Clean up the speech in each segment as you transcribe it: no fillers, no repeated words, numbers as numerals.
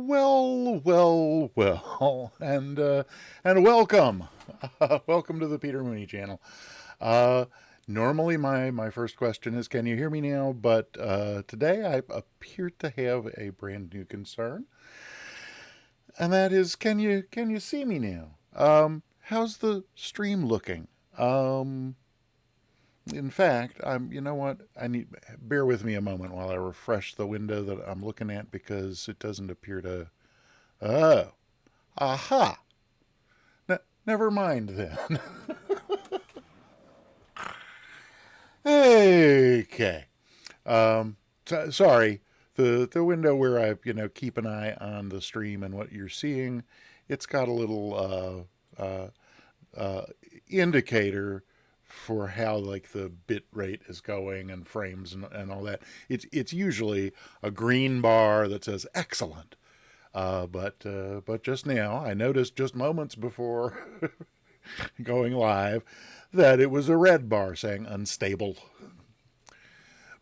Well, and welcome, welcome to the Peter Mooney channel. Uh, Normally, my first question is, can you hear me now? But today, I appear to have a brand new concern, and that is, can you see me now? How's the stream looking? Um, in fact, you know what? Bear with me a moment while I refresh the window that I'm looking at because it doesn't appear to. Oh, aha. Never mind then. Okay. Sorry. The window where I keep an eye on the stream and what you're seeing, it's got a little uh, indicator for how like the bit rate is going and frames and all that. It's usually a green bar that says excellent. But just now I noticed just moments before going live that it was a red bar saying unstable.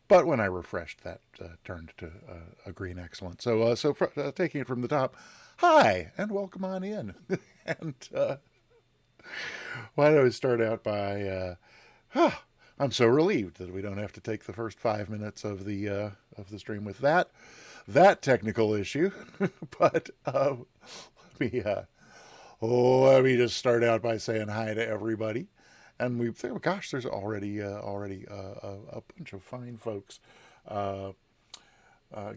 But when I refreshed, that turned to a green excellent. Taking it from the top, hi and welcome on in. And why don't we start out by, I'm so relieved that we don't have to take the first 5 minutes of the stream with that technical issue. But me let me just start out by saying hi to everybody. And we think, oh, gosh, there's already a bunch of fine folks uh,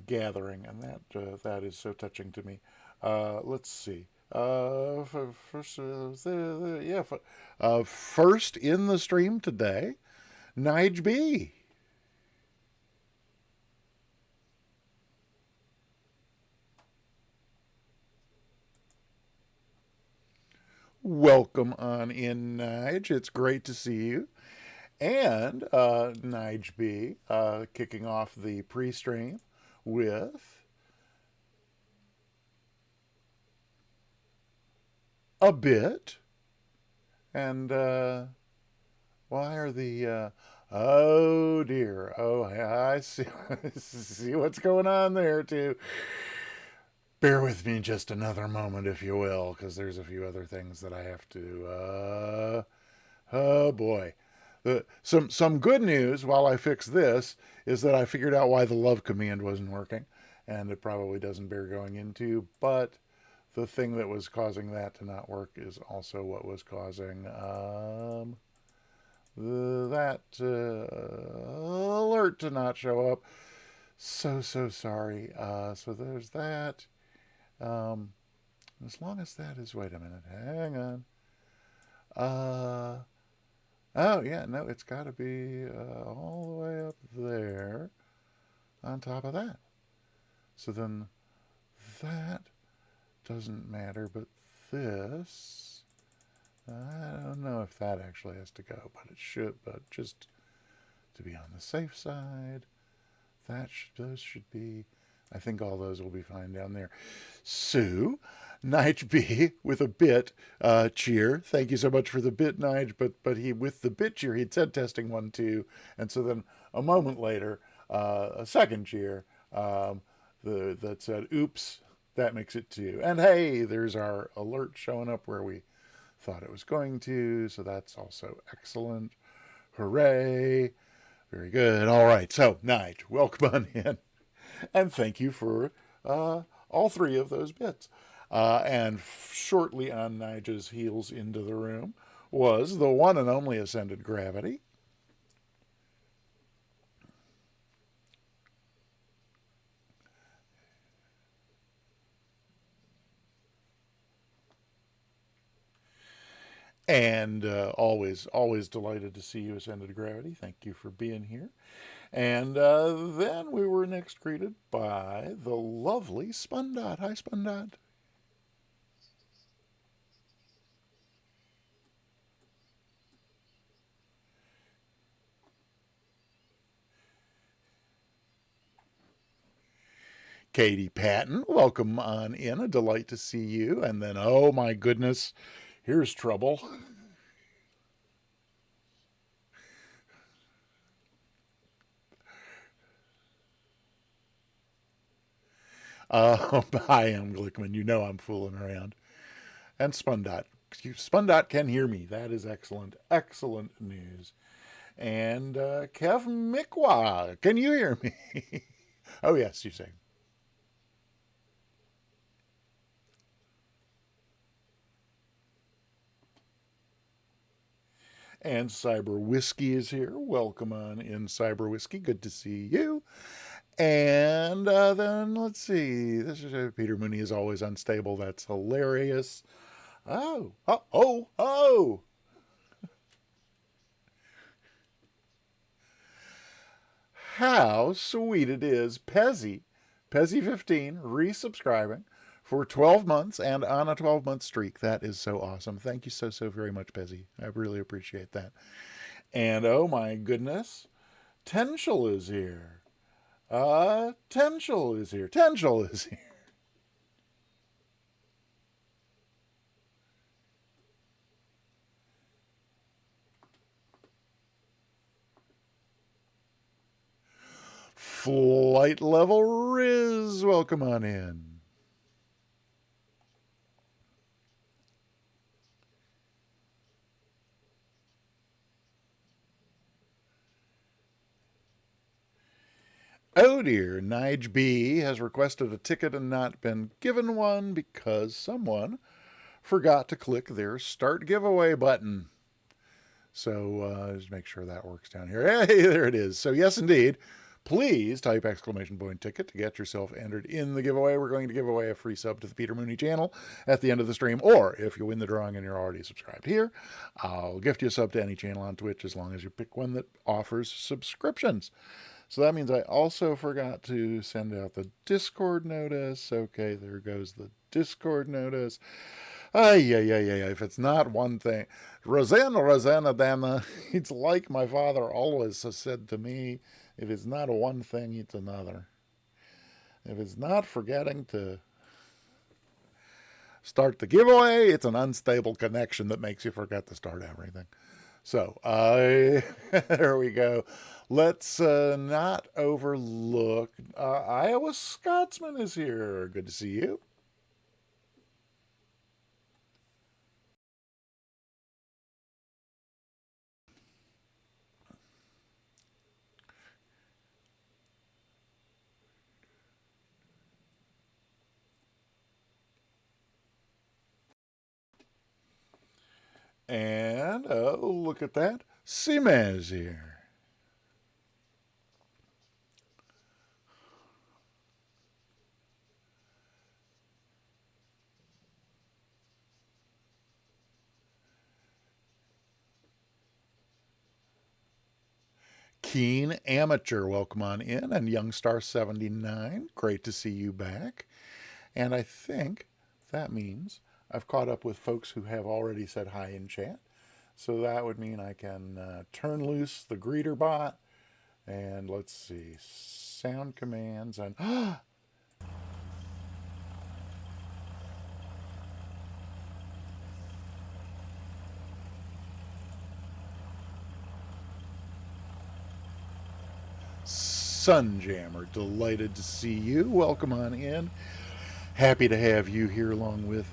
gathering, and that is so touching to me. Let's see. First, first in the stream today, Nige B. Welcome on in, Nige. It's great to see you. And Nige B kicking off the pre-stream with a bit. And why are the oh dear, oh I see see what's going on there too. Bear with me just another moment, if you will, because there's a few other things that I have to. Oh boy, some good news while I fix this is that I figured out why the love command wasn't working, and it probably doesn't bear going into. But the thing that was causing that to not work is also what was causing that alert to not show up. So sorry. So there's that. Um, as long as that is, wait a minute, hang on. Uh, oh yeah, no, it's got to be all the way up there on top of that. So then that doesn't matter, but this, I don't know if that actually has to go, but it should. But just to be on the safe side, those should be. I think all those will be fine down there. So, Nige B with a bit cheer. Thank you so much for the bit, Nige. But he with the bit cheer, he'd said testing 1 2, and so then a moment later, a second cheer that said, "Oops, that makes it 2." And hey, there's our alert showing up where we thought it was going to. So that's also excellent. Hooray! Very good. All right. So, Nige, welcome on in. And thank you for all three of those bits. And shortly on Nigel's heels into the room was the one and only Ascended Gravity. And always delighted to see you, Ascended Gravity. Thank you for being here. And then we were next greeted by the lovely Spundot. Hi, Spundot. Katie Patton, welcome on in. A delight to see you. And then, oh my goodness, here's trouble. I am Glickman. You know I'm fooling around. And Spundot. Spundot can hear me. That is excellent. Excellent news. And Kev Mikwa, can you hear me? Oh, yes, you say. And Cyber Whiskey is here. Welcome on in, Cyber Whiskey. Good to see you. And then let's see. This is Peter Mooney is always unstable. That's hilarious. Oh, oh, oh, oh. How sweet it is. Pezzy15, resubscribing for 12 months and on a 12-month streak. That is so awesome. Thank you so, so very much, Pezzy. I really appreciate that. And oh my goodness, Tenshel is here. Tenshel is here. Tenshel is here. Flight level Riz, welcome on in. Oh dear, Nige B has requested a ticket and not been given one because someone forgot to click their start giveaway button. So just make sure that works down here. Hey, there it is. So yes, indeed. Please type exclamation point ticket to get yourself entered in the giveaway. We're going to give away a free sub to the Peter Mooney channel at the end of the stream. Or if you win the drawing and you're already subscribed here, I'll gift you a sub to any channel on Twitch as long as you pick one that offers subscriptions. So that means I also forgot to send out the Discord notice. Okay, there goes the Discord notice. If it's not one thing. Rosanna, Dana, it's like my father always has said to me, if it's not one thing, it's another. If it's not forgetting to start the giveaway, it's an unstable connection that makes you forget to start everything. So, there we go. Let's not overlook. Iowa Scotsman is here. Good to see you. And, oh, look at that. Simez here. Keen Amateur, welcome on in. And Youngstar79, great to see you back. And I think that means I've caught up with folks who have already said hi in chat. So that would mean I can turn loose the greeter bot. And let's see, sound commands and Sunjammer, delighted to see you. Welcome on in. Happy to have you here along with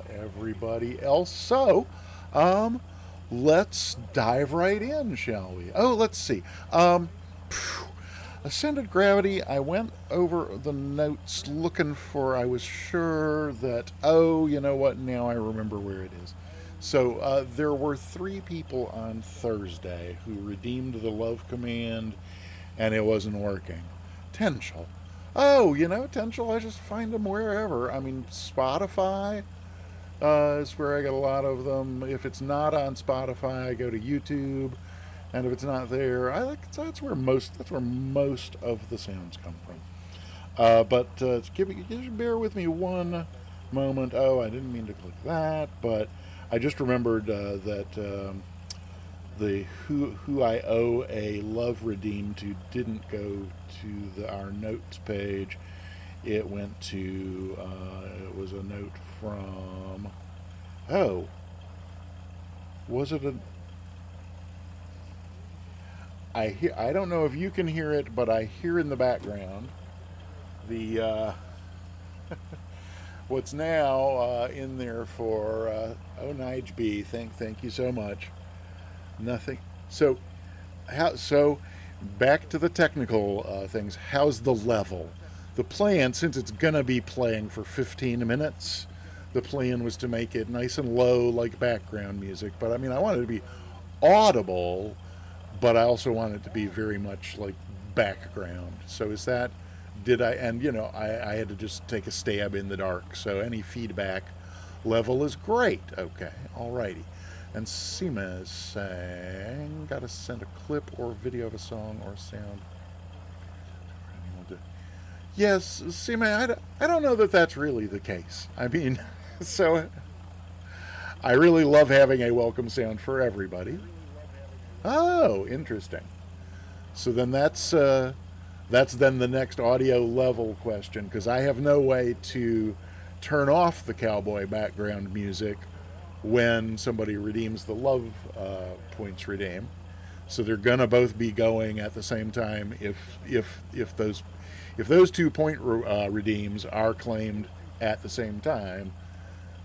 everybody else. So, let's dive right in, shall we? Oh, let's see. Ascended Gravity, I went over the notes looking for, I was sure that, oh, you know what, now I remember where it is. So there were 3 people on Thursday who redeemed the love command and it wasn't working. Tenshel. Oh, Tenshel, I just find them wherever. I mean, Spotify is where I get a lot of them. If it's not on Spotify, I go to YouTube. And if it's not there, that's where most of the sounds come from. But just bear with me one moment. Oh, I didn't mean to click that, but I just remembered that the who I owe a love redeem to didn't go to our notes page. It went to it was a note from. Oh, was it a? I don't know if you can hear it, but I hear in the background the What's now in there for oh Nige B? Thank you so much. Nothing. So so back to the technical things. How's the level? The plan, since it's gonna be playing for 15 minutes, the plan was to make it nice and low, like background music. But I mean, I wanted it to be audible, but I also want it to be very much like background. So is that did I and I had to just take a stab in the dark. So any feedback level is great. Okay, alrighty. And Seema is saying, gotta send a clip or video of a song or sound. Yes, Seema, I don't know that that's really the case. I mean, so I really love having a welcome sound for everybody. Oh, interesting. So then that's then the next audio level question because I have no way to turn off the cowboy background music when somebody redeems the love points redeem. So they're gonna both be going at the same time if those 2 point redeems are claimed at the same time,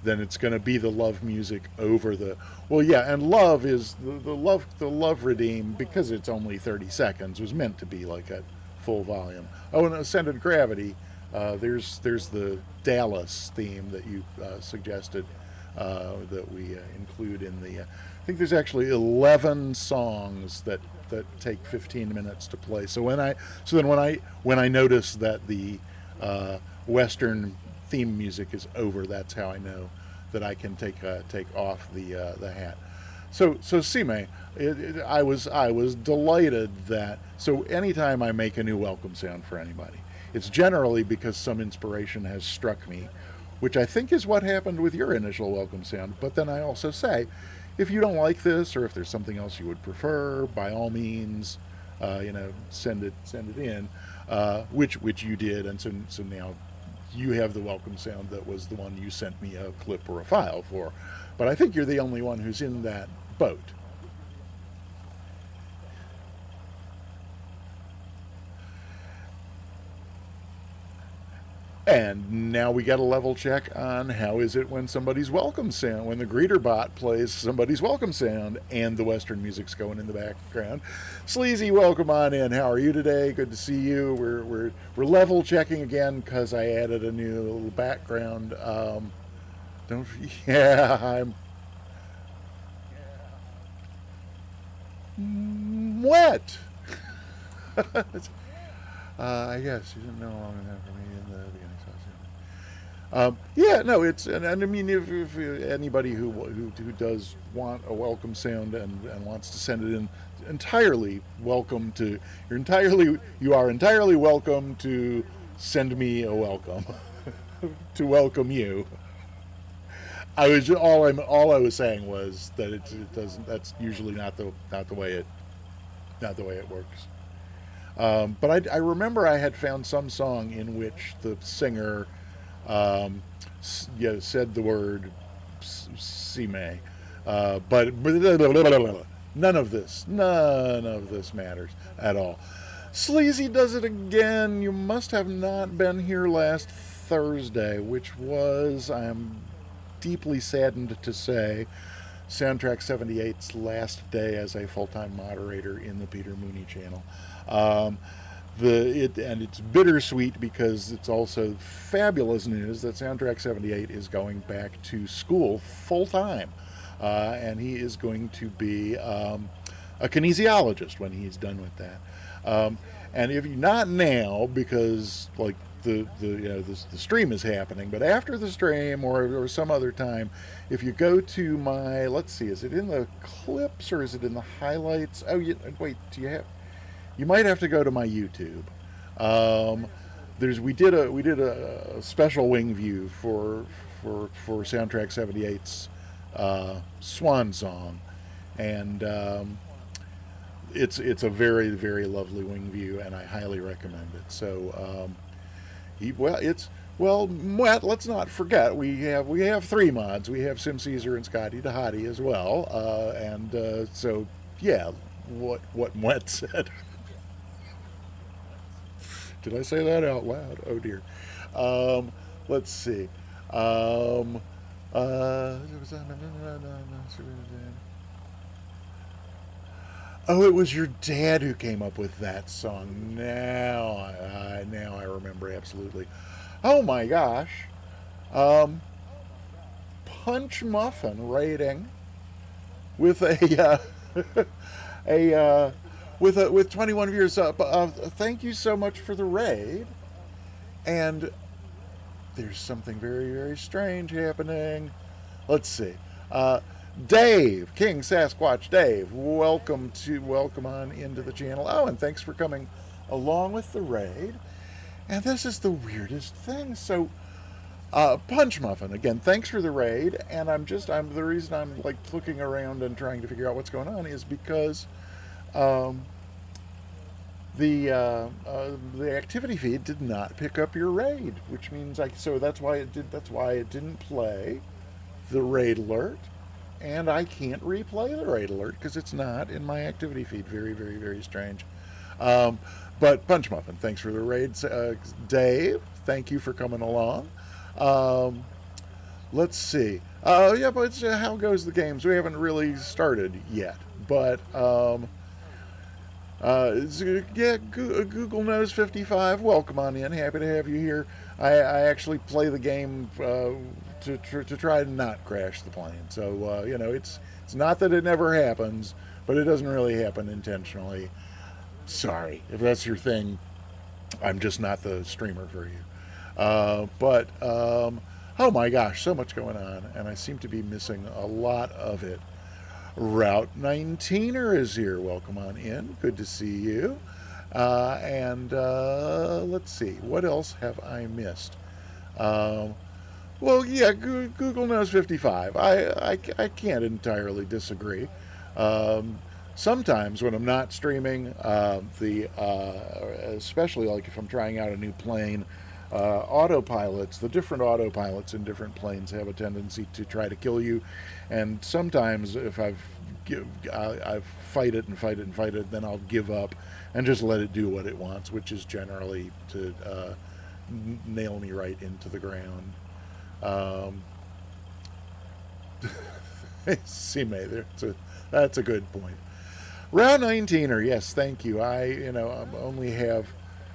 then it's going to be the love music over the well yeah and love is the love redeem because it's only 30 seconds was meant to be like at full volume. Oh, and ascended gravity, there's the Dallas theme that you suggested that we include in the I think there's actually 11 songs that take 15 minutes to play. So then when I notice that the Western theme music is over, that's how I know that I can take off the hat. So Sime, I was delighted that so anytime I make a new welcome sound for anybody, it's generally because some inspiration has struck me, which I think is what happened with your initial welcome sound. But then I also say, if you don't like this, or if there's something else you would prefer, by all means, send it in, which you did, and so now you have the welcome sound that was the one you sent me a clip or a file for. But I think you're the only one who's in that boat. And now we get a level check on how is it when somebody's welcome sound, when the greeter bot plays somebody's welcome sound and the Western music's going in the background. Sleazy, welcome on in. How are you today? Good to see you. We're level checking again because I added a new little background. Don't yeah, I'm wet. I guess you didn't know long enough for me in the beginning. Yeah, no, and I mean, if anybody who does want a welcome sound and wants to send it in, entirely welcome to. You are entirely welcome to send me a welcome to welcome you. All I was saying was that it doesn't. That's usually not the way it works. But I remember I had found some song in which the singer said the word "sime," but none of this matters at all. Sleazy does it again. You must have not been here last Thursday, which was, I am deeply saddened to say, Soundtrack 78's last day as a full-time moderator in the Peter Mooney channel. Um, and it's bittersweet because it's also fabulous news that Soundtrack 78 is going back to school full time, and he is going to be a kinesiologist when he's done with that. And if you not now, because like the stream is happening, but after the stream or some other time, if you go to my, let's see, is it in the clips or is it in the highlights? Oh, wait, you might have to go to my YouTube. Um, we did a special wing view for Soundtrack 78's Swan Song, and it's a very very lovely wing view, and I highly recommend it. So let's not forget we have three mods. We have Sim Caesar and Scotty Dahati as well, and so yeah, what Mwet said. Did I say that out loud? Oh dear. Um, Let's see. Um, uh, oh, it was your dad who came up with that song. Now I remember absolutely. Oh my gosh. Um, Punch Muffin rating with a a with 21 viewers. Thank you so much for the raid. And there's something very very strange happening. Let's see. Uh, Dave, King Sasquatch Dave, welcome on into the channel. Oh, and thanks for coming along with the raid. And this is the weirdest thing. So, Punch Muffin again. Thanks for the raid. And I'm the reason I'm like looking around and trying to figure out what's going on is because um, the activity feed did not pick up your raid, which means so that's why it didn't play the raid alert, and I can't replay the raid alert because it's not in my activity feed. Very, very, very strange. Um, but Punch Muffin, thanks for the raids. Dave, thank you for coming along. Um, let's see. Yeah, but how goes the games? We haven't really started yet, but yeah, Google Knows 55. Welcome on in. Happy to have you here. I actually play the game to try to not crash the plane. So it's not that it never happens, but it doesn't really happen intentionally. Sorry if that's your thing. I'm just not the streamer for you. But oh my gosh, so much going on, and I seem to be missing a lot of it. Route 19er is here. Welcome on in. Good to see you. And let's see. What else have I missed? Um, well, yeah, Google Knows 55. I can't entirely disagree. Um, Sometimes when I'm not streaming, especially like if I'm trying out a new plane, autopilots, the different autopilots in different planes have a tendency to try to kill you, and sometimes if I fight it and fight it and fight it, then I'll give up and just let it do what it wants, which is generally to nail me right into the ground. Um, See, May, that's a good point. Round 19er, yes, thank you. I only have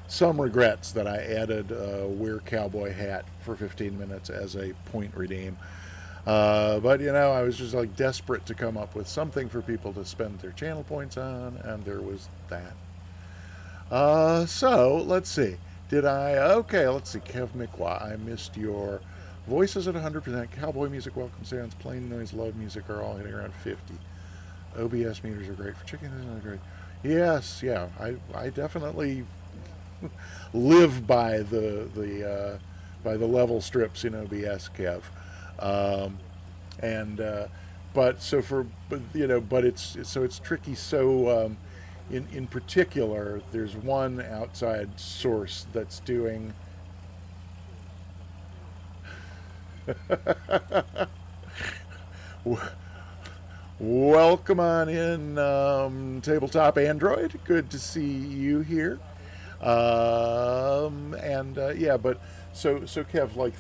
some regrets that I added wear cowboy hat for 15 minutes as a point redeem. But I was just like desperate to come up with something for people to spend their channel points on, and there was that. So let's see. Okay, let's see. Kev Mikwa, I missed your voices at 100%. Cowboy music, welcome sounds, plain noise, love music are all hitting around 50. OBS meters are great for chicken. They're great. Yes, yeah. I definitely live by the level strips in OBS, Kev. Um, and but so for but it's tricky. So in particular, there's one outside source that's doing. Welcome on in, Tabletop Android. Good to see you here. And yeah, but so Kev, like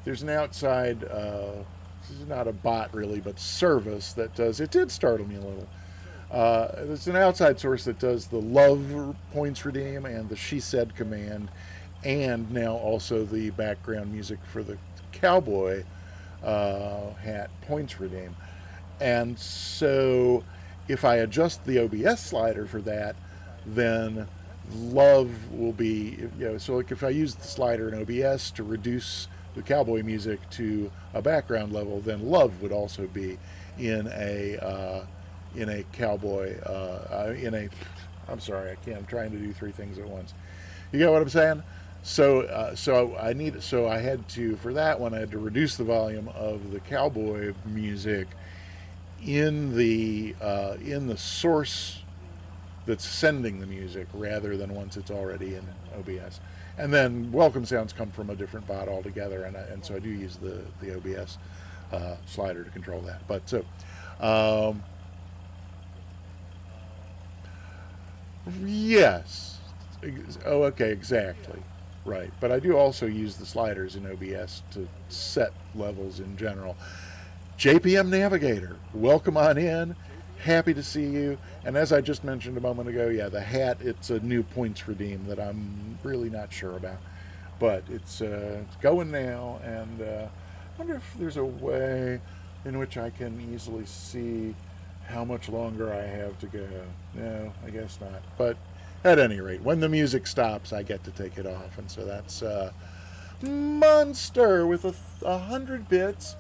there's an outside, this is not a bot really, but service that does. It did startle me a little. There's an outside source that does the love points redeem and the she said command, and now also the background music for the cowboy hat points redeem. And so if I adjust the OBS slider for that, then love will be, so like if I use the slider in OBS to reduce the cowboy music to a background level, then love would also be in a cowboy, I'm sorry, I can't, I'm trying to do three things at once. You get what I'm saying? So I had to, for that one, I had to reduce the volume of the cowboy music in the source that's sending the music rather than once it's already in OBS. And then welcome sounds come from a different bot altogether, and so I do use the OBS slider to control that. But so yes, oh okay, exactly. Right, but I do also use the sliders in OBS to set levels in general. JPM Navigator, welcome on in. Happy to see you. And as I just mentioned a moment ago, yeah, the hat, it's a new points redeem that I'm really not sure about. But it's going now, and I wonder if there's a way in which I can easily see how much longer I have to go. No, I guess not. But at any rate, when the music stops, I get to take it off. And so that's Monster with 100 bits.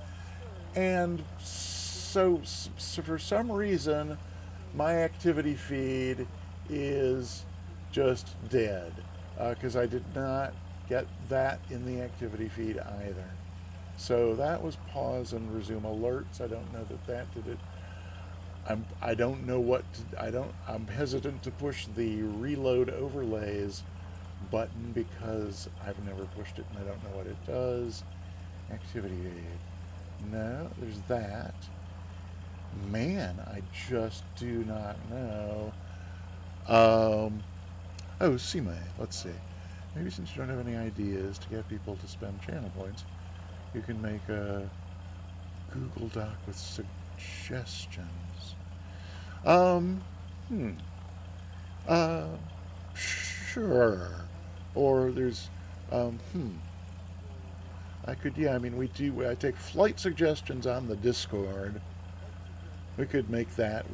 And so for some reason, my activity feed is just dead because I did not get that in the activity feed either. So that was pause and resume alerts. I don't know that did it. I don't know what to, I'm hesitant to push the reload overlays button because I've never pushed it and I don't know what it does. Activity feed. No, there's that. Man, I just do not know. Oh, Sime, let's see. Maybe since you don't have any ideas to get people to spend channel points, you can make a Google Doc with suggestions. Um, hmm. Uh, sure. Or there's, I could, yeah, I mean, I take flight suggestions on the Discord. We could make that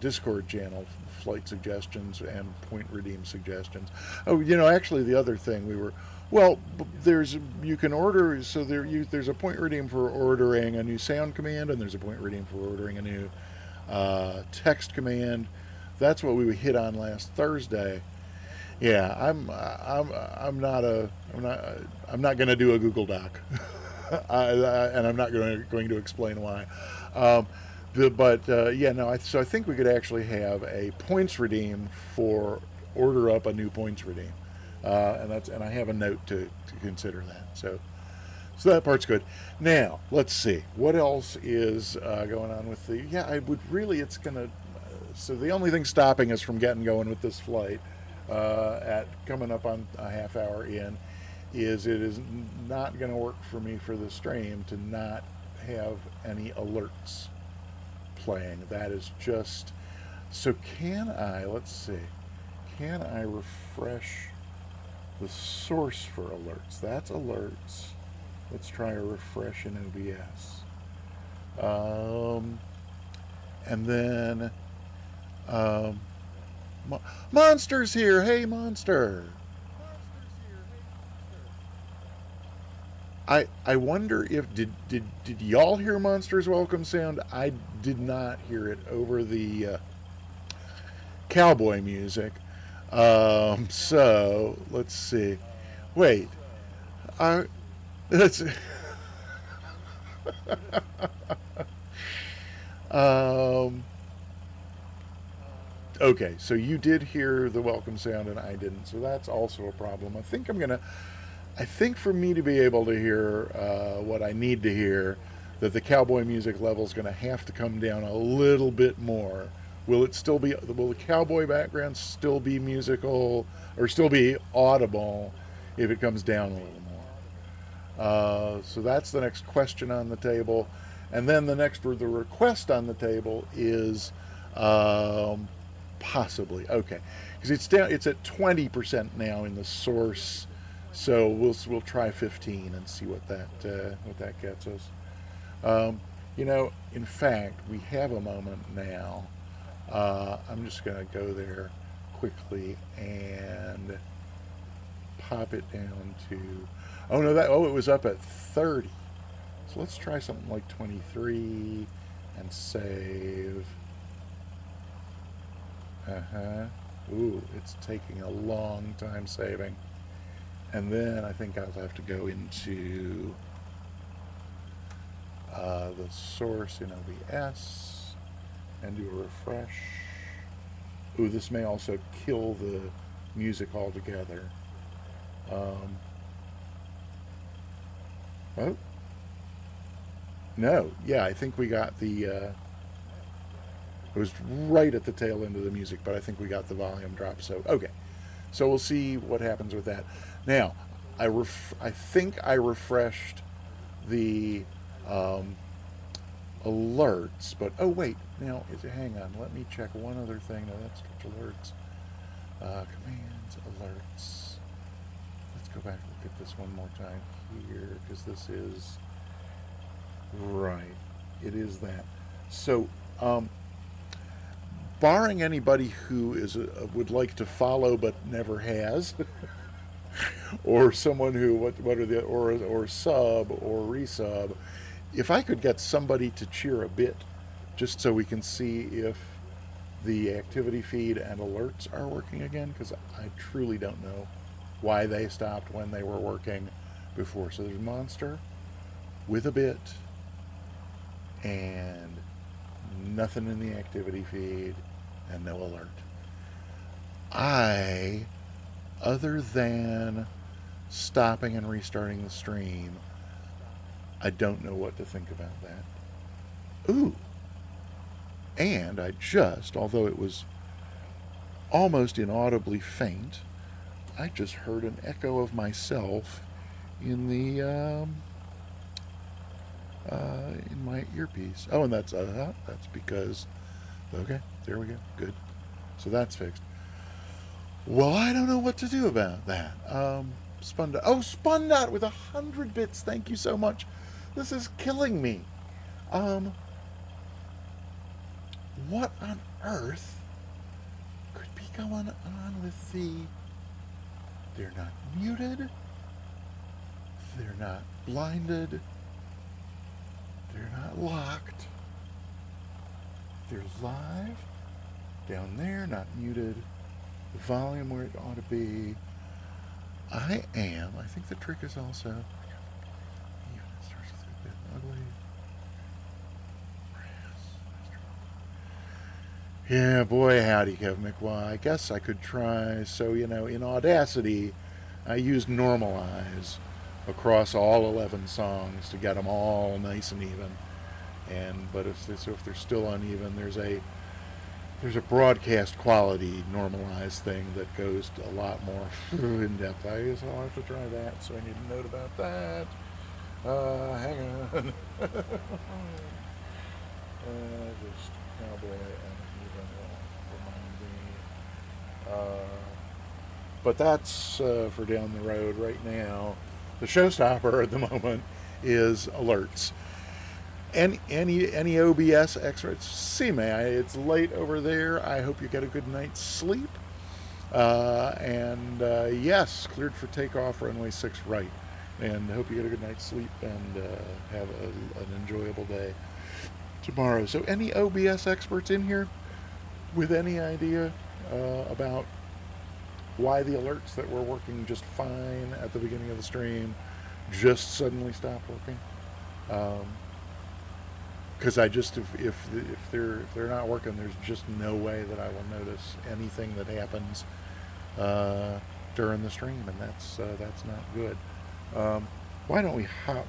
Discord channel flight suggestions and point redeem suggestions. Oh, actually, the other thing well, you can order, so there's a point redeem for ordering a new sound command, and there's a point redeem for ordering a new text command. That's what we hit on last Thursday. Yeah, I'm not going to do a Google Doc, and I'm not going to explain why. Yeah, no. So I think we could actually have a points redeem for order up a new points redeem, and I have a note to consider that. So that part's good. Now let's see what else is going on with the. Yeah, I would really. It's gonna. So the only thing stopping us from getting going with this flight at coming up on a half hour in is it is not going to work for me for the stream to not have any alerts playing. That is just. So let's see, can I refresh the source for alerts? That's alerts. Let's try a refresh in OBS. And then Monster's here. Hey, Monster. I wonder if did y'all hear Monster's welcome sound? I did not hear it over the cowboy music. So let's see. Wait, that's okay. So you did hear the welcome sound and I didn't. So that's also a problem. I think for me to be able to hear what I need to hear, that the cowboy music level is going to have to come down a little bit more. Will the cowboy background still be musical or still be audible if it comes down a little more? So that's the next question on the table. And then the request on the table is possibly, okay. Because it's at 20% now in the source. So we'll try 15 and see what that gets us. In fact, we have a moment now. I'm just going to go there quickly and pop it down to. It was up at 30. So let's try something like 23 and save. Ooh, it's taking a long time saving. And then I think I'll have to go into the source in OBS and do a refresh. Ooh, this may also kill the music altogether. Oh. No, yeah, I think we got the... it was right at the tail end of the music, but I think we got the volume drop. So, okay. So we'll see what happens with that. Now, I think I refreshed the um, alerts, but oh wait, now hang on, let me check one other thing. No, that's just alerts. Commands, alerts. Let's go back and look at this one more time here, because this is right. It is that. So, barring anybody who would like to follow but never has, or someone who what are the or sub or resub, if I could get somebody to cheer a bit, just so we can see if the activity feed and alerts are working again, because I truly don't know why they stopped when they were working before. So there's monster with a bit and nothing in the activity feed and no alert. Other than stopping and restarting the stream, I don't know what to think about that. Ooh. And although it was almost inaudibly faint, I just heard an echo of myself in the in my earpiece. Oh, and that's because okay, there we go. Good. So that's fixed. Well, I don't know what to do about that. Spundot. Oh, Spundot with 100 bits. Thank you so much. This is killing me. Um, what on earth could be going on with the... They're not muted. They're not blinded. They're not locked. They're live. Down there, not muted. The volume where it ought to be. I think the trick is also... Even it starts with a bit ugly. Yeah, boy, howdy, Kevin McWhy. I guess I could try. So, in Audacity, I used normalize across all 11 songs to get them all nice and even. But if they're still uneven, there's a broadcast quality normalized thing that goes a lot more in depth. I guess I'll have to try that. So I need a note about that. Hang on. Just cowboy uneven will remind me. But that's for down the road. Right now, the showstopper at the moment is alerts. Any OBS experts? See me. It's late over there. I hope you get a good night's sleep. Yes, cleared for takeoff, runway 6 right. And hope you get a good night's sleep and have an enjoyable day tomorrow. So, any OBS experts in here with any idea about why the alerts that were working just fine at the beginning of the stream just suddenly stopped working? Because if they're not working, there's just no way that I will notice anything that happens during the stream, and that's not good. Why don't we hop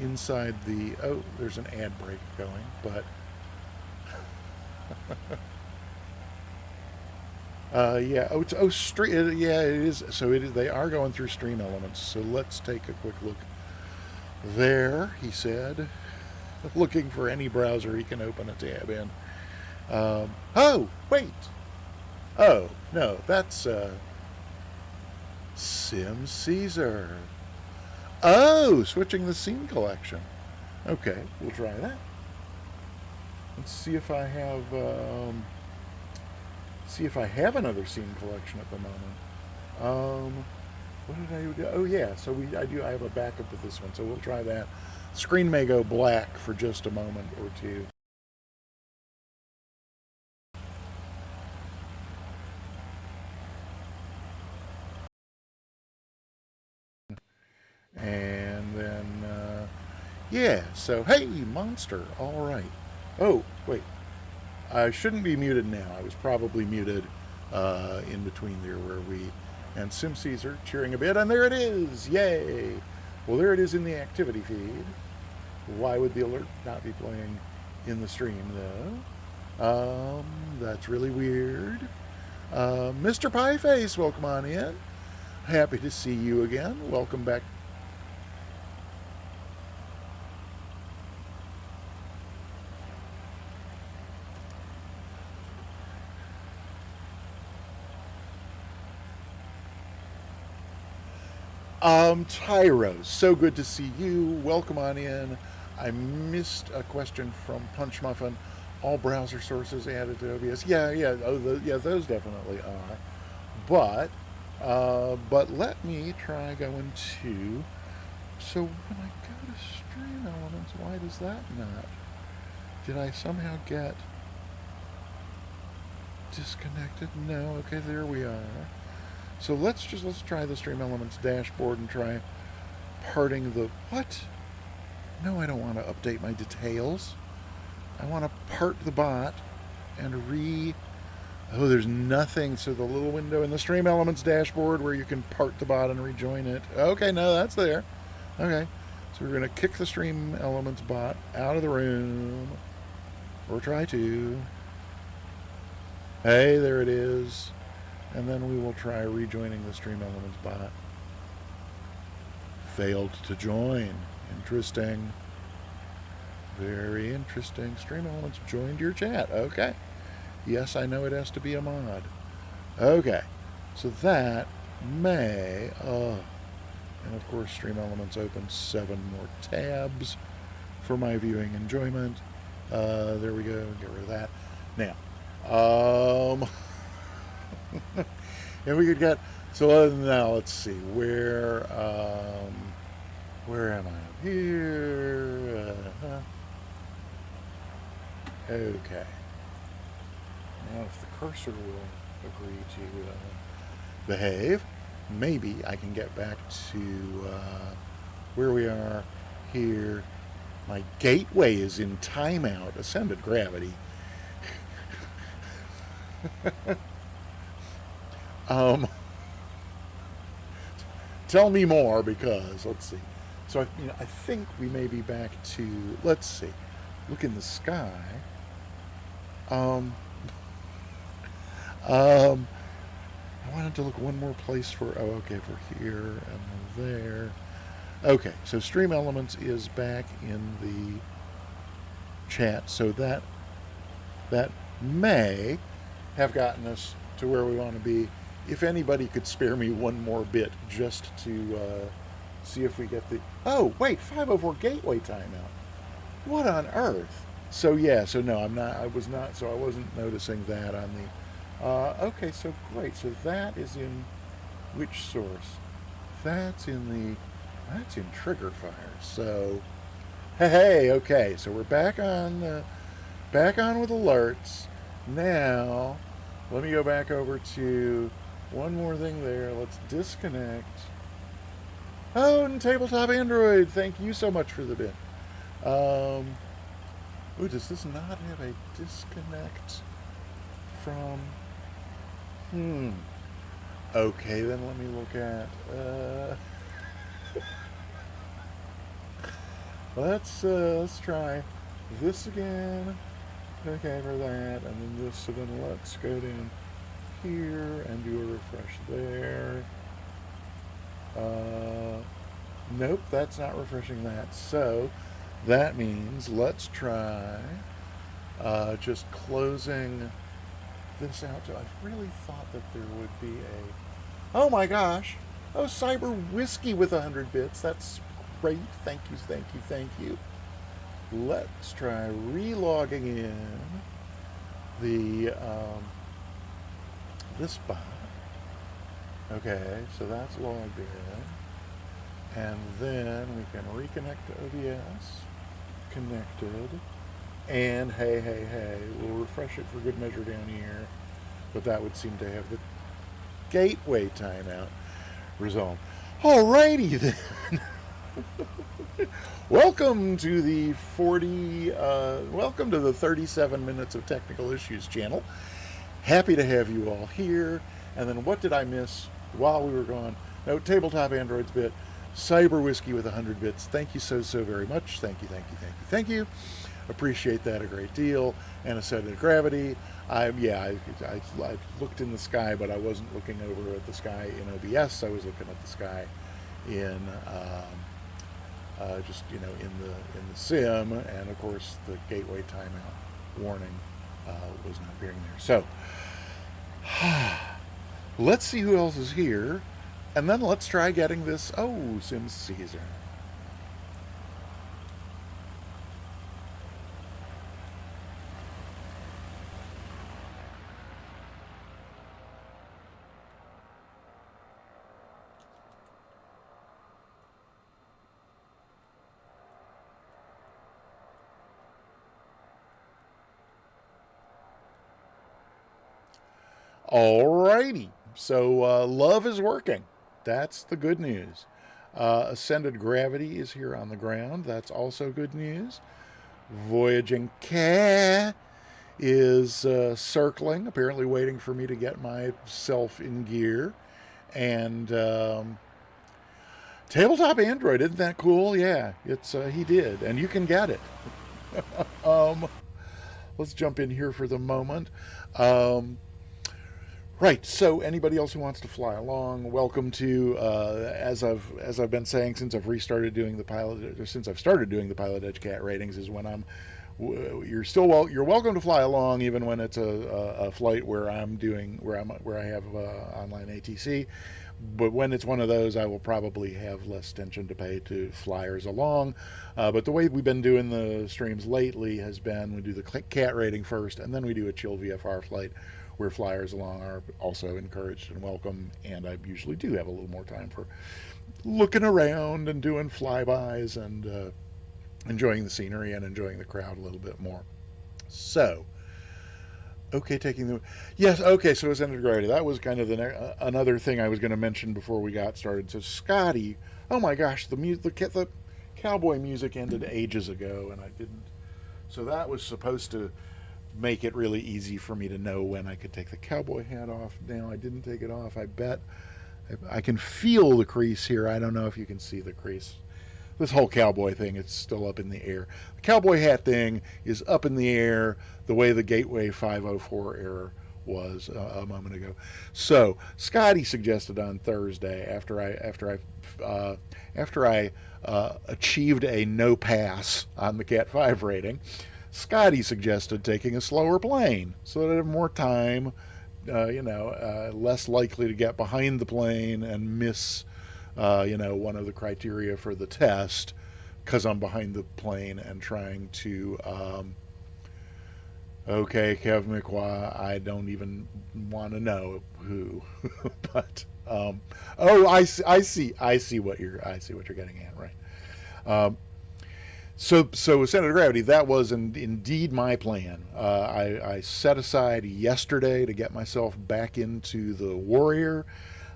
inside the... Oh, there's an ad break going, but yeah. Yeah, it is. So it is. They are going through stream elements. So let's take a quick look. There, he said, looking for any browser he can open a tab in. Oh, wait. Oh, no, that's Sim Caesar. Oh, switching the scene collection. Okay, we'll try that. Let's see if I have another scene collection at the moment. What did I do? Oh yeah, so I have a backup of this one, so we'll try that. Screen may go black for just a moment or two. And then, yeah, so hey, monster, all right. Oh, wait, I shouldn't be muted now. I was probably muted in between there and Sim Caesar cheering a bit, and there it is, yay. Well, there it is in the activity feed. Why would the alert not be playing in the stream, though? That's really weird. Mr. Pieface, welcome on in. Happy to see you again. Welcome back. Tyro, so good to see you. Welcome on in. I missed a question from Punch Muffin. All browser sources added to OBS. Yeah, yeah, yeah, those definitely are. But let me try going to. So when I go to Stream Elements, why does that not? Did I somehow get disconnected? No. Okay, there we are. So let's try the Stream Elements dashboard and try parting the what? No, I don't want to update my details. I want to part the bot and oh, there's nothing. So the little window in the Stream Elements dashboard where you can part the bot and rejoin it. Okay, no, that's there. Okay, so we're going to kick the Stream Elements bot out of the room. Or try to. Hey, there it is. And then we will try rejoining the Stream Elements bot. Failed to join. Interesting. Very interesting. Stream Elements joined your chat. Okay. Yes, I know it has to be a mod. Okay. So that may... and of course, Stream Elements opens 7 more tabs for my viewing enjoyment. There we go. Get rid of that. Now, and we could get... So now let's see. Where am I? Here. Okay. Now if the cursor will agree to behave, maybe I can get back to where we are here. My gateway is in timeout. Ascended gravity. Tell me more, because let's see. So I think we may be back to, let's see. Look in the sky. I wanted to look one more place for, okay, for here and there. Okay, so Stream Elements is back in the chat, so that may have gotten us to where we want to be. If anybody could spare me one more bit just to see if we get the... Oh, wait, 504 gateway timeout. What on earth? So yeah, so no, I wasn't noticing that on the... okay, so great. So that is in which source? That's in Trigger Fire. So, hey, okay, so we're back on with alerts. Now, let me go back over to one more thing there. Let's disconnect. Oh, and Tabletop Android, thank you so much for the bit. Ooh, does this not have a disconnect from... Okay, then let me look at... let's try this again. Okay, for that, and then this. So then let's go down here and do a refresh there. Nope, that's not refreshing that. So that means let's try just closing this out. I really thought that there would be a... Oh my gosh! Oh, Cyber Whiskey with 100 bits. That's great. Thank you, thank you, thank you. Let's try relogging in the this bot. Okay, so that's logged in. And then we can reconnect to OBS. Connected. And hey, we'll refresh it for good measure down here. But that would seem to have the gateway timeout resolved. Alrighty then. Welcome to the 37 minutes of technical issues channel. Happy to have you all here. And then what did I miss while we were gone? No, Tabletop Android's bit. Cyber Whiskey with 100 bits. Thank you so very much. Thank you. Appreciate that a great deal. And Ascended Gravity. I looked in the sky, but I wasn't looking over at the sky in OBS. I was looking at the sky in just in the sim, and of course the gateway timeout warning was not appearing there. So let's see who else is here, and then let's try getting this. Oh, Sim Caesar. Alrighty. So love is working. That's the good news. Ascended gravity is here on the ground. That's also good news. Voyaging cat is circling, apparently waiting for me to get myself in gear. And tabletop Android, isn't that cool? Yeah, it's he did, and you can get it. Um, let's jump in here for the moment. Um, Right. So, anybody else who wants to fly along, welcome to. As I've been saying since I've restarted doing the pilot, or since I've started doing the Pilot Edge Cat ratings, is when you're still you're welcome to fly along, even when it's a flight where where I have online ATC. But when it's one of those, I will probably have less attention to pay to flyers along. But the way we've been doing the streams lately has been we do the cat rating first, and then we do a chill VFR flight where flyers along are also encouraged and welcome. And I usually do have a little more time for looking around and doing flybys and enjoying the scenery and enjoying the crowd a little bit more. So, okay, taking the yes. Okay, so it's integrated. That was kind of another thing I was going to mention before we got started. So Scotty, oh my gosh, the cowboy music ended ages ago, and I didn't. So that was supposed to make it really easy for me to know when I could take the cowboy hat off. Now I didn't take it off. I bet I can feel the crease here. I don't know if you can see the crease. This whole cowboy thing, it's still up in the air. The cowboy hat thing is up in the air the way the Gateway 504 error was a moment ago. So Scotty suggested on Thursday after I achieved a no pass on the CAT-5 rating, Scotty suggested taking a slower plane so that I have more time, less likely to get behind the plane and miss, one of the criteria for the test because I'm behind the plane and trying to. Okay, Kev McQuay, I don't even want to know who, but oh, I see what you're getting at, right? Um, so Center of Gravity, that was indeed my plan. I set aside yesterday to get myself back into the Warrior,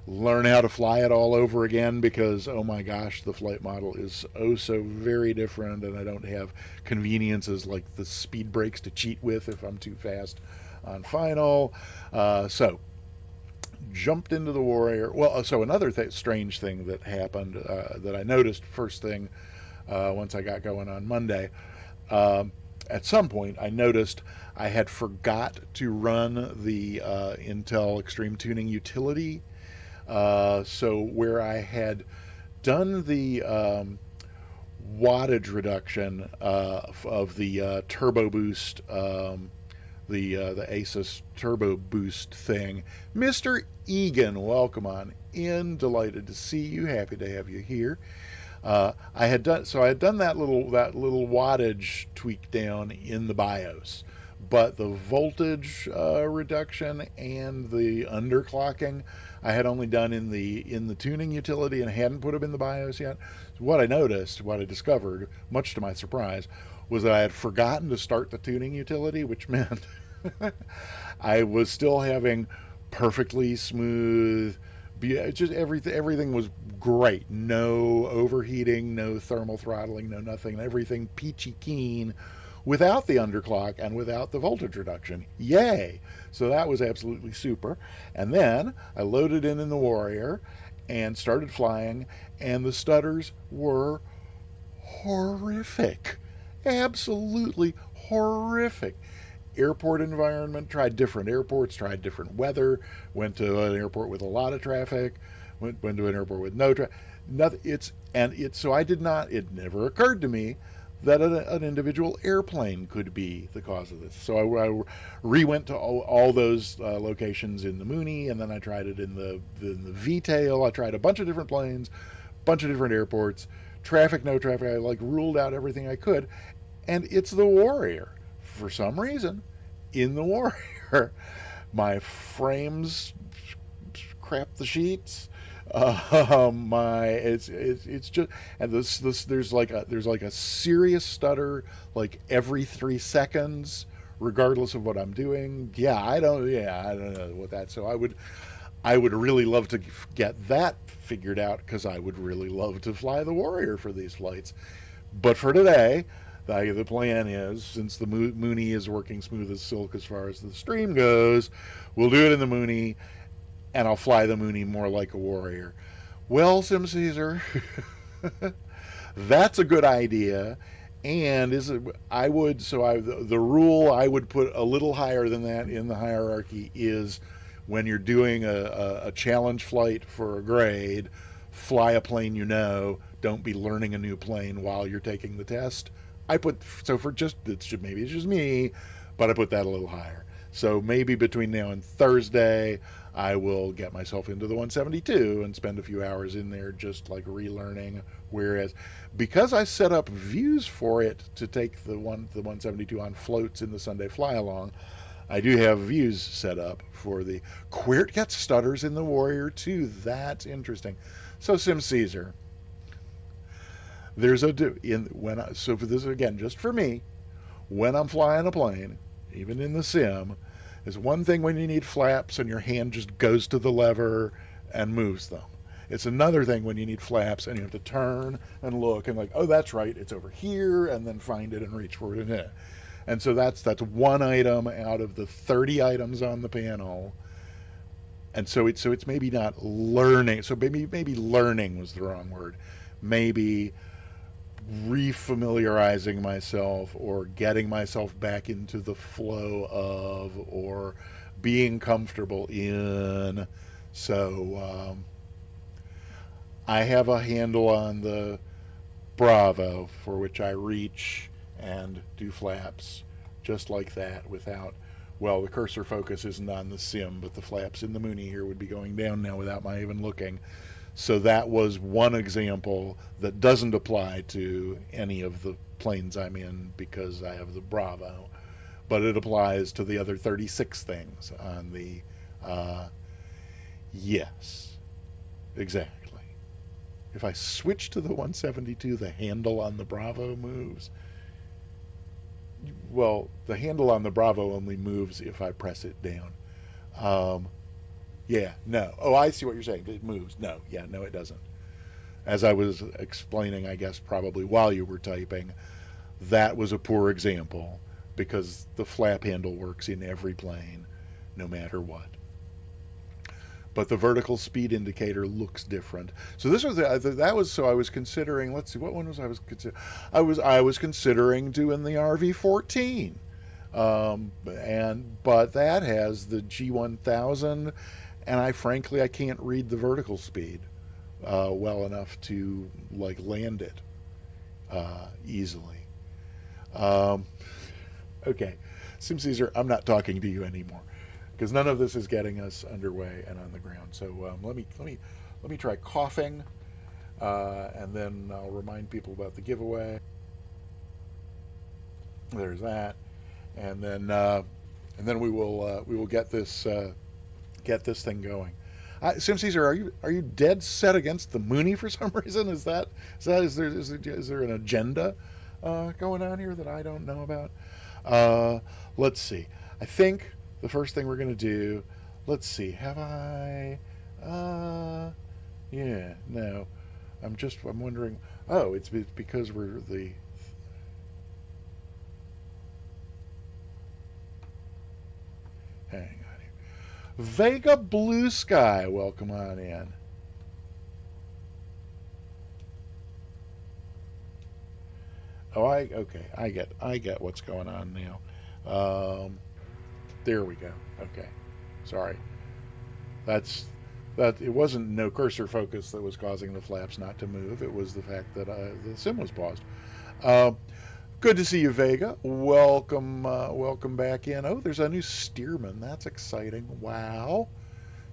learn how to fly it all over again because, oh my gosh, the flight model is oh so very different, and I don't have conveniences like the speed brakes to cheat with if I'm too fast on final. So jumped into the Warrior. Well, so another strange thing that happened that I noticed first thing once I got going on Monday. At some point, I noticed I had forgot to run the Intel Extreme Tuning utility. So where I had done the wattage reduction of the Turbo Boost, the Asus Turbo Boost thing, Mr. Egan, welcome on in. Delighted to see you. Happy to have you here. I had done that little wattage tweak down in the BIOS, but the voltage reduction and the underclocking I had only done in the tuning utility and hadn't put them in the BIOS yet. So what I discovered, much to my surprise, was that I had forgotten to start the tuning utility, which meant I was still having perfectly smooth. Just everything was great. No overheating, no thermal throttling, no nothing. Everything peachy keen without the underclock and without the voltage reduction. Yay! So that was absolutely super. And then I loaded in the Warrior and started flying, and the stutters were horrific. Absolutely horrific. airport environment, tried different airports, tried different weather, went to an airport with a lot of traffic, went to an airport with no traffic. Nothing. So I did not. It never occurred to me that an individual airplane could be the cause of this. So I re-went to all those locations in the Mooney, and then I tried it in the V-tail. I tried a bunch of different planes, bunch of different airports, traffic, no traffic. I like ruled out everything I could, and it's the Warrior. For some reason, in the Warrior, my frames crap the sheets. It's just, and this there's like a serious stutter like every 3 seconds, regardless of what I'm doing. I don't know what that. So I would really love to get that figured out, because I would really love to fly the Warrior for these flights. But for today, the plan is, since the Mooney is working smooth as silk as far as the stream goes, we'll do it in the Mooney, and I'll fly the Mooney more like a Warrior. Well, Sim Caesar, that's a good idea. And is it? I would the rule I would put a little higher than that in the hierarchy is, when you're doing a challenge flight for a grade, fly a plane you know. Don't be learning a new plane while you're taking the test. I put so for just maybe it's just me, but I put that a little higher. So maybe between now and Thursday, I will get myself into the 172 and spend a few hours in there just like relearning. Whereas, because I set up views for it to take the 172 on floats in the Sunday fly along, I do have views set up for the where it gets stutters in the Warrior too. That's interesting. So Sim Caesar, there's so for this again, just for me, when I'm flying a plane, even in the sim, is one thing when you need flaps and your hand just goes to the lever and moves them. It's another thing when you need flaps and you have to turn and look and like, oh, that's right, it's over here, and then find it and reach for it. And so that's one item out of the 30 items on the panel. And so it's maybe not learning. So maybe learning was the wrong word. Maybe refamiliarizing myself, or getting myself back into the flow of, or being comfortable in. So I have a handle on the Bravo for which I reach and do flaps just like that without, well, the cursor focus isn't on the sim, but the flaps in the Mooney here would be going down now without my even looking. So that was one example that doesn't apply to any of the planes I'm in because I have the Bravo, but it applies to the other 36 things on the, yes, exactly. If I switch to the 172, the handle on the Bravo moves. Well, the handle on the Bravo only moves if I press it down. Yeah, no. Oh, I see what you're saying. It moves. No, it doesn't. As I was explaining, I guess probably while you were typing, that was a poor example because the flap handle works in every plane, no matter what. But the vertical speed indicator looks different. So this was that was so I was considering. Let's see, what one was I was considering? I was considering doing the RV14, but that has the G1000, and I can't read the vertical speed well enough to like land it easily. Okay, Sim Caesar, I'm not talking to you anymore because none of this is getting us underway and on the ground. So let me try coughing, and then I'll remind people about the giveaway. There's that, and then we will get this thing going. Sim Caesar, are you dead set against the Mooney for some reason? Is there an agenda going on here that I don't know about? Let's see. I think the first thing we're going to do, let's see, have I, yeah, no, I'm wondering, oh, it's because we're hang on here. Vega Blue Sky, welcome on in. Oh, okay, I get what's going on now. There we go. Okay. Sorry. That's that. It wasn't no cursor focus that was causing the flaps not to move. It was the fact that the sim was paused. Uh, Good to see you, Vega. Welcome, welcome back in. Oh, there's a new steerman. That's exciting. Wow.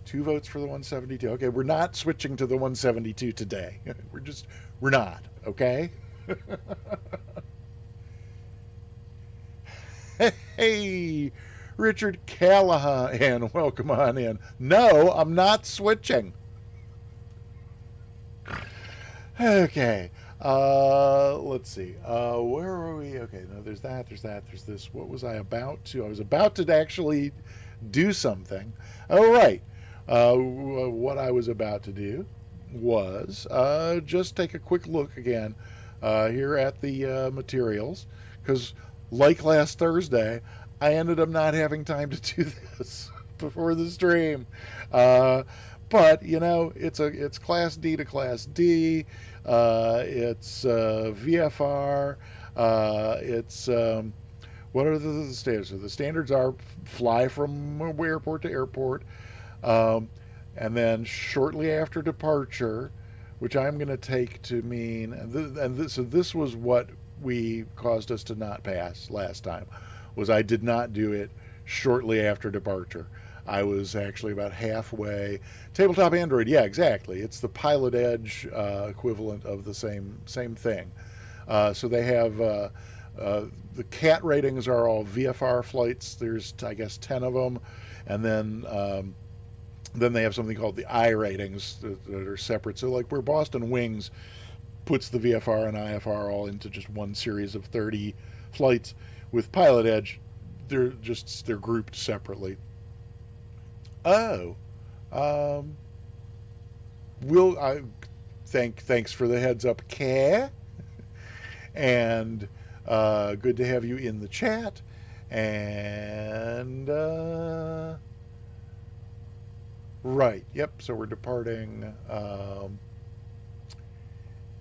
2 votes for the 172. Okay, we're not switching to the 172 today. We're not. Okay. Hey, Richard Callahan, welcome on in. No, I'm not switching. Okay. Let's see. Where are we? Okay, no, there's that, there's that, there's this. What was I about to? I was about to actually do something. All right. What I was about to do was just take a quick look again here at the materials, because like last Thursday, I ended up not having time to do this before the stream. Uh, but it's Class D to Class D. It's VFR. It's what are the standards? So the standards are fly from airport to airport, um, and then shortly after departure, which I'm going to take to mean, so this was what we caused us to not pass last time, was I did not do it shortly after departure. I was actually about halfway. Tabletop Android, yeah, exactly. It's the Pilot Edge equivalent of the same thing. So they have the CAT ratings are all VFR flights. There's I guess 10 of them, and then they have something called the I ratings that are separate. So like where Boston Wings puts the VFR and IFR all into just one series of 30 flights, with Pilot Edge, they're grouped separately. Oh, um, will I thanks for the heads up, Kay, and good to have you in the chat. And right, yep. So we're departing.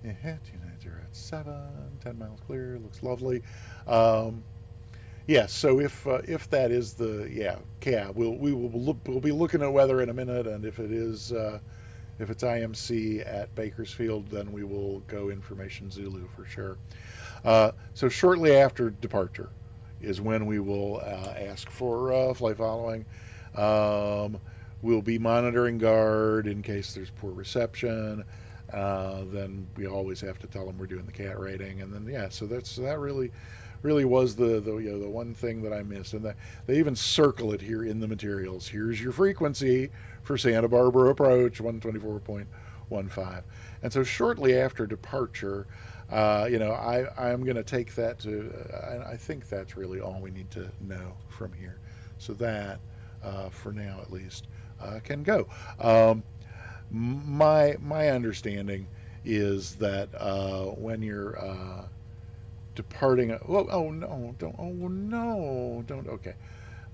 Yeah, 290 at 10 miles clear. Looks lovely. Um, Yes, so if that is the we'll be looking at weather in a minute, and if it's IMC at Bakersfield, then we will go information Zulu for sure. So shortly after departure is when we will ask for flight following. Um, we'll be monitoring guard in case there's poor reception. Then we always have to tell them we're doing the CAT rating, and then so that really was the the one thing that I missed, and that they even circle it here in the materials. Here's your frequency for Santa Barbara approach 124.15, and so shortly after departure, I'm going to take that to. I think that's really all we need to know from here. So that, for now at least, can go. My understanding is that when you're departing, don't. Okay,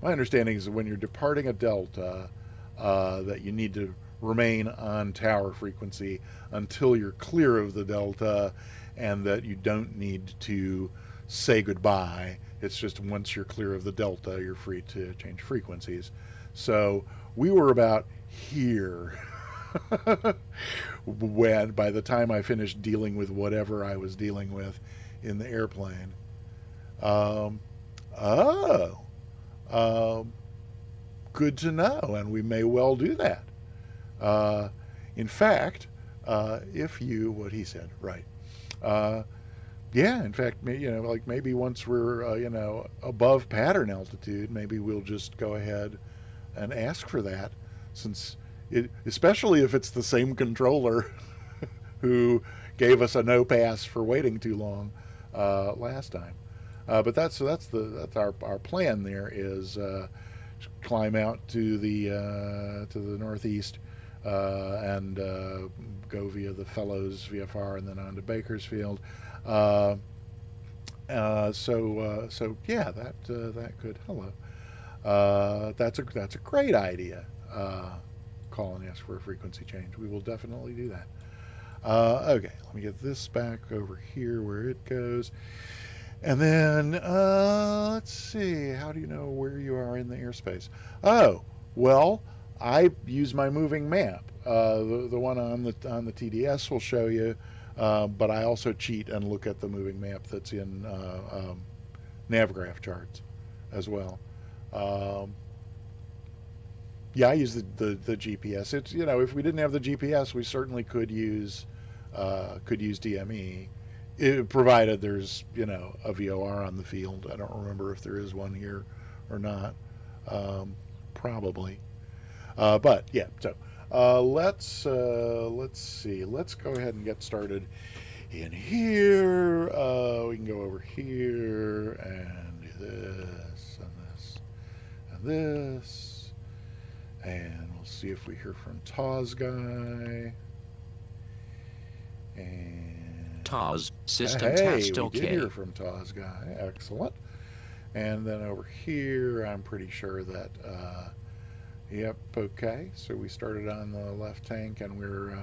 my understanding is that when you're departing a delta, that you need to remain on tower frequency until you're clear of the delta, and that you don't need to say goodbye. It's just once you're clear of the delta, you're free to change frequencies. So we were about here when, by the time I finished dealing with whatever I was dealing with in the airplane. Um, oh, um, Good to know, and we may well do that. In fact, if you, what he said, right? Uh, yeah, in fact, like maybe once we're above pattern altitude, maybe we'll just go ahead and ask for that, since especially if it's the same controller who gave us a no pass for waiting too long last time. But that's our plan. There is climb out to the northeast and go via the Fellows VFR and then on to Bakersfield. Yeah, that could hello. That's a great idea. Call and ask for a frequency change. We will definitely do that. Okay, let me get this back over here where it goes. And then, let's see, how do you know where you are in the airspace? Oh, well, I use my moving map. The one on the TDS will show you, but I also cheat and look at the moving map that's in Navgraph charts as well. Um, yeah, I use the GPS. It's, you know, if we didn't have the GPS, we certainly could use DME, provided there's, you know, a VOR on the field. I don't remember if there is one here or not. Um, Probably, but yeah. So let's see. Let's go ahead and get started in here. We can go over here and do this and this and this, and we'll see if we hear from Taw's guy. And TOS, system hey, test we did hear OK. from Taw's guy. Excellent. And then over here, I'm pretty sure that, yep, okay. So we started on the left tank and we're,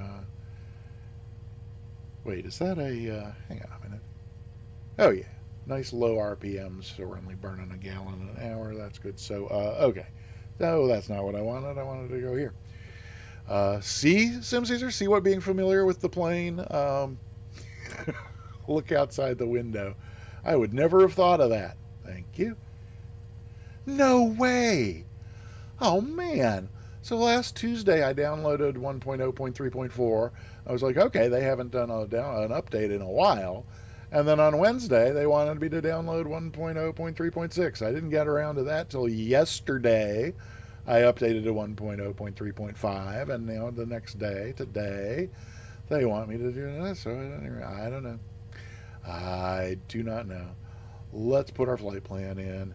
wait, is that hang on a minute. Oh, yeah. Nice low RPMs, so we're only burning a gallon an hour. That's good. So, okay. No, that's not what I wanted. I wanted to go here. See, SimCaesar, see what being familiar with the plane? Look outside the window. I would never have thought of that. Thank you. No way! Oh man! So last Tuesday I downloaded 1.0.3.4. I was like, okay, they haven't done an update in a while. And then on Wednesday they wanted me to download 1.0.3.6. I didn't get around to that till yesterday. I updated to 1.0.3.5, and you know, the next day, today, they want me to do that. So I don't know. I do not know. Let's put our flight plan in.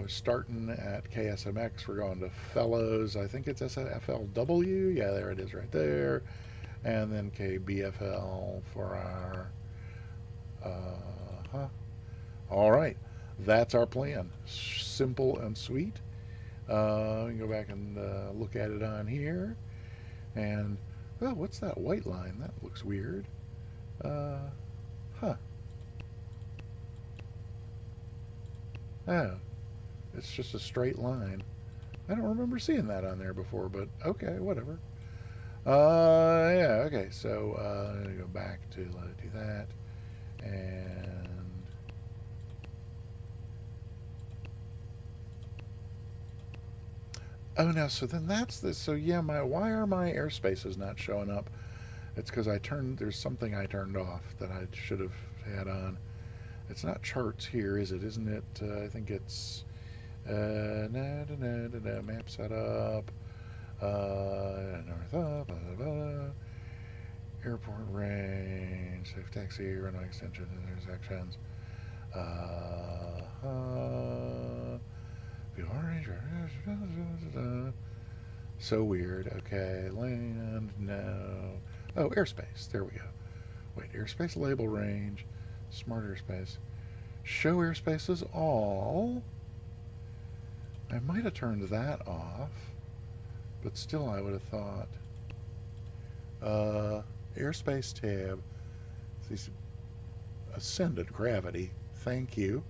Starting at KSMX, we're going to Fellows. I think it's SFLW. Yeah, there it is right there. And then KBFL for our. Huh. All right. That's our plan. Simple and sweet. We can go back and look at it on here. And, oh, what's that white line? That looks weird. Uh, huh. Oh, it's just a straight line. I don't remember seeing that on there before, but okay, whatever. Yeah, okay. So I'm gonna go back to do that, and oh no. So then that's this. So yeah, my why are my airspaces not showing up? It's because I turned. There's something I turned off that I should have had on. It's not charts here, is it? Isn't it? I think it's map setup. North up, blah, blah, blah. Airport range, safe taxi, runway extension, intersections. View range. So weird. Okay, land, no. Oh, airspace. There we go. Wait, airspace label range, smart airspace. Show airspaces all. I might have turned that off, but still I would have thought. Airspace tab. These ascended gravity. Thank you.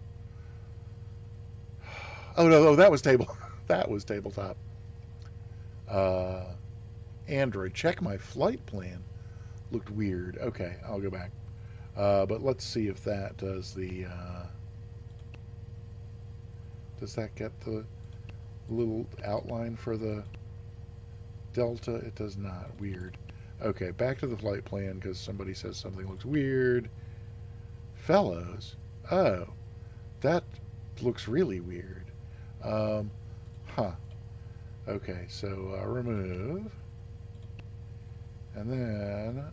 Oh no, that was table. That was tabletop. Uh, Android. Check my flight plan. Looked weird. Okay, I'll go back. But let's see if that does the. Does that get the little outline for the delta? It does not. Weird. Okay, back to the flight plan because somebody says something looks weird. Fellows. Oh, that looks really weird. Huh. Okay, so remove. And then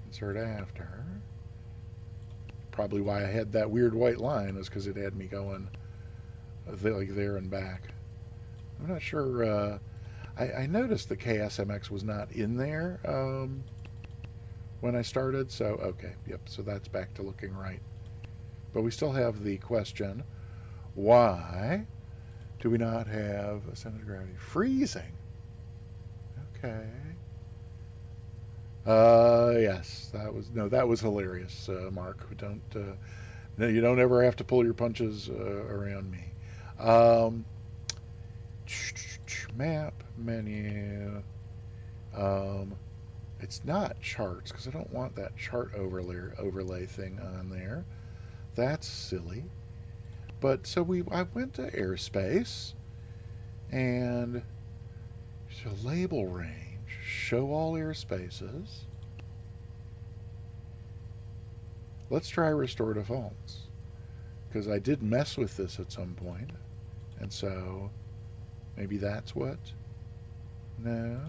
insert after. Probably why I had that weird white line is because it had me going like there and back. I'm not sure. I noticed the KSMX was not in there when I started. So, okay, yep, so that's back to looking right. But we still have the question, why do we not have a center of gravity? Freezing. Okay. Yes, that was hilarious, Mark. Don't No, you don't ever have to pull your punches around me. Um, Map menu. Um, it's not charts because I don't want that chart overlay thing on there. That's silly. But so I went to airspace and so label range, show all airspaces. Let's try restore defaults because I did mess with this at some point, and so maybe that's what. No.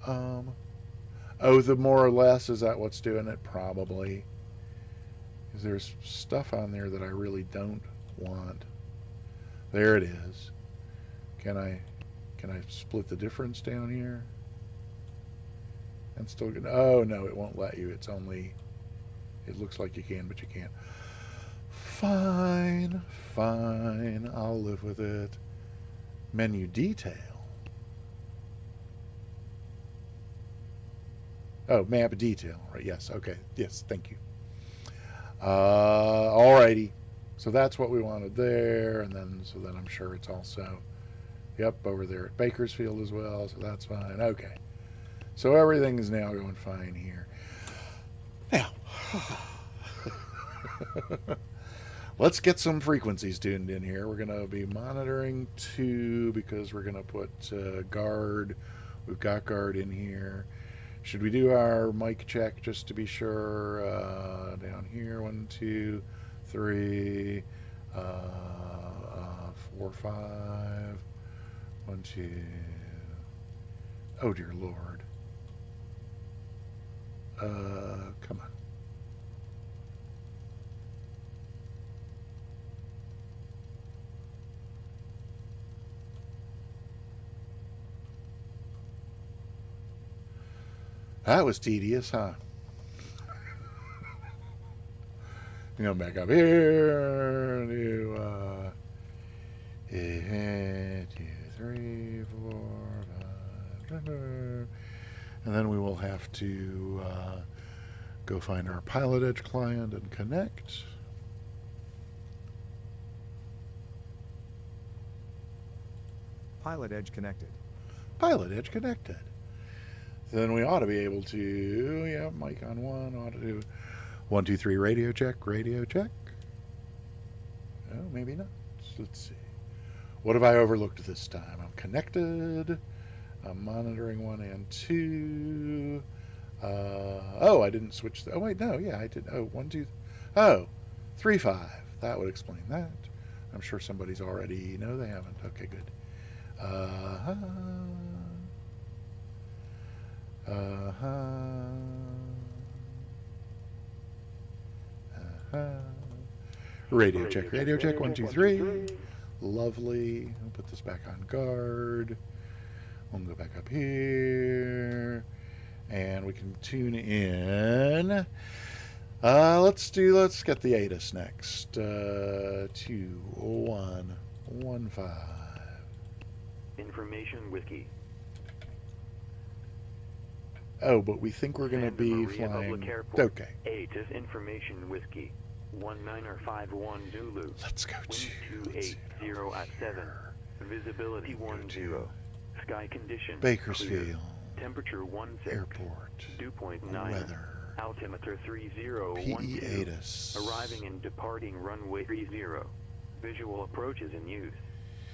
Oh, the more or less, is that what's doing it? Probably. Because there's stuff on there that I really don't want. There it is. Can I split the difference down here? And still get, oh no, it won't let you. It's only, it looks like you can, but you can't. Fine, fine, I'll live with it. Menu detail. Oh, map detail, right? Yes, okay, yes, thank you. Alrighty, so that's what we wanted there, and then so then I'm sure it's also, yep, over there at Bakersfield as well, so that's fine. Okay, so everything is now going fine here. Now, let's get some frequencies tuned in here. We're going to be monitoring 2 because we're going to put guard. We've got guard in here. Should we do our mic check just to be sure? Down here, 1, 2, 3, 4, 5. 1, 2. Oh dear Lord. Come on. That was tedious, huh? You know, back up here. Do 1, 2, 3, 4, 5, and then we will have to go find our Pilot Edge client and connect. Pilot Edge connected. Pilot Edge connected. Then we ought to be able to, yeah, mic on 1, ought to do 1, 2, 3, radio check, radio check. Oh, maybe not. Let's see. What have I overlooked this time? I'm connected. I'm monitoring 1 and 2. Oh, I didn't switch. Oh, wait, no, yeah, I did. Oh, 1, 2. Oh, 3, 5. That would explain that. I'm sure somebody's already. No, they haven't. Okay, good. Radio check, 1, 2, 3. Lovely. I'll put this back on guard. We'll go back up here. And we can tune in. Let's get the ATIS next. 2, 1, 1, 5. Information Whiskey. Oh, but we think we're going to be Maria flying. Okay. Okay. ATIS Information Whiskey. 1951 Zulu. Let's go to. Wind 280 at 7. Visibility 10. Sky condition. Bakersfield. Clear. Temperature 16. Airport. Dew point 9. Weather. Altimeter 3012. PE ATIS. Arriving and departing runway 30. Visual approaches in use.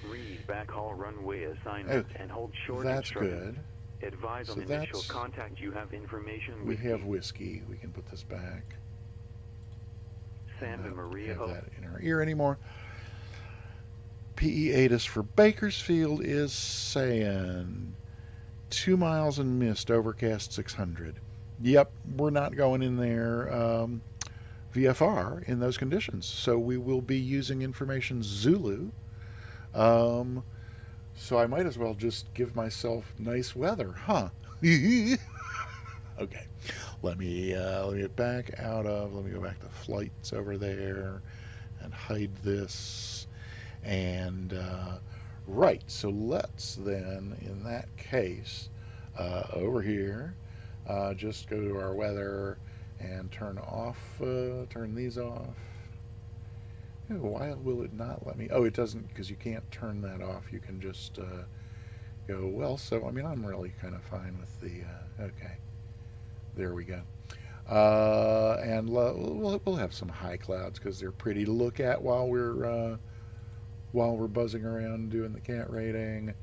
Read backhaul runway assignment and hold short That's instructions. good. Advise So on initial contact. You have information. We have whiskey. We can put this back. Santa Maria. Have that in our ear anymore. PE ATIS for Bakersfield is saying 2 miles and mist, overcast 600. Yep, we're not going in there VFR in those conditions. So we will be using information Zulu. So I might as well just give myself nice weather, huh? Okay, let me get back out of. Let me go back to flights over there, and hide this. And right, so let's then, in that case, over here, just go to our weather and turn these off. Ew, why will it not let me? Oh, it doesn't, because you can't turn that off. You can just go, well, so, I mean, I'm really kind of fine with the, okay. There we go. And we'll have some high clouds because they're pretty to look at while we're buzzing around doing the cat rating.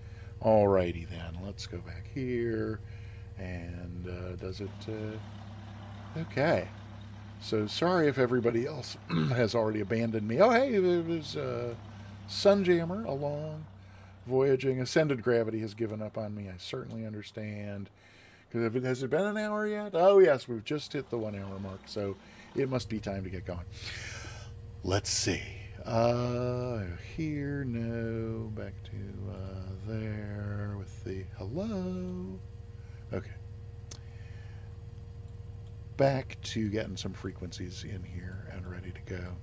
Alrighty then, let's go back here. And does it? Okay. So sorry if everybody else has already abandoned me. Oh, hey, it was Sunjammer along, voyaging. Ascended Gravity has given up on me. I certainly understand. Because has it been an hour yet? Oh, yes, we've just hit the 1 hour mark, so it must be time to get going. Let's see. Here, no. Back to there with the hello. Okay. Back to getting some frequencies in here and ready to go.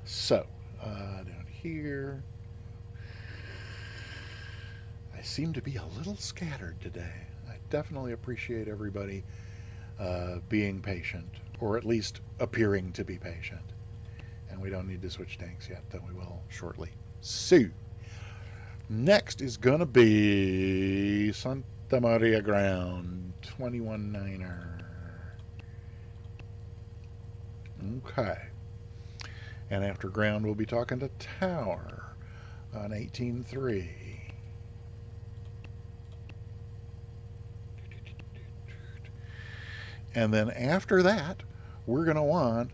So, down here. I seem to be a little scattered today. I definitely appreciate everybody being patient, or at least appearing to be patient. And we don't need to switch tanks yet, though we will shortly. So, next is going to be Santa Maria Ground, 21-9er. Okay. And after ground, we'll be talking to Tower on 18-3. And then after that, we're going to want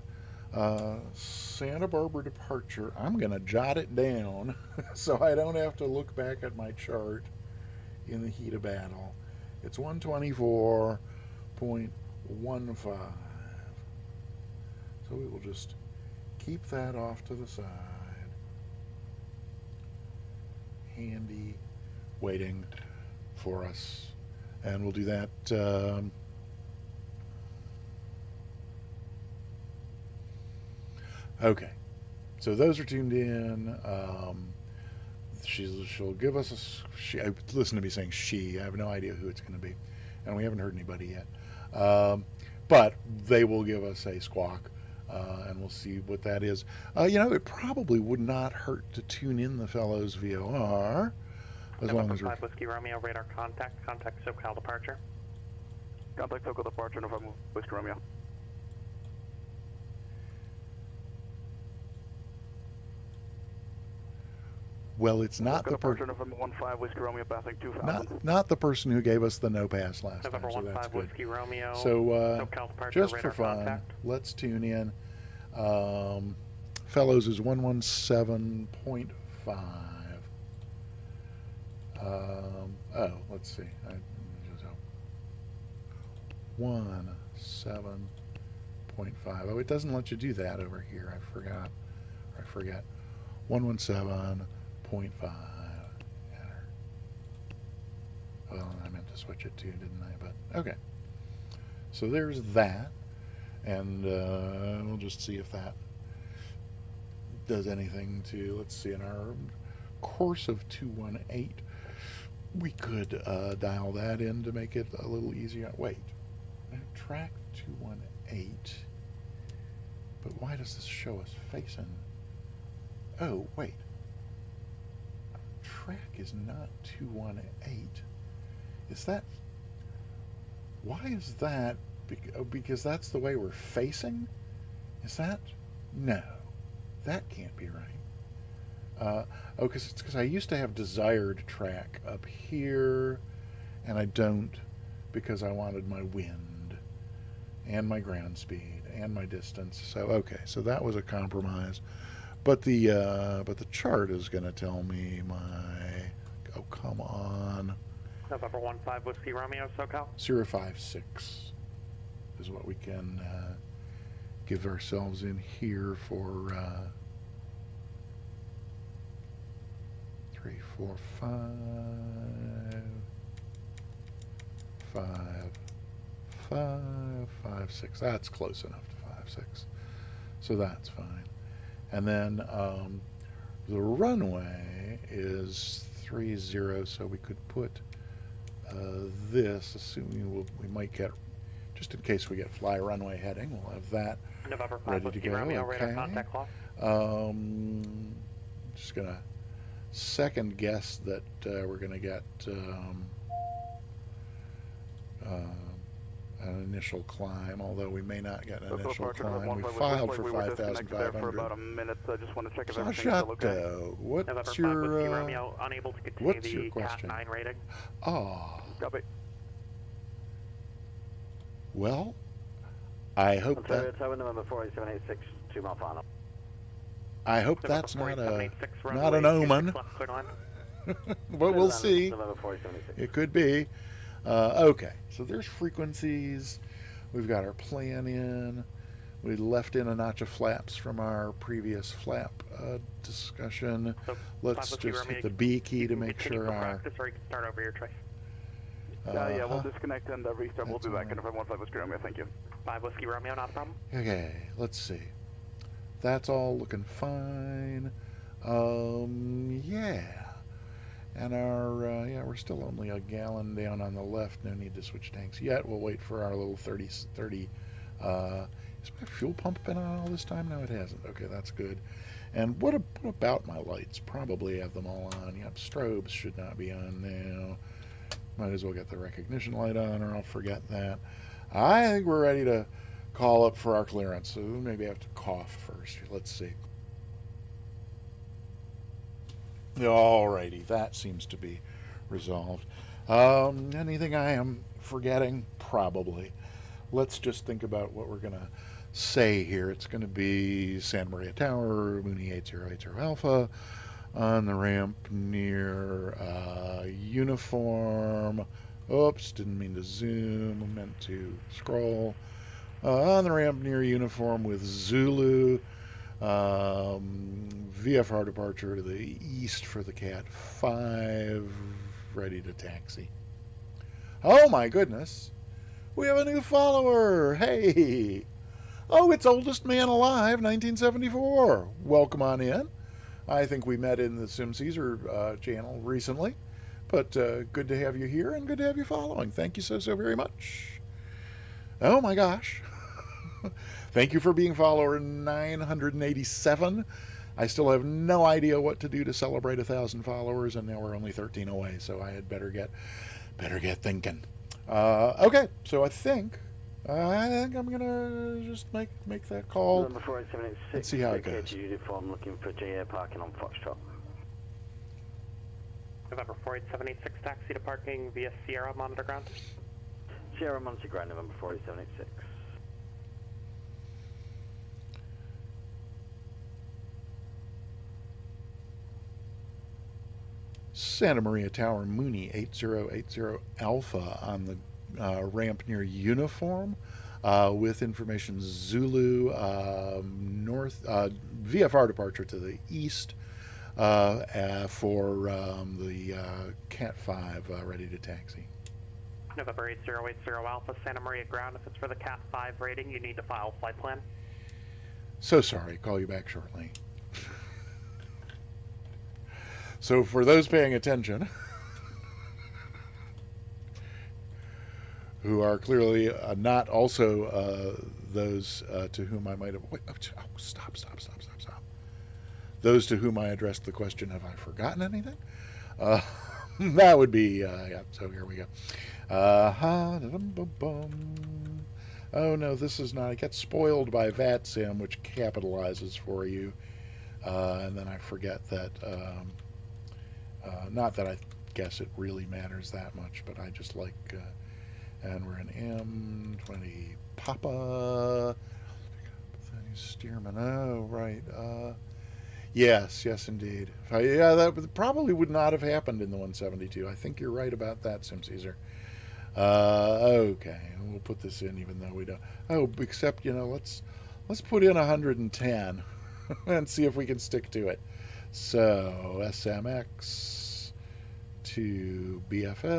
Santa Barbara departure. I'm going to jot it down so I don't have to look back at my chart in the heat of battle. It's 124.15. So we will just keep that off to the side. Handy, waiting for us. And we'll do that. Okay, so those are tuned in. She'll give us listen to me saying she. I have no idea who it's going to be, and we haven't heard anybody yet. But they will give us a squawk, and we'll see what that is. It probably would not hurt to tune in the fellows VOR, as long as we're... 5 Whiskey Romeo, radar contact SoCal departure. Contact SoCal departure, November Whiskey Romeo. Well, it's not the person. November 15 Whiskey Romeo passing 2000. Not the person who gave us the no pass last November time, so that's 15 good. Whiskey Romeo. So just for fun, contact. let's tune in. Fellows is 117.5. Let's see. 17.5. Oh, it doesn't let you do that over here. I forget. 117.5. Enter. Well, I meant to switch it too, didn't I? But okay. So there's that, and we'll just see if that does anything to. Let's see. In our course of 218, we could dial that in to make it a little easier. Wait, track 218. But why does this show us facing? Oh, wait. Track is not 218. Is that... Why is that? Because that's the way we're facing? Is that... No. That can't be right. Because I used to have desired track up here, and I don't because I wanted my wind and my ground speed and my distance. So, okay, so that was a compromise. But the chart is going to tell me my... Oh, come on. November 15 Whiskey Romeo, SoCal. 056 is what we can give ourselves in here for 3, 4, 5, 5, 5, 5, 6. That's close enough to 5, 6. So that's fine. And then the runway is 30, so we could put this, assuming we might get, just in case we get fly runway heading, we'll have that November 5 ready to Whiskey go. Romeo, radar Okay. contact lost. Just gonna second guess that we're gonna get an initial climb, although we may not get an initial climb. We filed for we were disconnected there for 5,500. about a minute, so I just want to check if everything's still okay. Chateau, what's November 5 Whiskey your Romeo, unable to continue what's your the question? CAT-9 rating. Oh, Copy. well, I hope that Tower November 4786, 2 mile final. I hope November that's not 4786, not runway an omen. 26 left, clear to land. But we'll see. November 4786. It could be. Okay, so there's frequencies. We've got our plan in. We left in a notch of flaps from our previous flap discussion. So, Let's 5 Whiskey just Romeo, hit the B key to make continue sure for our... practice, or you can start over your choice. Yeah, we'll Uh-huh. disconnect and restart. We'll That's be back all in November 15 Whiskey Romeo. Thank you. 5 Whiskey Romeo, not a problem. Okay, let's see. That's all looking fine. Yeah. And our, yeah, we're still only a gallon down on the left. No need to switch tanks yet. We'll wait for our little 30. Is my fuel pump been on all this time? No, it hasn't. Okay, that's good. And what about my lights? Probably have them all on. Yep, strobes should not be on now. Might as well get the recognition light on, or I'll forget that. I think we're ready to call up for our clearance. So maybe I have to cough first. Let's see. Alrighty, that seems to be resolved. Anything I am forgetting? Probably. Let's just think about what we're going to say here. It's going to be Santa Maria Tower, Mooney 8080 Alpha, on the ramp near Uniform. Oops, didn't mean to zoom. I meant to scroll. On the ramp near Uniform with Zulu. VFR departure to the east for the CAT-5, ready to taxi. Oh my goodness, we have a new follower. Hey, oh, it's Oldest Man Alive 1974. Welcome on in. I think we met in the Sim Caesar channel recently, but good to have you here and good to have you following. Thank you so very much. Oh my gosh. Thank you for being follower 987. I still have no idea what to do to celebrate 1,000 followers, and now we're only 13 away, so I had better get thinking. Okay, so I think I'm gonna just make that call. November 4786. Let's see how it goes. Uniform looking for JA parking on Foxtrot. November 4786, taxi to parking via Sierra, monitor ground. Sierra Monitor Ground, November 4786. Santa Maria Tower, Mooney 8080 Alpha on the ramp near Uniform with information Zulu north VFR departure to the east for the CAT-5 ready to taxi. November 8080 Alpha, Santa Maria ground. If it's for the CAT-5 rating, you need to file flight plan. So sorry, call you back shortly. So for those paying attention, who are clearly not also those to whom I might have... Wait, stop. Those to whom I addressed the question, have I forgotten anything? That would be... yeah, so here we go. Oh, no, this is not... It gets spoiled by VATSIM, which capitalizes for you. And then I forget that... not that I guess it really matters that much, but I just like, and we're an M20 Papa, Steerman, oh, right, yes, indeed. Yeah, that probably would not have happened in the 172. I think you're right about that, Sim Caesar. Okay, we'll put this in even though we don't, oh, except, let's put in 110 and see if we can stick to it. So, SMX to BFL,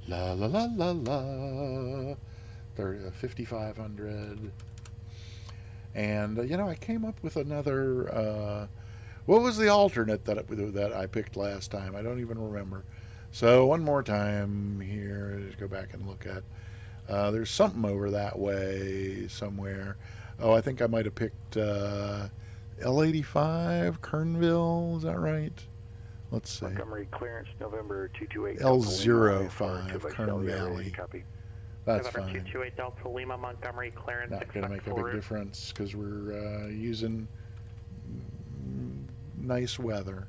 la la la la la, 5,500. And, I came up with another, what was the alternate that I picked last time? I don't even remember. So one more time here, just go back and look at. There's something over that way somewhere. Oh, I think I might have picked L85, Kernville. Is that right? Let's see. Montgomery clearance, November 228. L05, Kern Valley. Copy. That's November fine. 228 Delta Lima, Montgomery clearance. Not going to make a big difference because we're using nice weather.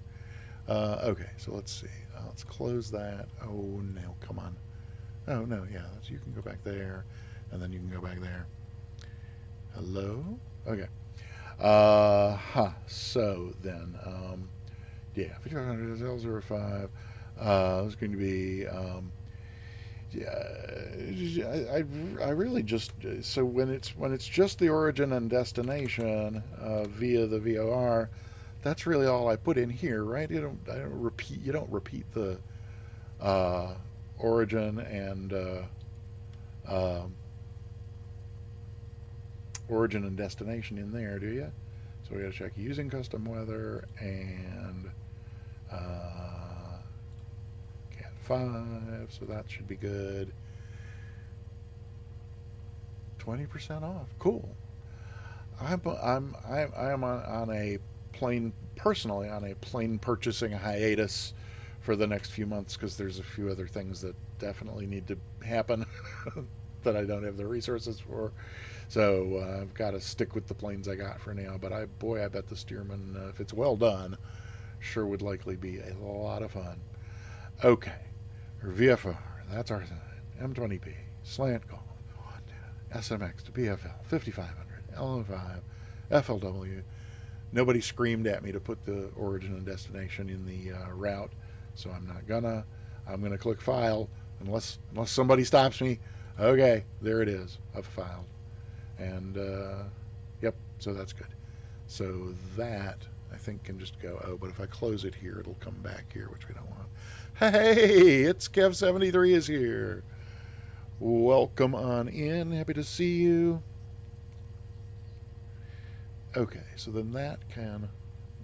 Okay, so let's see. Let's close that. Oh, no, come on. Oh, no, yeah, you can go back there, and then you can go back there. Hello? Okay. So then, yeah, L05 is going to be, yeah, I really just, so when it's just the origin and destination via the VOR, that's really all I put in here, right? You don't repeat the origin and origin and destination in there, do you? So we got to check using custom weather and CAT-5, so that should be good. 20% off, cool. I am on a plane, personally on a plane purchasing hiatus for the next few months because there's a few other things that definitely need to happen that I don't have the resources for. So I've got to stick with the planes I got for now. But I bet the Stearman, if it's well done, sure would likely be a lot of fun. Okay, or VFR, that's our thing. M20P, slant golf, SMX to BFL, 5500, LM5, FLW. Nobody screamed at me to put the origin and destination in the route, so I'm not gonna. I'm gonna click file unless somebody stops me. Okay, there it is. I've filed, and yep, so that's good. So that I think can just go. Oh, but if I close it here, it'll come back here, which we don't want. Hey, it's Kev73 is here. Welcome on in. Happy to see you. Okay, so then that can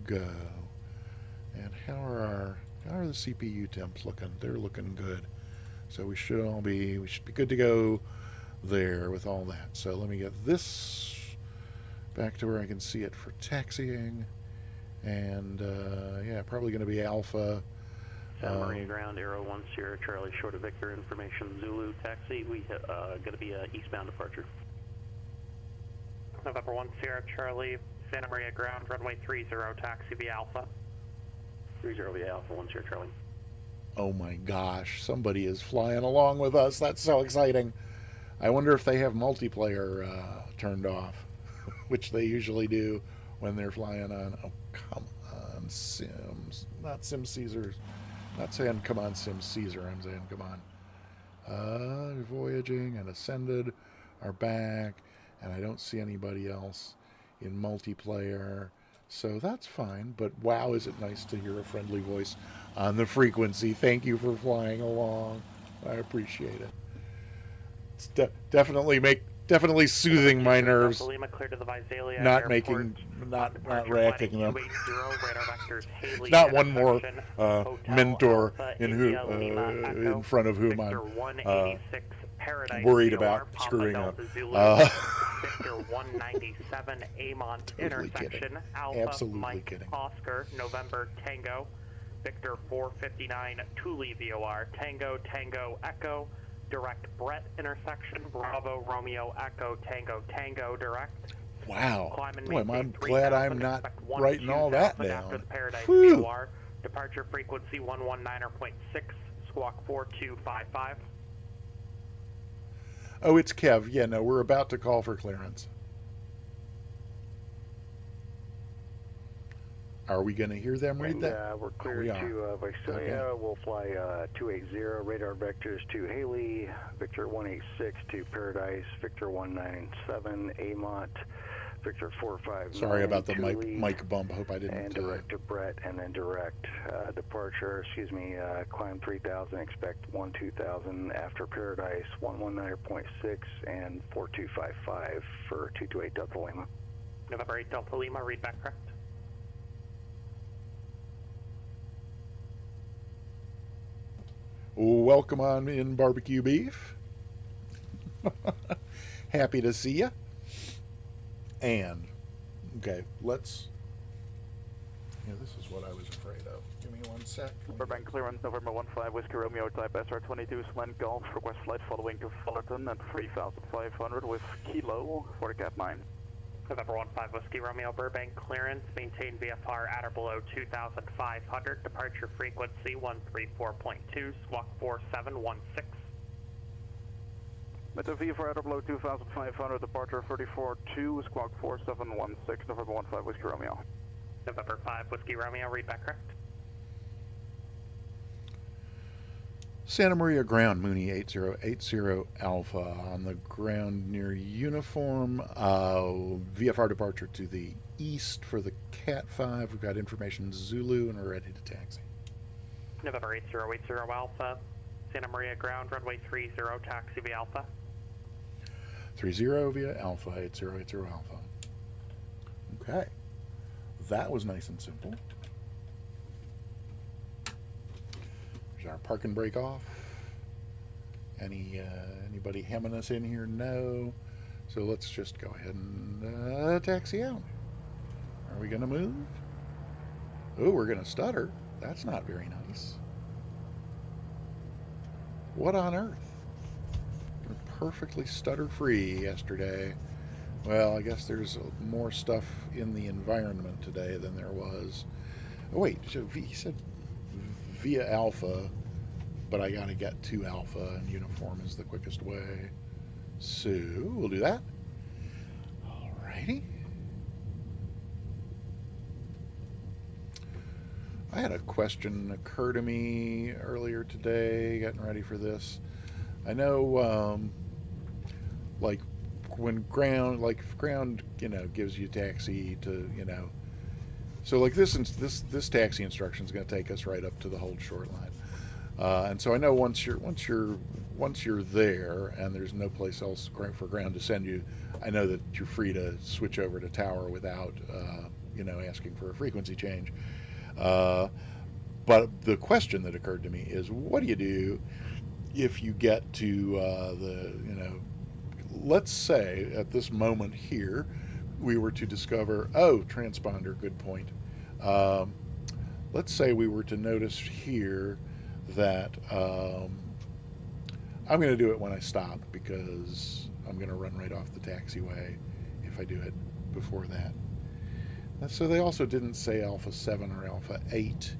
go. And how are the CPU temps looking? They're looking good. So we should be good to go there with all that. So let me get this back to where I can see it for taxiing. And yeah, probably going to be Alpha. Santa Maria ground, Aero 1 Sierra Charlie, short of Victor information, Zulu taxi. We going to be eastbound departure. November 1 Sierra Charlie, Santa Maria ground, runway 30, taxi via Alpha. 30 via Alpha 1 Sierra Charlie. Oh my gosh, somebody is flying along with us. That's so exciting. I wonder if they have multiplayer turned off, which they usually do when they're flying on. Oh, come on, Sims. Not Sim Caesars. Not saying come on, Sim Caesar. I'm saying come on. Voyaging and Ascended are back, and I don't see anybody else in multiplayer. So that's fine, but wow, is it nice to hear a friendly voice on the frequency. Thank you for flying along. I appreciate it. It's definitely soothing my nerves. Not racking them. Not one more mentor in front of whom I'm worried about screwing up. Victor 197 Amont Totally intersection, kidding. Alpha Absolutely Mike kidding. Oscar, November Tango, Victor 459 Thule VOR, Tango Tango Echo, direct Brett intersection, Bravo Romeo Echo Tango Tango direct. Wow. Boy, I'm glad I'm not writing all that down. After the Paradise Whew. VOR, departure frequency 119.6, squawk 4255. Oh, it's Kev. Yeah, no, we're about to call for clearance. Are we going to hear them read that? We're cleared to Visalia. Okay. We'll fly 280. Radar vectors to Haley. Victor 186 to Paradise. Victor 197 Amont. Victor 459. Sorry about the mic bump. Hope I didn't. And direct to Brett, and then direct departure. Climb 3000. Expect 2000 after Paradise. 119.6 and 4255 for 228 Delta Lima. November 8 Delta Lima. Read back correct. Welcome on in, barbecue beef. Happy to see you. And, okay, let's. Yeah, this is what I was afraid of. Give me 1 sec. Burbank clearance, November 15, Whiskey Romeo type SR22, Slant Golf, request flight following to Fullerton at 3,500 with Kilo for the CAT-9. November 15 Whiskey Romeo Burbank clearance, maintain VFR at or below 2,500, departure frequency 134.2, squawk 4716. With the VFR at or below 2,500, departure 34.2, squawk 4716, November 15 Whiskey Romeo. November 5 Whiskey Romeo, read back correct. Santa Maria ground, Mooney 8080 Alpha on the ground near uniform. VFR departure to the east for the CAT-5. We've got information Zulu and we're ready to taxi. November 8080 Alpha, Santa Maria ground, runway 30, taxi via Alpha. 30 via Alpha, 8080 Alpha. Okay. That was nice and simple. There's our park and brake off. Anybody hemming us in here? No. So let's just go ahead and taxi out. Are we going to move? Oh, we're going to stutter. That's not very nice. What on earth? We're perfectly stutter-free yesterday. Well, I guess there's more stuff in the environment today than there was. Oh, wait, he said via Alpha, but I got to get to Alpha, and uniform is the quickest way. So, we'll do that. Alrighty. I had a question occur to me earlier today, getting ready for this. I know, like, when ground, if ground, gives you taxi to, so like this taxi instruction is going to take us right up to the hold short line, and so I know once you're there and there's no place else for ground to send you, I know that you're free to switch over to tower without, asking for a frequency change. But the question that occurred to me is, what do you do if you get to let's say at this moment here, we were to discover, transponder, good point. Let's say we were to notice here that I'm going to do it when I stop because I'm going to run right off the taxiway if I do it before that. And so they also didn't say Alpha 7 or Alpha 8.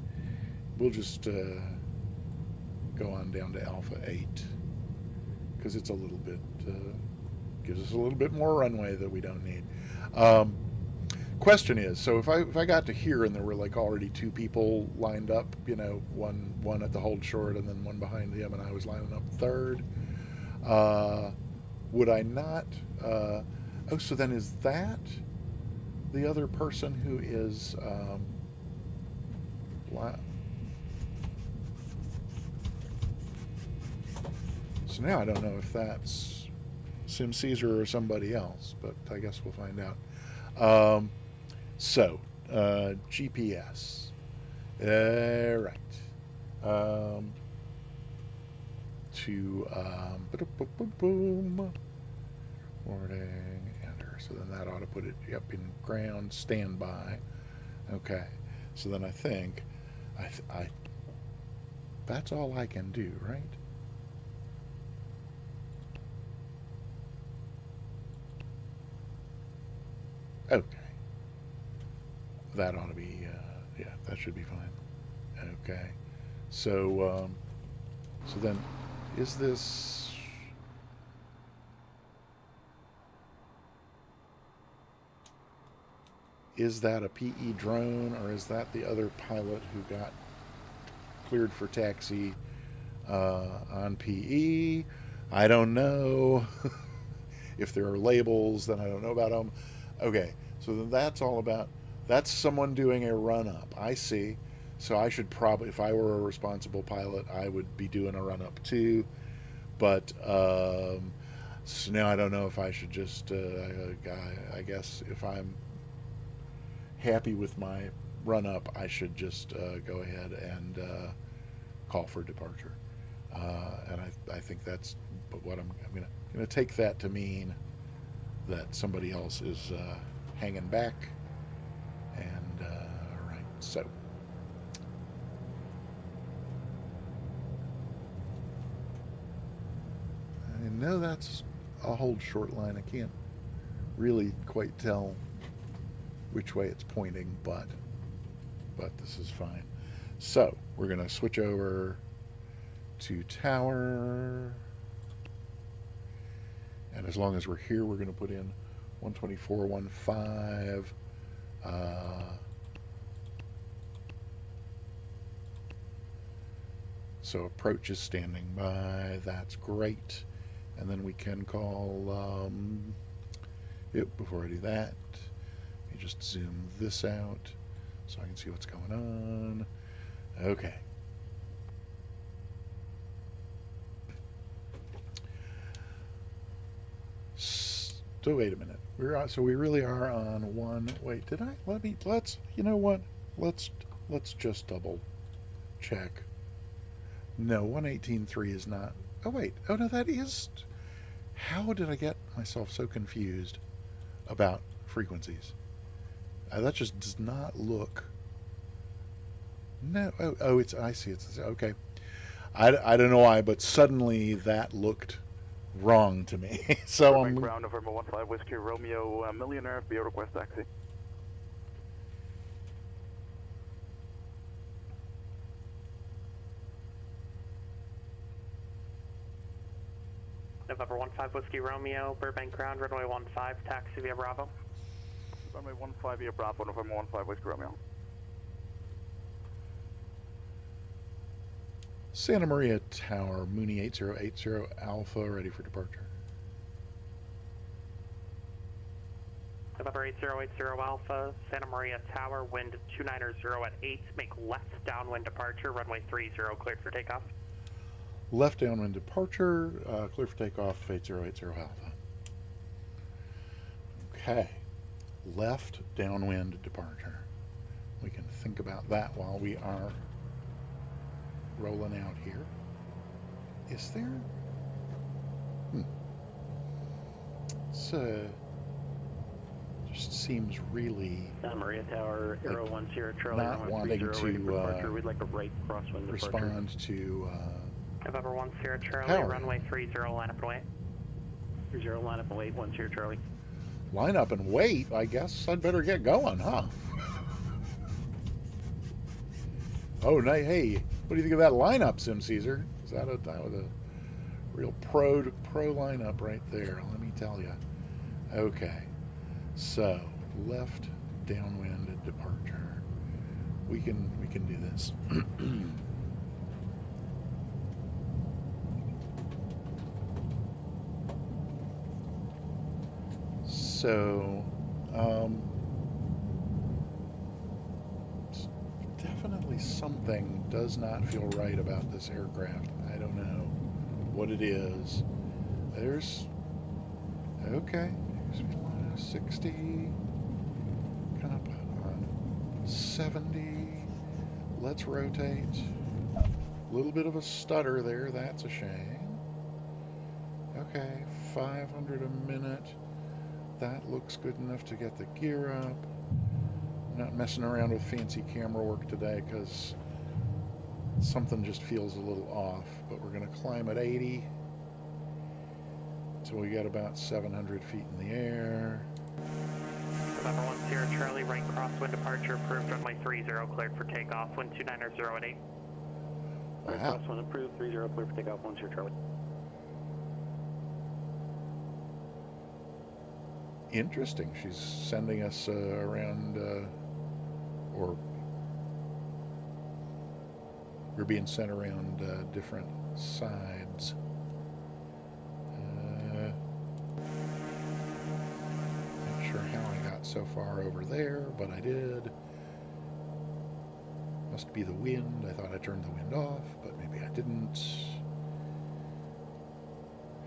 We'll just go on down to Alpha 8 because it's a little bit... gives us a little bit more runway that we don't need. Question is, so if I got to here and there were like already two people lined up, one at the hold short and then one behind him, and I was lining up third, would I not? So then is that the other person who is? So now I don't know if that's Sim Caesar or somebody else, but I guess we'll find out. GPS. Right. Boom. Forwarding, enter. So then that ought to put it up in ground standby. Okay. So then I think I that's all I can do, right? Okay. That ought to be, yeah, that should be fine. Okay. So, so then, is this... Is that a PE drone, or is that the other pilot who got cleared for taxi on PE? I don't know. If there are labels, then I don't know about them. Okay, so then that's all about, that's someone doing a run-up. I see. So I should probably, if I were a responsible pilot, I would be doing a run-up too. But so now I don't know if I should just, I guess if I'm happy with my run-up, I should just go ahead and call for departure. And I think that's what I'm gonna take that to mean that somebody else is hanging back. And all right, so I know that's a hold short line. I can't really quite tell which way it's pointing, but this is fine. So we're gonna switch over to tower, and as long as we're here, we're gonna put in 124.15. So approach is standing by. That's great. And then we can call. Before I do that, let me just zoom this out so I can see what's going on. Okay. So wait a minute. We really are on one. Wait, did I? Let's. You know what? Let's just double check. No, 118.3 is not. Oh wait. Oh no, that is. How did I get myself so confused about frequencies? That just does not look. No. Oh, it's. I see. It's okay. I don't know why, but suddenly that looked wrong to me. So I'm. Ground November 15 Whiskey Romeo Millionaire via request taxi. November 15 Whiskey Romeo, Burbank Ground, runway 15, taxi via Bravo. Runway 15 via Bravo, November 15 Whiskey Romeo. Santa Maria Tower, Mooney 8080 Alpha, ready for departure. November 8080 Alpha, Santa Maria Tower, wind 290 at 8, make left downwind departure, runway 30, cleared for takeoff. Left downwind departure, clear for takeoff, 8080 Alpha. Okay, left downwind departure. We can think about that while we are rolling out here. Is there? Just seems really Santa Maria Tower, Aero 10 Charlie, not wanting to we'd like a right crosswind respond to November 10 Charlie, power. runway 30, line up and wait. 30, line up and wait, 10 Charlie. Line up and wait. I guess I'd better get going, huh? Oh, no, hey, what do you think of that lineup, Sim Caesar? That was a real pro lineup right there, let me tell you. Okay, so left downwind departure. We can do this. So, definitely something does not feel right about this aircraft. I don't know what it is. There's, okay, 60, kind of on 70. Let's rotate. A little bit of a stutter there, that's a shame. Okay, 500 a minute. That looks good enough to get the gear up. I'm not messing around with fancy camera work today because something just feels a little off. But we're going to climb at 80. So we got about 700 feet in the air. November 10 Charlie, right crosswind departure, approved, runway 30, cleared for takeoff, wind 290 at 8. Right Wow. crosswind approved, 30, cleared for takeoff, 10 Charlie. Interesting. She's sending us around, or we're being sent around different sides. Not sure how I got so far over there, but I did. Must be the wind. I thought I turned the wind off, but maybe I didn't.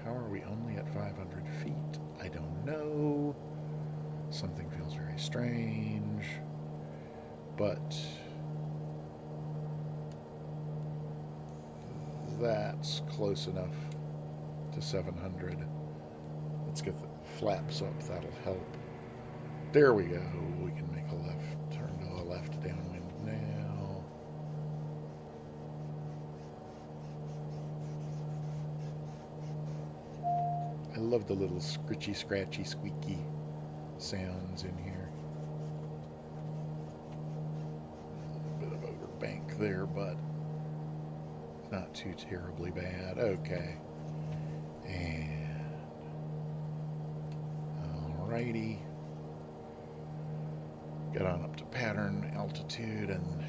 How are we only at 500 feet? I don't know. Something feels very strange. But that's close enough to 700. Let's get the flaps up. That'll help. There we go. We can make a left turn to a left downwind now. I love the little scritchy, scratchy, squeaky sounds in here. A little bit of overbank there, but not too terribly bad. Okay. And alrighty. Get on up to pattern altitude and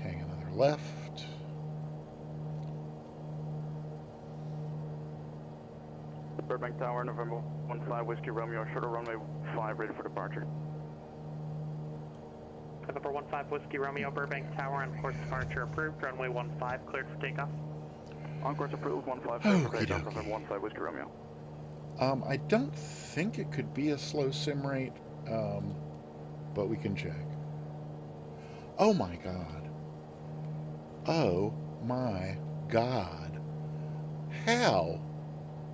hang another left. Burbank Tower, November 15 Whiskey Romeo, shorter runway 5, ready for departure. November 15 Whiskey Romeo, Burbank Tower, on course departure approved. Runway 15 cleared for takeoff. On course approved, 15 cleared for takeoff, November 15 Whiskey Romeo. I don't think it could be a slow sim rate, but we can check. Oh my god. Oh my god. How?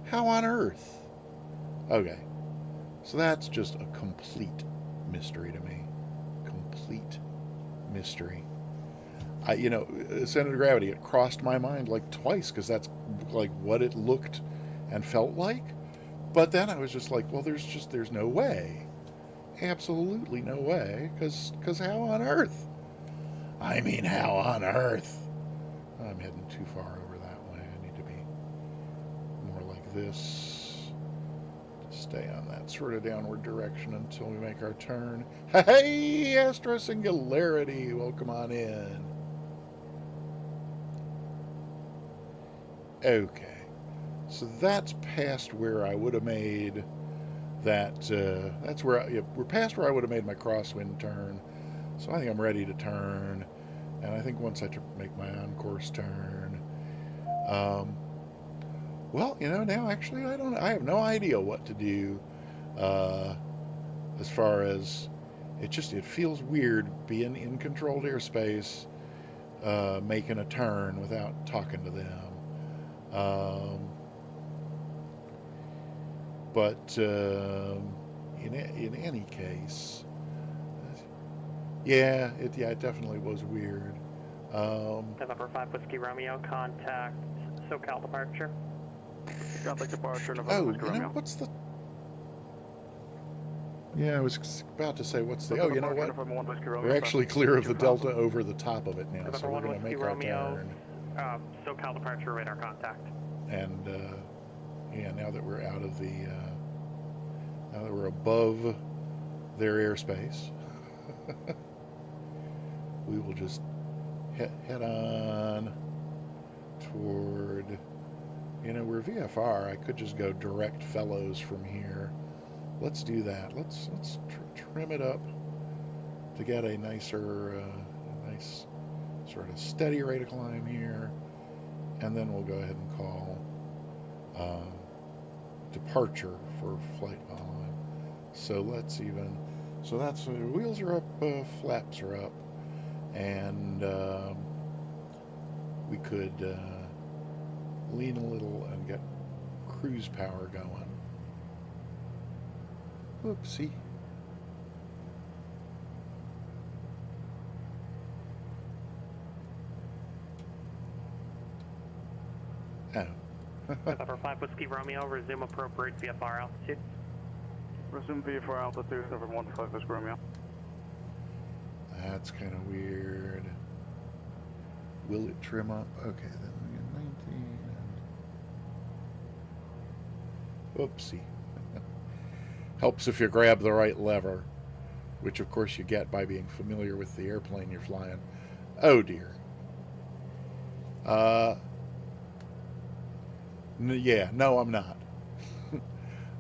How on earth? Okay. So that's just a complete mystery to me. Complete mystery. Center of gravity, it crossed my mind like twice because that's like what it looked and felt like. But then I was just like, well, there's no way. Absolutely no way. Because how on earth? I mean, how on earth? I'm heading too far over that way. I need to be more like this. Stay on that sort of downward direction until we make our turn. Hey, Astro Singularity, welcome on in. Okay, so that's past where I would have made that. That's where we're past where I would have made my crosswind turn. So I think I'm ready to turn, and I think once I make my on-course turn, well, now actually I have no idea what to do as far as it feels weird being in controlled airspace, making a turn without talking to them. But in any case, it definitely was weird. November 5 Whiskey Romeo, contact SoCal departure. Contact departure, November Whiskey Romeo. What's the... Yeah, I was about to say, what's the... Oh, you know what? We're actually clear of the delta over the top of it now, so we're going to make our turn. SoCal departure, radar contact. And, now that we're out of the... now that we're above their airspace, we will just head on toward... we're VFR. I could just go direct fellows from here. Let's do that. Let's trim it up to get a nice sort of steady rate of climb here, and then we'll go ahead and call departure for flight following. So that's wheels are up, flaps are up, and we could lean a little and get cruise power going. Whoopsie. Oh. November 5 Whiskey Romeo, resume appropriate VFR altitude. Resume VFR altitude, November 15 Whiskey Romeo. That's kind of weird. Will it trim up? Okay, then we get 19 and... Oopsie. Helps if you grab the right lever, which of course you get by being familiar with the airplane you're flying. Oh dear. No, I'm not.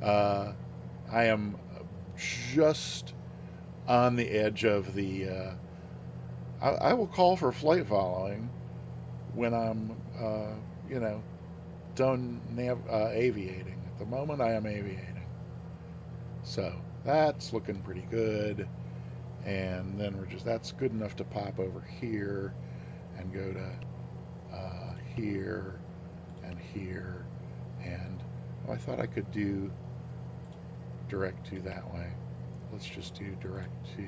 I am just on the edge of the... I will call for flight following when I'm, done aviating. At the moment, I am aviating. So that's looking pretty good. And then that's good enough to pop over here and go to here and here, and I thought I could do direct to that way. Let's just do direct to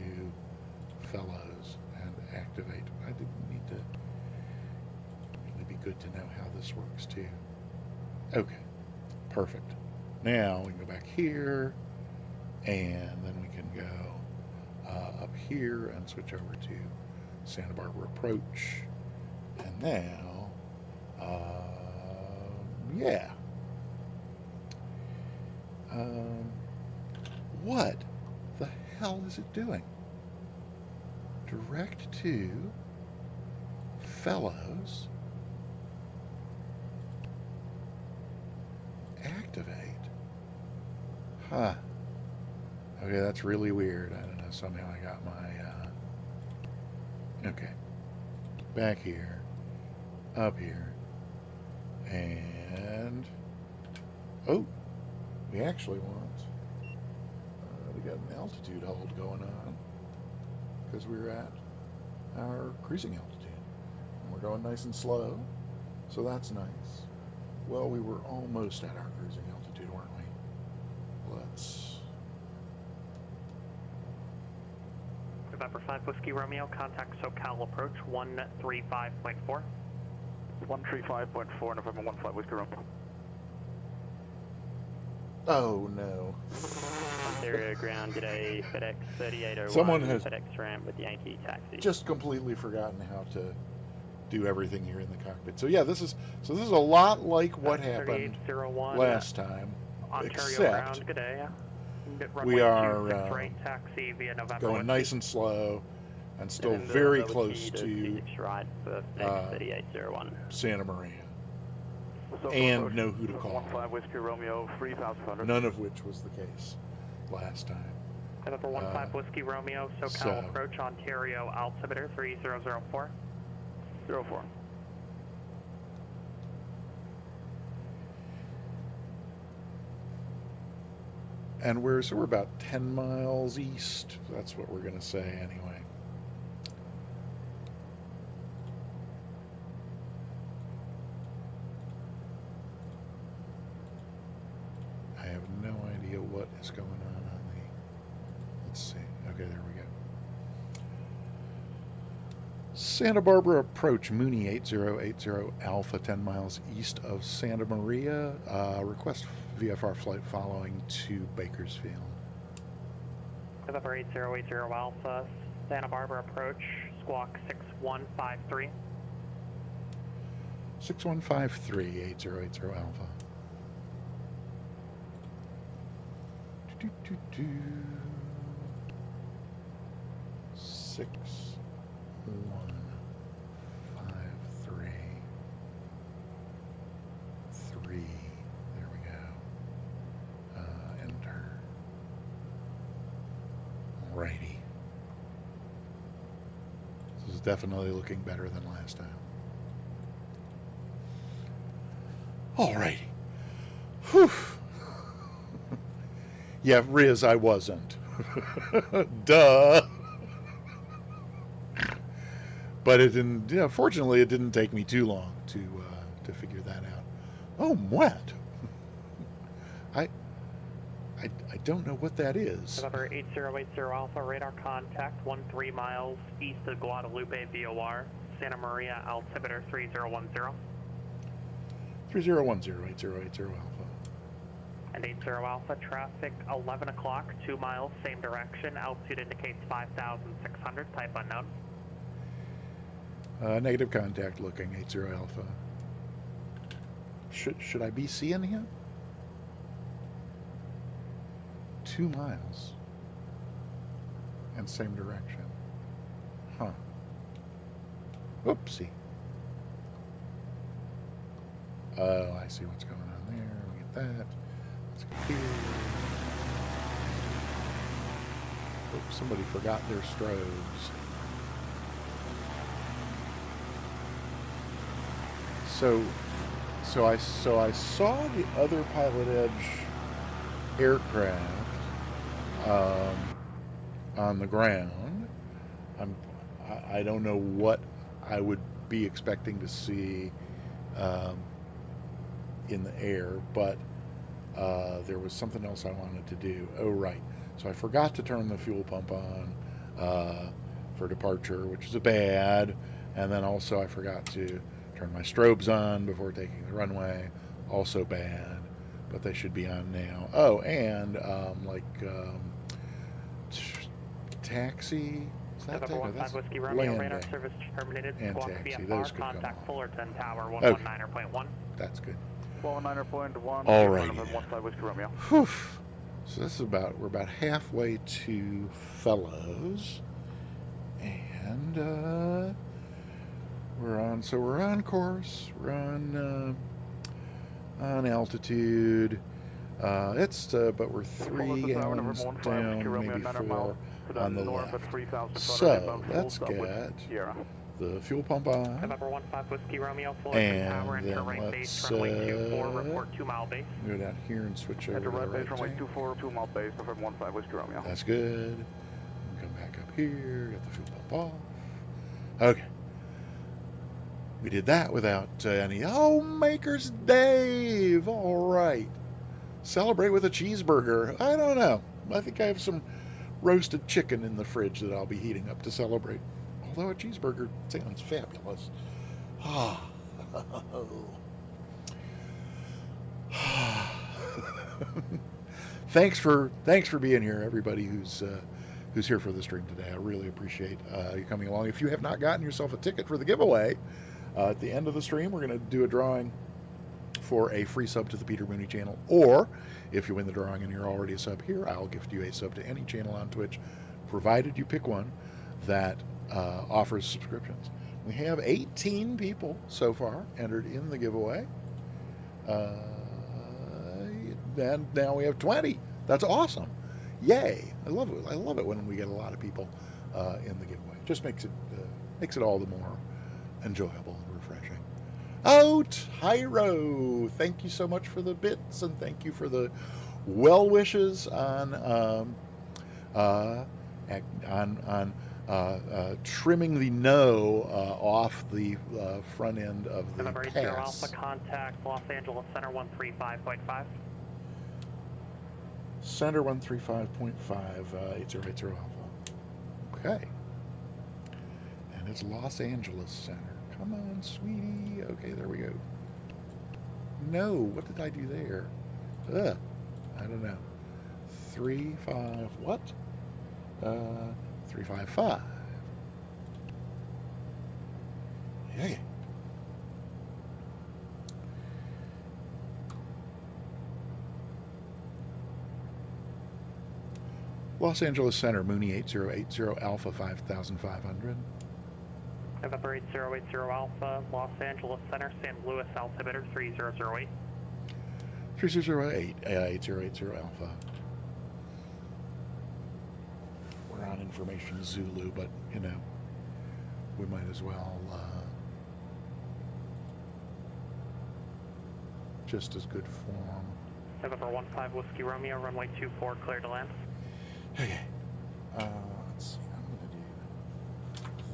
fellows and activate. I didn't need to. It'd be good to know how this works too. Okay, perfect. Now we can go back here, and then we can go up here and switch over to Santa Barbara Approach. And now, yeah. What the hell is it doing? Direct to fellows. Activate. Huh. Okay, that's really weird. I don't know. Somehow I got my... okay. Back here. Up here. And... oh. We actually want... we got an altitude hold going on. Because we're at our cruising altitude. And we're going nice and slow. So that's nice. Well, we were almost at our cruising altitude, weren't we? Let's... November 5 Whiskey Romeo, contact SoCal approach 135.4. 135.4, November 15 Whiskey Romeo. oh no. Ontario ground, g'day, FedEx 3801. Someone has FedEx ramp with Yankee taxi. just completely forgotten how to do everything here in the cockpit. So yeah, this is a lot like what happened 3801, last time, Ontario except ground, g'day. we are taxi via November going Whiskey. nice and slow and still November very Whiskey close to 26 right for FedEx 3801. Santa Maria, So and approach know who to call. 15 Whiskey Romeo, 3,500. None of which was the case last time. November 15 Whiskey Romeo, SoCal so- approach Ontario altimeter 3004. 04. And we're about 10 miles east. That's what we're going to say anyway. I have no idea what is going on the... let's see. Okay, there we go. Santa Barbara approach, Mooney 8080 Alpha, 10 miles east of Santa Maria. Request VFR flight following to Bakersfield. November 8080 Alpha, Santa Barbara approach, squawk 6153. 6153 8080 Alpha. Do, do, do, do. 6153 3. There we go. Enter. Alrighty. This is definitely looking better than last time. Alrighty. Whew. Yeah, Riz, I wasn't. Duh. But it didn't. Yeah, fortunately, it didn't take me too long to figure that out. Oh, I'm wet. I don't know what that is. November 8080 Alpha, radar contact 13 miles east of Guadalupe VOR, Santa Maria altimeter 3010. 3010 8080 Alpha. And 80 Alpha, traffic 11 o'clock, 2 miles, same direction, altitude indicates 5,600, type unknown. Negative contact looking, 80 Alpha. Should I be seeing him? 2 miles. And same direction. Huh. Oopsie. Oh, I see what's going on there. We get that. Let's go here. Oops, somebody forgot their strobes. So I saw the other Pilot Edge aircraft on the ground. I don't know what I would be expecting to see in the air, but there was something else I wanted to do. Oh, right. So I forgot to turn the fuel pump on for departure, which is a bad. And then also I forgot to turn my strobes on before taking the runway. Also bad. But they should be on now. Oh, and taxi. Is that November 15 Whiskey Romeo, radar landing service terminated. and Squawk taxi. VFR, Those could come contact off. Fullerton Tower Okay. 119.1. That's good. 119.1. All righty. 15 Whiskey Romeo. Whew. So this is we're about halfway to Fellows, and we're on course. We're on altitude. But we're 3 gallons down, maybe 4 on the left. So let's get the fuel pump on, November 15 Whiskey Romeo, Fullerton Tower, and enter then right let's base, runway 24, report 2 mile base. go down here and switch over Enter to the right base, right runway tank. 24, 2 mile base, November 15 Whiskey Romeo. That's good. Come back up here, get the fuel pump off. Okay. We did that without any. Oh, Maker's Dave! All right. Celebrate with a cheeseburger. I don't know. I think I have some roasted chicken in the fridge that I'll be heating up to celebrate. Although a cheeseburger sounds fabulous. Ah. Thanks for being here, everybody who's here for the stream today. I really appreciate you coming along. If you have not gotten yourself a ticket for the giveaway, at the end of the stream, we're going to do a drawing for a free sub to the Peter Mooney channel. Or, if you win the drawing and you're already a sub here, I'll gift you a sub to any channel on Twitch, provided you pick one that offers subscriptions. We have 18 people so far entered in the giveaway. And now we have 20. That's awesome. Yay. I love it. I love it when we get a lot of people in the giveaway. Just makes it all the more enjoyable and refreshing. Oh, Tyro, thank you so much for the bits, and thank you for the well wishes on trimming the no off the front end of the November 80 pass. Alpha, contact Los Angeles Center 135.5. Center 135.5, 8080 Alpha. Okay. And it's Los Angeles Center. Come on, sweetie. Okay, there we go. No, what did I do there? I don't know. 35, what? 355. Yeah. Los Angeles Center, Mooney 8080 Alpha 5500. November 8080 Alpha, Los Angeles Center, San Luis altimeter 3008. 3008 8080 Alpha. We're on information Zulu, but you know, we might as well just as good form. November 15 Whiskey Romeo, runway 24, clear to land. Okay. Let's see. I'm going to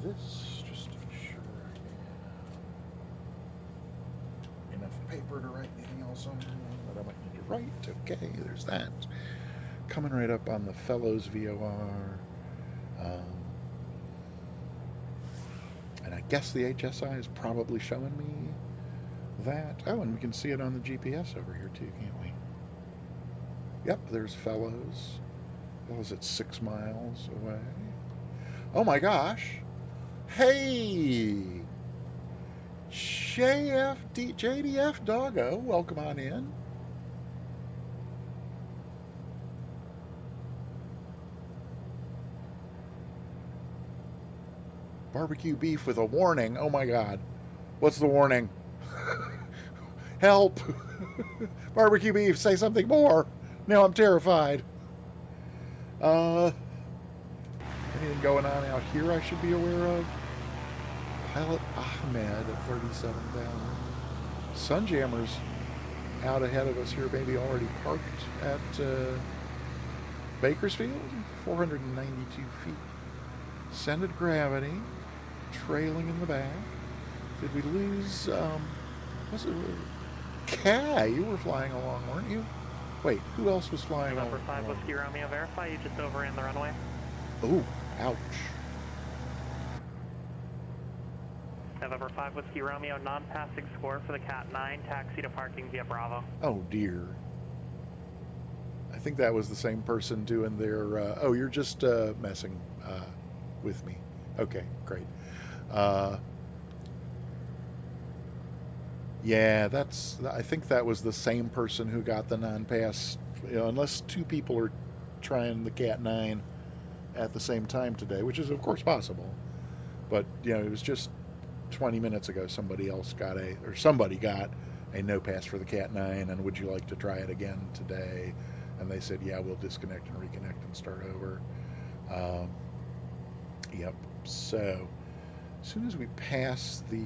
do this just to be sure I have enough paper to write anything else on that I might need to write. Okay, there's that. Coming right up on the Fellows VOR. And I guess the HSI is probably showing me that. Oh, and we can see it on the GPS over here too, can't we? Yep, there's Fellows. What was it, 6 miles away? Oh my gosh. Hey! JDF Doggo, welcome on in. Barbecue beef with a warning. Oh my God. What's the warning? Help! Barbecue beef, say something more. Now I'm terrified. Anything going on out here I should be aware of? Pilot Ahmed at 37,000. Sunjammers out ahead of us here, maybe already parked at Bakersfield, 492 feet. Centered gravity, trailing in the back. Did we lose, was it Kai? You were flying along, weren't you? Wait, who else was flying November along? 5 Whiskey Romeo, verify you just overran the runway. Oh, ouch. November 5 Whiskey Romeo, non-passing score for the CAT-9, taxi to parking via Bravo. Oh, dear. I think that was the same person doing their, oh, you're just messing with me. Okay, great. Yeah, I think that was the same person who got the non-pass, unless two people are trying the CAT-9 at the same time today, which is of course possible. But, it was just 20 minutes ago somebody got a no pass for the CAT-9, and would you like to try it again today? And they said, yeah, we'll disconnect and reconnect and start over. Yep. So as soon as we pass the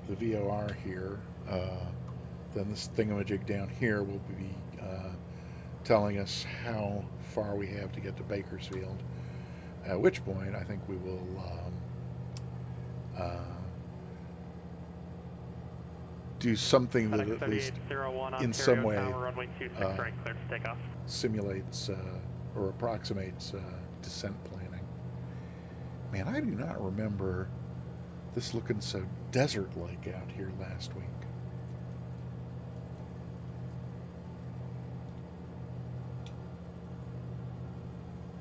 VOR here, then this thingamajig down here will be telling us how far we have to get to Bakersfield, at which point I think we will do something that at least in some way simulates or approximates descent planning. Man, I do not remember this looking so desert-like out here last week.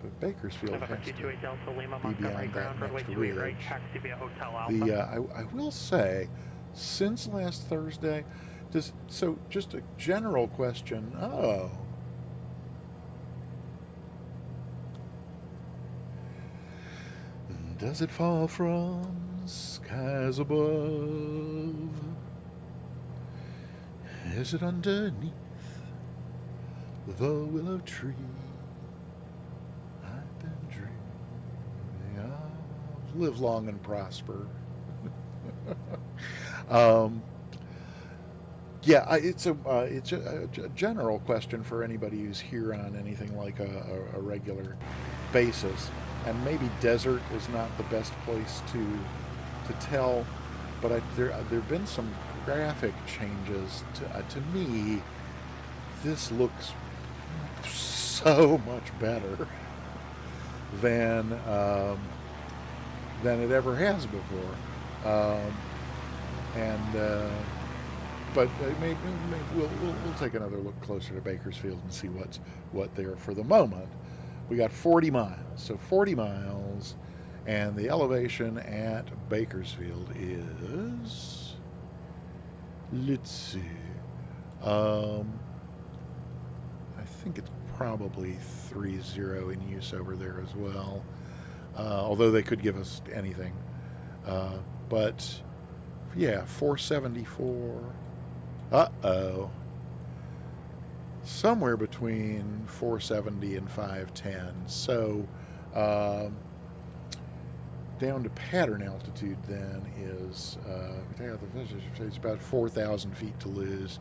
But Bakersfield has to be beyond that next ridge. I will say, since last Thursday, just a general question. Oh. Does it fall from skies above? Is it underneath the willow tree I've been dreaming of? Live long and prosper. Yeah, it's a general question for anybody who's here on anything like a regular basis. And maybe desert is not the best place to tell, but there have been some graphic changes. To me, this looks so much better than it ever has before. But maybe we'll take another look closer to Bakersfield and see what there for the moment. We got 40 miles. So 40 miles, and the elevation at Bakersfield is, let's see, I think it's probably 30 in use over there as well, although they could give us anything. But, yeah, 474. Uh-oh. Somewhere between 470 and 510. So down to pattern altitude then is it's about 4,000 feet to lose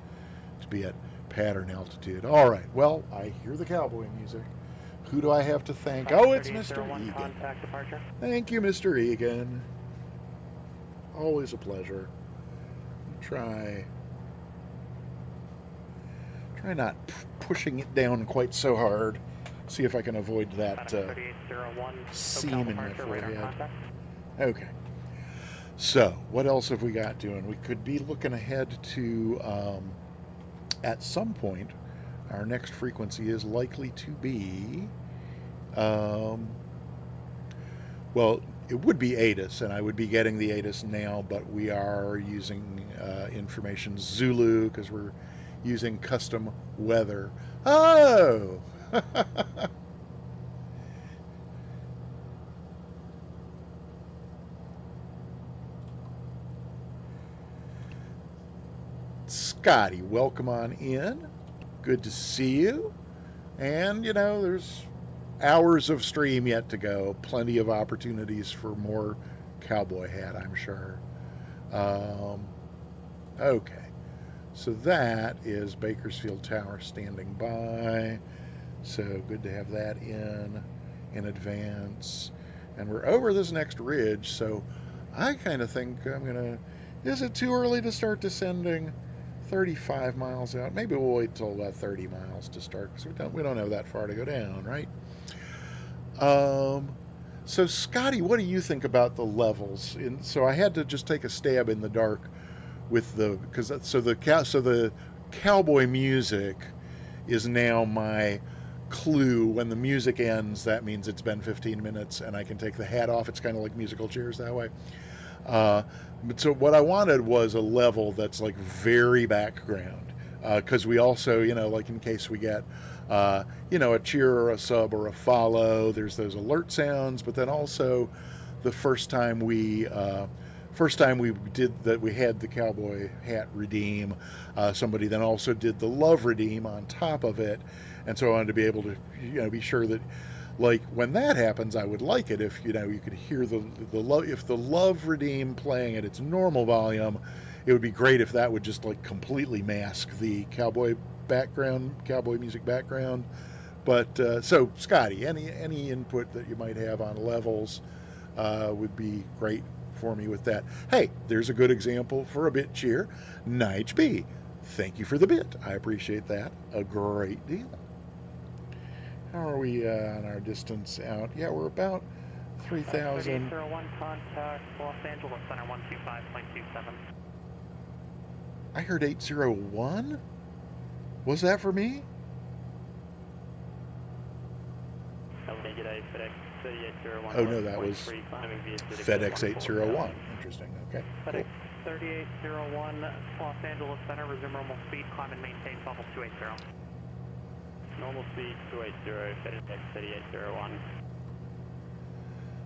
to be at pattern altitude. All right. Well, I hear the cowboy music. Who do I have to thank? Oh, it's Mr. Egan. Thank you, Mr. Egan. Always a pleasure. Try not pushing it down quite so hard. See if I can avoid that seam in my forehead. Okay. So, what else have we got doing? We could be looking ahead to, at some point, our next frequency is likely to be, well, it would be ATIS, and I would be getting the ATIS now, but we are using information Zulu because we're using custom weather. Oh! Scotty, welcome on in. Good to see you. And, there's hours of stream yet to go. Plenty of opportunities for more cowboy hat, I'm sure. Okay. So that is Bakersfield Tower standing by. So good to have that in advance. And we're over this next ridge, so I kind of think I'm going to... Is it too early to start descending 35 miles out? Maybe we'll wait till about 30 miles to start, because we don't have that far to go down, right? So, Scotty, what do you think about the levels? So I had to just take a stab in the dark with the... So the cowboy music is now my clue. When the music ends, that means it's been 15 minutes and I can take the hat off. It's kind of like musical chairs that way. But so what I wanted was a level that's like very background, because we also, like in case we get, a cheer or a sub or a follow, there's those alert sounds. But then also, the first time we did that, we had the cowboy hat redeem. Somebody then also did the love redeem on top of it, and so I wanted to be able to, be sure that, like, when that happens, I would like it if you could hear the if the love redeem playing at its normal volume. It would be great if that would just like completely mask the cowboy music background. But so, Scotty, any input that you might have on levels would be great for me with that. Hey, there's a good example for a bit cheer. Nige B, thank you for the bit. I appreciate that a great deal. How are we on our distance out? Yeah, we're about 3,000. 3801, contact Los Angeles Center 125.27. I heard 801? Was that for me? Oh no, that was FedEx 801. Interesting, okay. FedEx 3801, Los Angeles Center, resume normal speed, climb and maintain level 280. Normal speed 280, FedEx 3801.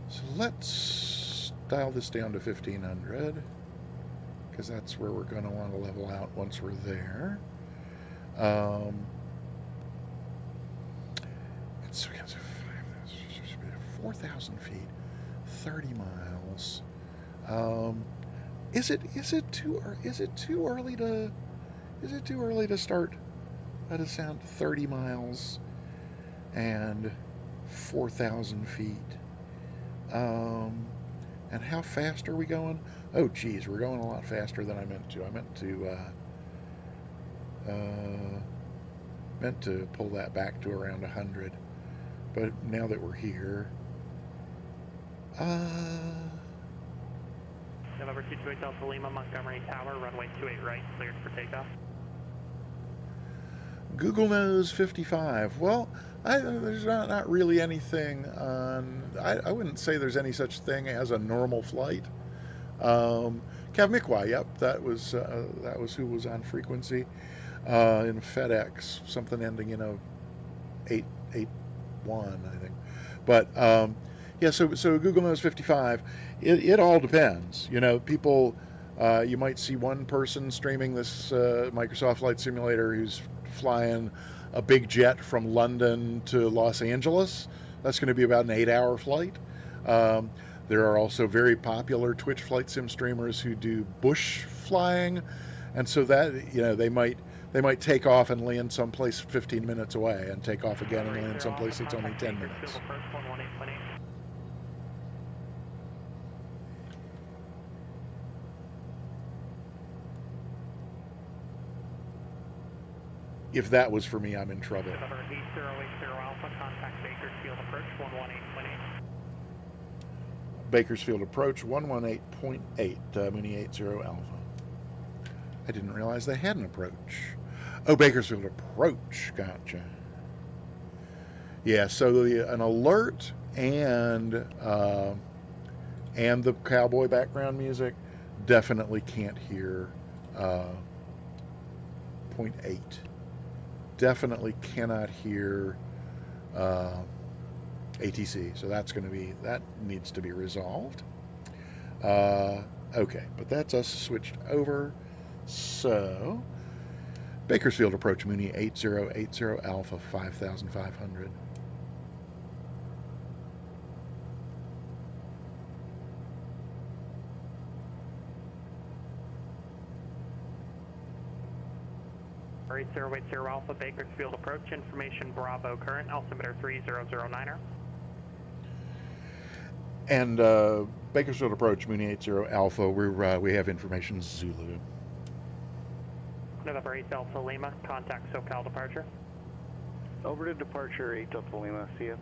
So let's dial this down to 1500, because that's where we're going to want to level out once we're there. It's 4,000 feet, 30 miles. Is it too early to start a descent 30 miles and 4,000 feet? And how fast are we going? Oh, geez, we're going a lot faster than I meant to. I meant to pull that back to around 100. But now that we're here, November 228 Delta Lima, Montgomery Tower, runway 28 right, cleared for takeoff. Google knows 55. Well, there's not really anything on... I wouldn't say there's any such thing as a normal flight. Cav Mikwa, yep, that was who was on frequency in FedEx, something ending in 881, I think. But yeah, so Google knows 55. It all depends. People, you might see one person streaming this Microsoft Flight Simulator who's flying a big jet from London to Los Angeles. That's going to be about an 8-hour flight. There are also very popular Twitch flight sim streamers who do bush flying, and so that they might take off and land someplace 15 minutes away, and take off again and land someplace that's only 10 minutes. If that was for me, I'm in trouble. November 8080 Alpha, contact Bakersfield approach 118.8. Bakersfield approach 118.8, Mooney 80 Alpha. I didn't realize they had an approach. Oh, Bakersfield approach, gotcha. Yeah, so an alert and the cowboy background music definitely can't hear 0.8. Definitely cannot hear ATC, so that needs to be resolved. Okay, but that's us switched over. So Bakersfield approach Mooney 8080 Alpha 5,500. Or 8080 Alpha, Bakersfield approach, information Bravo current, altimeter 3009er. And Bakersfield approach, Mooney 80 Alpha. We have information Zulu. November 8 Delta Lima, contact SoCal departure. Over to departure 8 Delta Lima, see ya.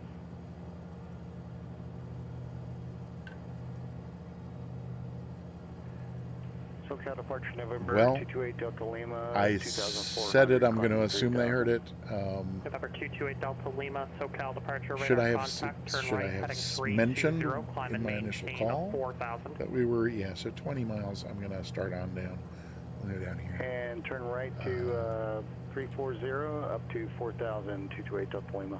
SoCal departure November Well, 228 Delta Lima. I said it. I'm going to assume they heard it. November 228 Delta Lima, SoCal departure. Should I radar have contact, turn should right, I have heading mentioned 320, climb in and my initial maintain call 4,000. that we were so 20 miles? I'm going to start on down. We'll go down here. And turn right to 340 up to 4,000, 228 Delta Lima.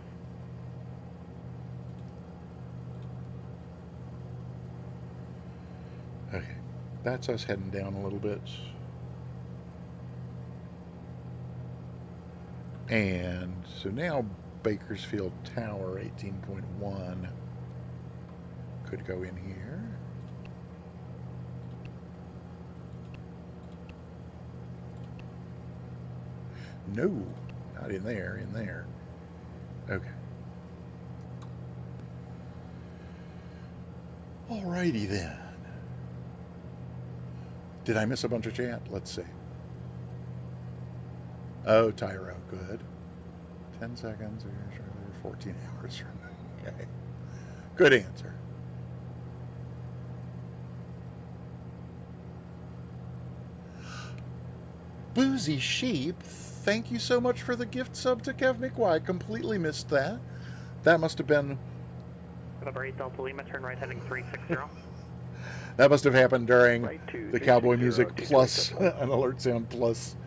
Okay, that's us heading down a little bit. And so now Bakersfield Tower 18.1 could go in here. No, not in there, in there. Okay. Alrighty then. Did I miss a bunch of chat? Let's see. Oh, Tyro, good. 10 seconds or 14 hours from now. Okay. Good answer. Boozy Sheep, thank you so much for the gift sub to Kev McWy. I completely missed that. That must have been... November 8 Delta Lima, turn right, heading 360. That must have happened during Right to the Cowboy 360, Music 228 plus Delta Lima. an alert sound plus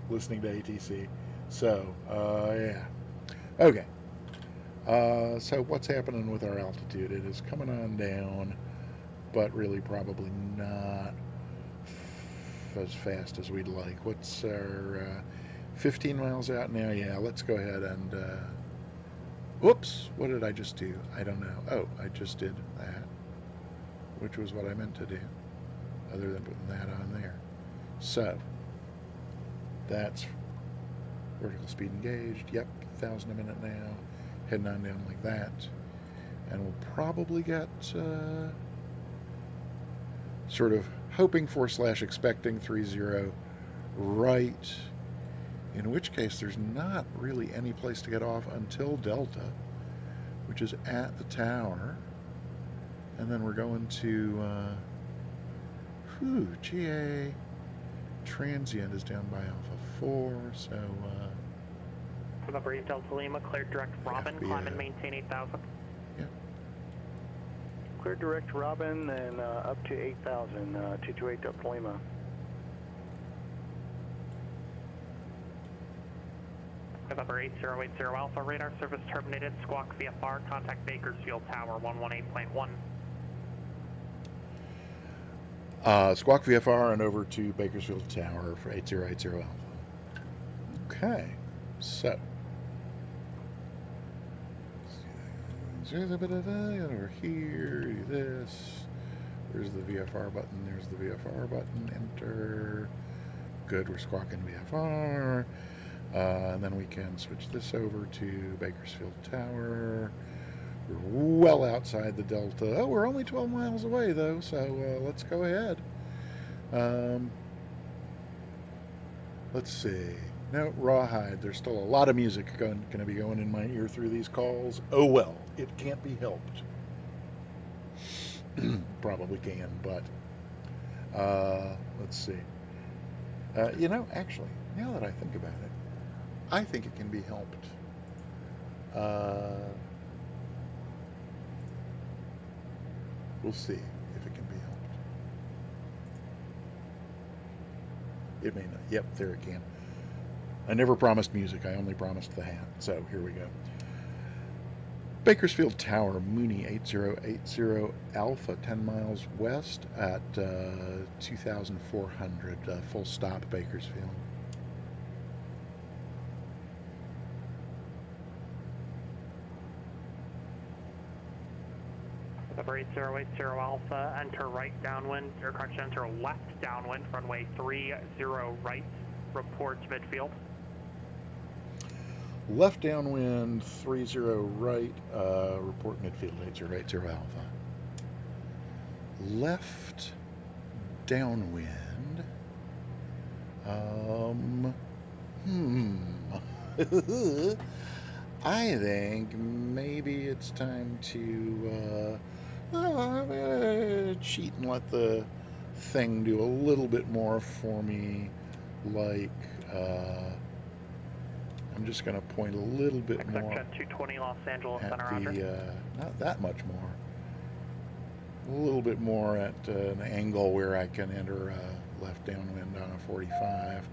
listening to ATC. So, yeah. Okay. So what's happening with our altitude? It is coming on down, but really probably not as fast as we'd like. What's our 15 miles out now? Yeah, let's go ahead and whoops, what did I just do? I don't know. Oh, I just did that, which was what I meant to do, other than putting that on there. So that's vertical speed engaged. Yep, 1,000 a minute now. Heading on down like that. And we'll probably get sort of hoping for / expecting 30 right. In which case there's not really any place to get off until Delta, which is at the tower. And then we're going to GA transient is down by Alpha 4, so November 8 Delta Lima, cleared direct Robin, yeah. climb and maintain 8,000. yeah. Clear direct Robin and up to 8,000, 228 Delta Lima. November 8080 Alpha, radar service terminated, squawk VFR, contact Bakersfield Tower 118.1. Squawk VFR and over to Bakersfield Tower for 8080 Alpha. Okay, so there's a bit of over here, do this. There's the VFR button, there's the VFR button, enter. Good, we're squawking VFR. And then we can switch this over to Bakersfield Tower. We're well outside the Delta. Oh, we're only 12 miles away, though, so let's go ahead. Let's see. No, Rawhide. There's still a lot of music going to be going in my ear through these calls. Oh, well, it can't be helped. Probably can, but let's see. Actually, now that I think about it, I think it can be helped. We'll see if it can be helped. It may not. Yep, there it can. I never promised music. I only promised the hat. So here we go. Bakersfield Tower, Mooney 8080 Alpha, 10 miles west at 2,400. Full stop, Bakersfield. November 8080 Alpha, enter right downwind, or correction, enter left downwind, runway 30 right, report to midfield. Left downwind, 30 right, report midfield, 8080 Alpha. left downwind. I think maybe it's time to cheat and let the thing do a little bit more for me. Like, I'm just going to point a little bit more Jet 220 Los Angeles at Center, Roger. the, not that much more, a little bit more at an angle where I can enter left downwind on a 45.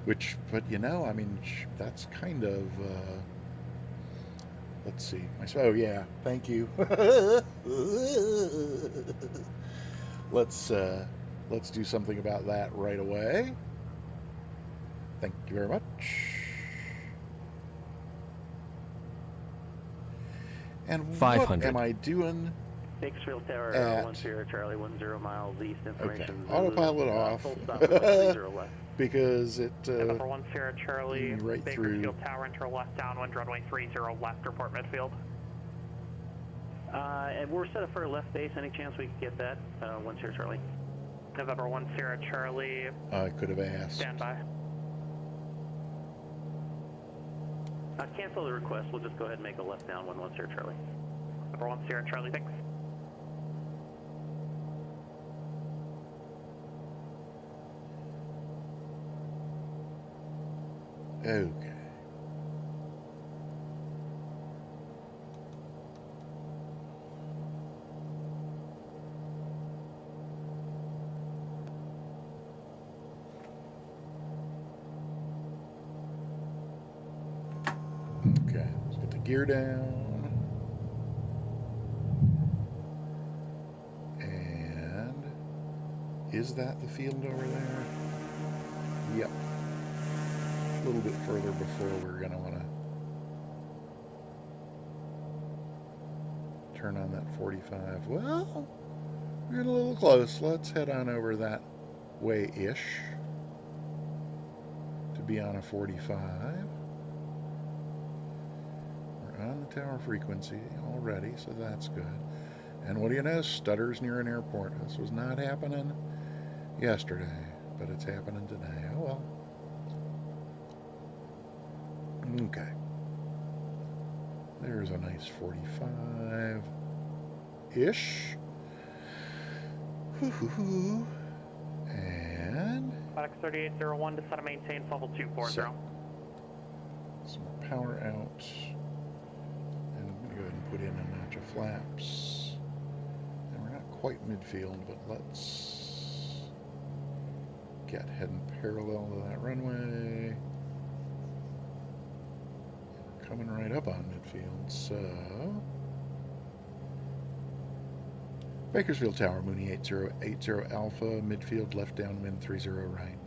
Which, but you know, I mean, that's kind of, let's see. Oh, yeah, thank you. Let's do something about that right away. Thank you very much. And 500. What am I doing? Bakersfield Tower, at 1 Sierra Charlie, 10 miles east, information. Okay, autopilot off. Full stop, 30 left. Because it November 1 Sierra Charlie, right Bakersfield through. Tower, enter left downwind, runway 30 left, report midfield. And we're set up for a left base. Any chance we could get that? 1 Sierra Charlie. November 1 Sierra Charlie. I could have asked. Stand by. Cancel the request. We'll just go ahead and make a left downwind 1 Sierra Charlie. November 1 Sierra Charlie, thanks. Okay. Okay, let's get the gear down. And is that the field over there? Yep. A little bit further before we're going to want to turn on that 45. Well, we're getting a little close. Let's head on over that way-ish to be on a 45. We're on the tower frequency already, so that's good. And what do you know? Stutters near an airport. This was not happening yesterday, but it's happening today. Oh well. Okay. There's a nice 45-ish. And FedEx 3801, descend and maintain level 240. some more power out. And I'm going to go ahead and put in a notch of flaps. And we're not quite midfield, but let's get heading parallel to that runway. Coming right up on midfield, so Bakersfield Tower, Mooney 8080 Alpha, midfield left downwind 30 right.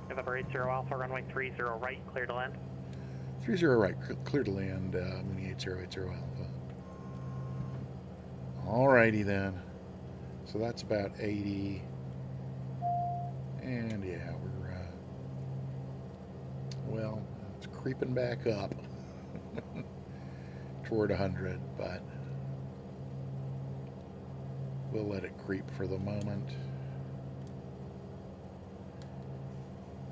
November 80 Alpha, runway 30 right, clear to land. 30 right, clear to land, Mooney 8080 Alpha. Alrighty then, so that's about 80, and yeah, we're, well, it's creeping back up toward 100, but we'll let it creep for the moment.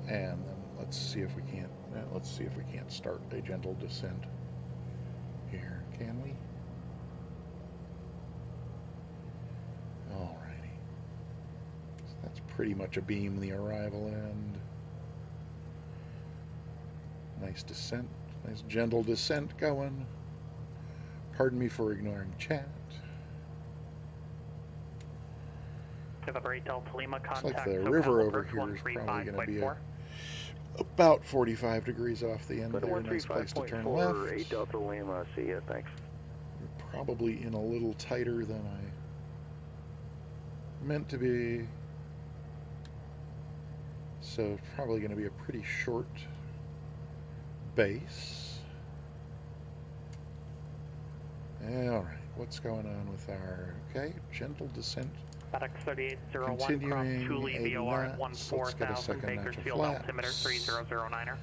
And then let's see if we can't start a gentle descent here. Can we? Alrighty. So that's pretty much a beam the arrival end. Nice descent. Nice gentle descent going. Pardon me for ignoring chat. November 8 Delta Lima, Looks contact like the SoCal river over Approach here is probably going to be 135.4. about 45 degrees off the end Go to there. Nice place to turn 135.4, left. 8 Delta Lima, see ya, thanks. We're probably in a little tighter than I meant to be. So it's probably going to be a pretty short base. Alright, what's going on with our, okay, gentle descent. FedEx 3801, cross Continuing Thule 80 VOR at knots. Let's get a 14,000, second notch of Bakersfield altimeter flaps. 3009er.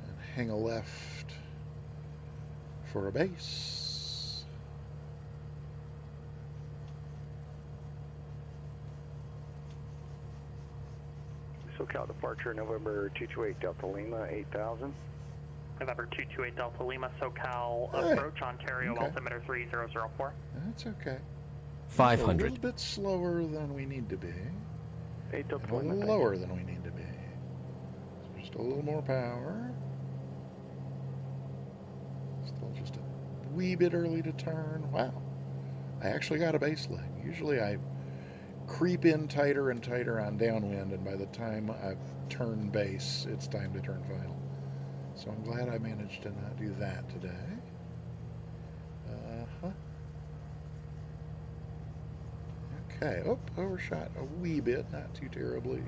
And hang a left for a base. SoCal departure, November 228 Delta Lima, 8000. November 228 Delta Lima, SoCal Hey. approach, Ontario Okay. altimeter 3004. That's okay. 500. A little bit slower than we need to be. 8 Delta And a Lima, little thank you. lower than we need to be. So just a little more power. Still just a wee bit early to turn. Wow. I actually got a base leg. Usually I creep in tighter and tighter on downwind, and by the time I've turned base, it's time to turn final. So I'm glad I managed to not do that today. Okay, oh, overshot a wee bit, not too terribly.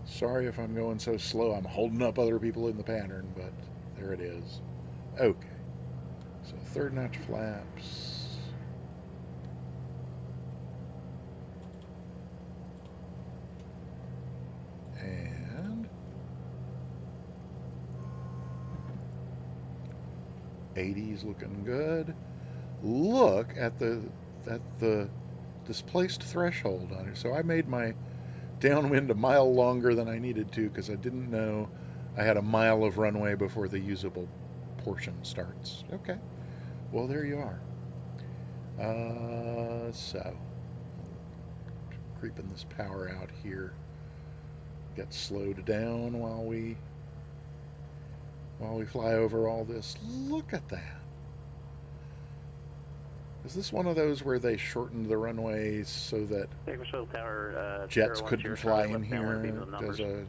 Sorry if I'm going so slow. I'm holding up other people in the pattern, but there it is. Okay, so third notch flaps. And 80's looking good. Look at the displaced threshold on it. So I made my downwind a mile longer than I needed to because I didn't know I had a mile of runway before the usable portion starts. Okay, well there you are. So creeping this power out here. Get slowed down while we fly over all this. Look at that. Is this one of those where they shortened the runways so that Bakersfield Tower, jets Sierra 1 couldn't Sierra fly Charlie, in left downwind, here? beam of the Does numbers.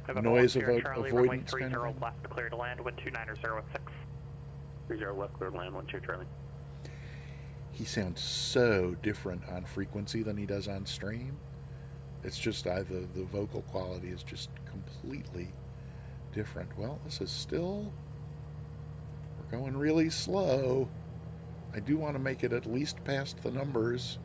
a noise November 1 Sierra Charlie, runway avoidance kind 30 of thing? left, clear to land, wind 29006. 30 left, clear to land, 1 Sierra Charlie. He sounds so different on frequency than he does on stream. It's just the vocal quality is just completely different. Well, this is still, we're going really slow. I do want to make it at least past the numbers.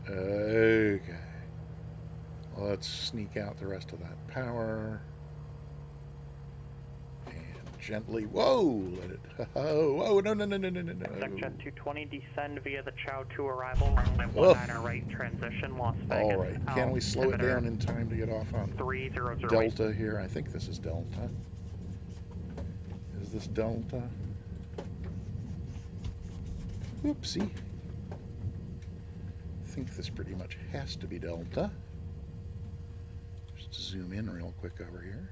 Okay. Let's sneak out the rest of that power. And gently, whoa, let it, whoa, no. Jet 220, descend via the Chow 2 arrival, runway 19 right, transition, Las Vegas. All right, can we slow it altimeter down in time to get off on 3008. Delta here? I think this is Delta. Is this Delta? Whoopsie. I think this pretty much has to be Delta. Just zoom in real quick over here.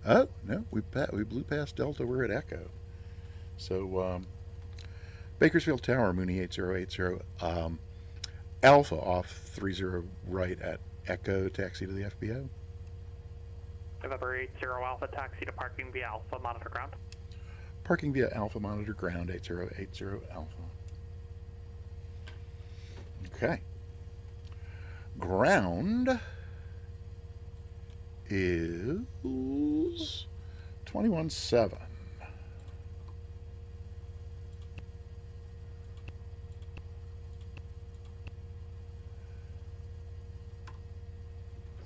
Oh, no, we blew past Delta. We're at Echo. So, Bakersfield Tower, Mooney 8080. Alpha off 30 right at Echo, taxi to the FBO. November 80 Alpha, taxi to parking via Alpha, monitor ground. Parking via Alpha, monitor ground, 8080 Alpha. Okay. Ground is 21.7.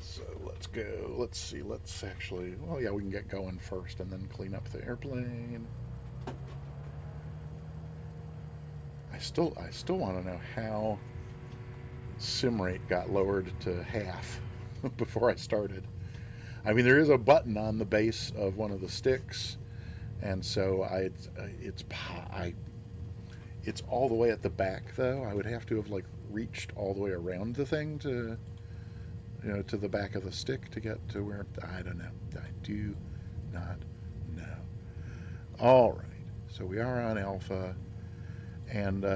So let's go. Let's see. Let's actually. Well, yeah, we can get going first and then clean up the airplane. I still want to know how sim rate got lowered to half before I started. I mean, there is a button on the base of one of the sticks, and so it's all the way at the back though. I would have to have like reached all the way around the thing to, to the back of the stick to get to where, I don't know. I do not know. All right, so we are on Alpha, and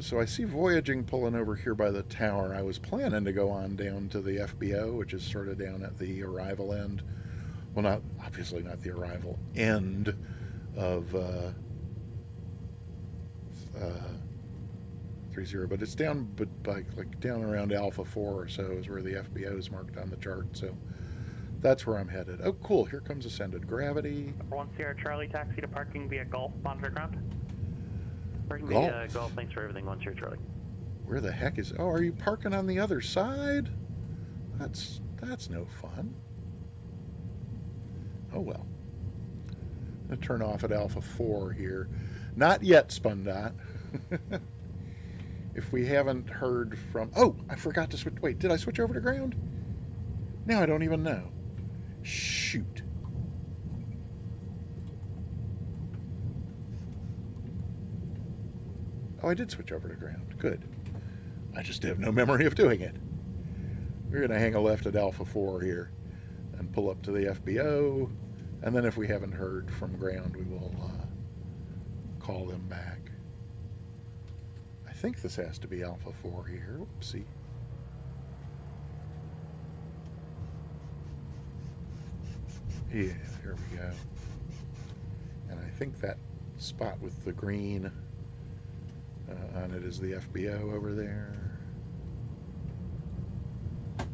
so I see Voyaging pulling over here by the tower. I was planning to go on down to the FBO, which is sort of down at the arrival end. Well, obviously not the arrival end of 30, but it's down, like down around Alpha 4 or so is where the FBO is marked on the chart. So that's where I'm headed. Oh, cool! Here comes Ascended Gravity. Number 1 Sierra Charlie, taxi to parking via Gulf, monitor ground. Parking Golf. via Golf, thanks for everything, 1 Sierra Charlie. Where the heck is? Oh, are you parking on the other side? That's no fun. Oh well. I'm going to turn off at Alpha 4 here. Not yet, Spundot. If we haven't heard from... Oh, I forgot to switch... Wait, did I switch over to ground? Now I don't even know. Shoot. Oh, I did switch over to ground. Good. I just have no memory of doing it. We're going to hang a left at Alpha 4 here and pull up to the FBO. And then if we haven't heard from ground, we will call them back. I think this has to be Alpha 4 here. Whoopsie. Yeah, here we go. And I think that spot with the green on it is the FBO over there. So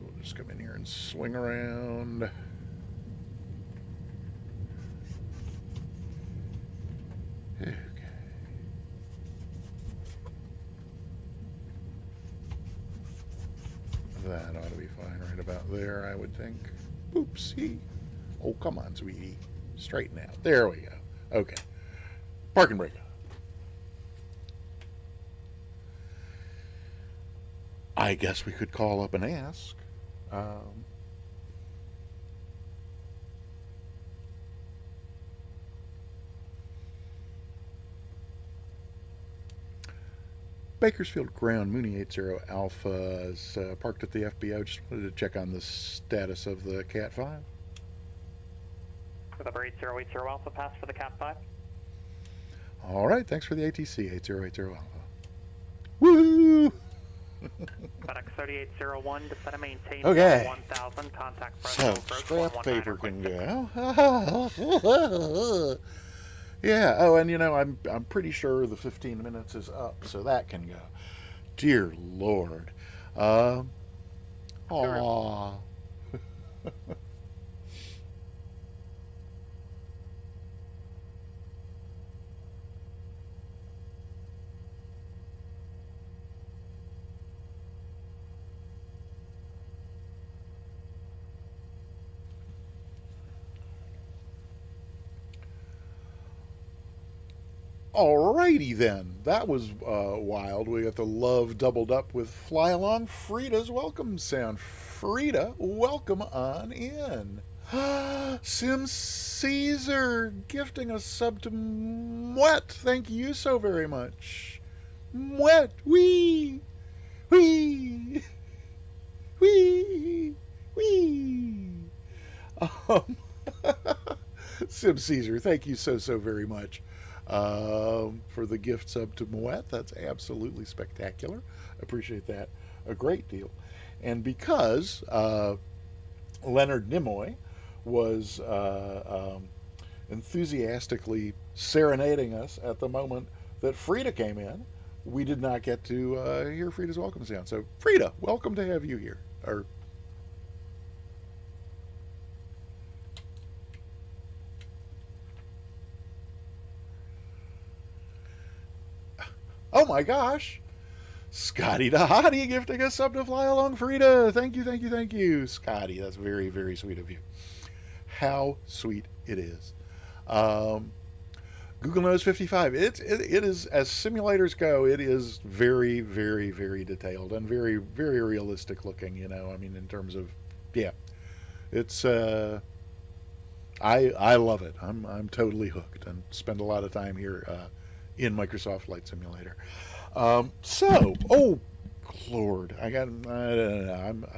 we'll just come in here and swing around. Okay. That ought to be fine right about there, I would think. Oopsie. Oh, come on, sweetie. Straighten out. There we go. Okay. Park and brake. I guess we could call up and ask. Bakersfield Ground, Mooney 80 Alpha is parked at the FBO. Just wanted to check on the status of the CAT-5. With 8080 Alpha, pass for the CAT-5. All right, thanks for the ATC, 8080 Alpha. Woo! FedEx 3801, descend and maintain Okay. 1000, contact So, Fresno approach scrap paper 119. can go. Yeah, oh, and you know, I'm pretty sure the 15 minutes is up, so that can go. Dear Lord. Aw. Alrighty then, that was wild. We got the love doubled up with Fly Along Frida's welcome sound. Frida, welcome on in. Sim Caesar gifting a sub to Mwet. Thank you so very much. Mwet, wee, wee, wee, wee. Sim Caesar, thank you so very much. For the gift sub to Moet. That's absolutely spectacular. Appreciate that a great deal. And because Leonard Nimoy was enthusiastically serenading us at the moment that Frida came in, we did not get to hear Frida's welcome sound. So, Frida, welcome to have you here. Oh my gosh! Scotty the Hottie gifting us sub to Fly Along Frida. Thank you, Scotty. That's very, very sweet of you. How sweet it is. Google Nose 55. It is, as simulators go, it is very, very, very detailed and very, very realistic looking. You know, I mean, in terms of, yeah, it's. I love it. I'm totally hooked and spend a lot of time here. In Microsoft Flight Simulator. Oh Lord, I don't know.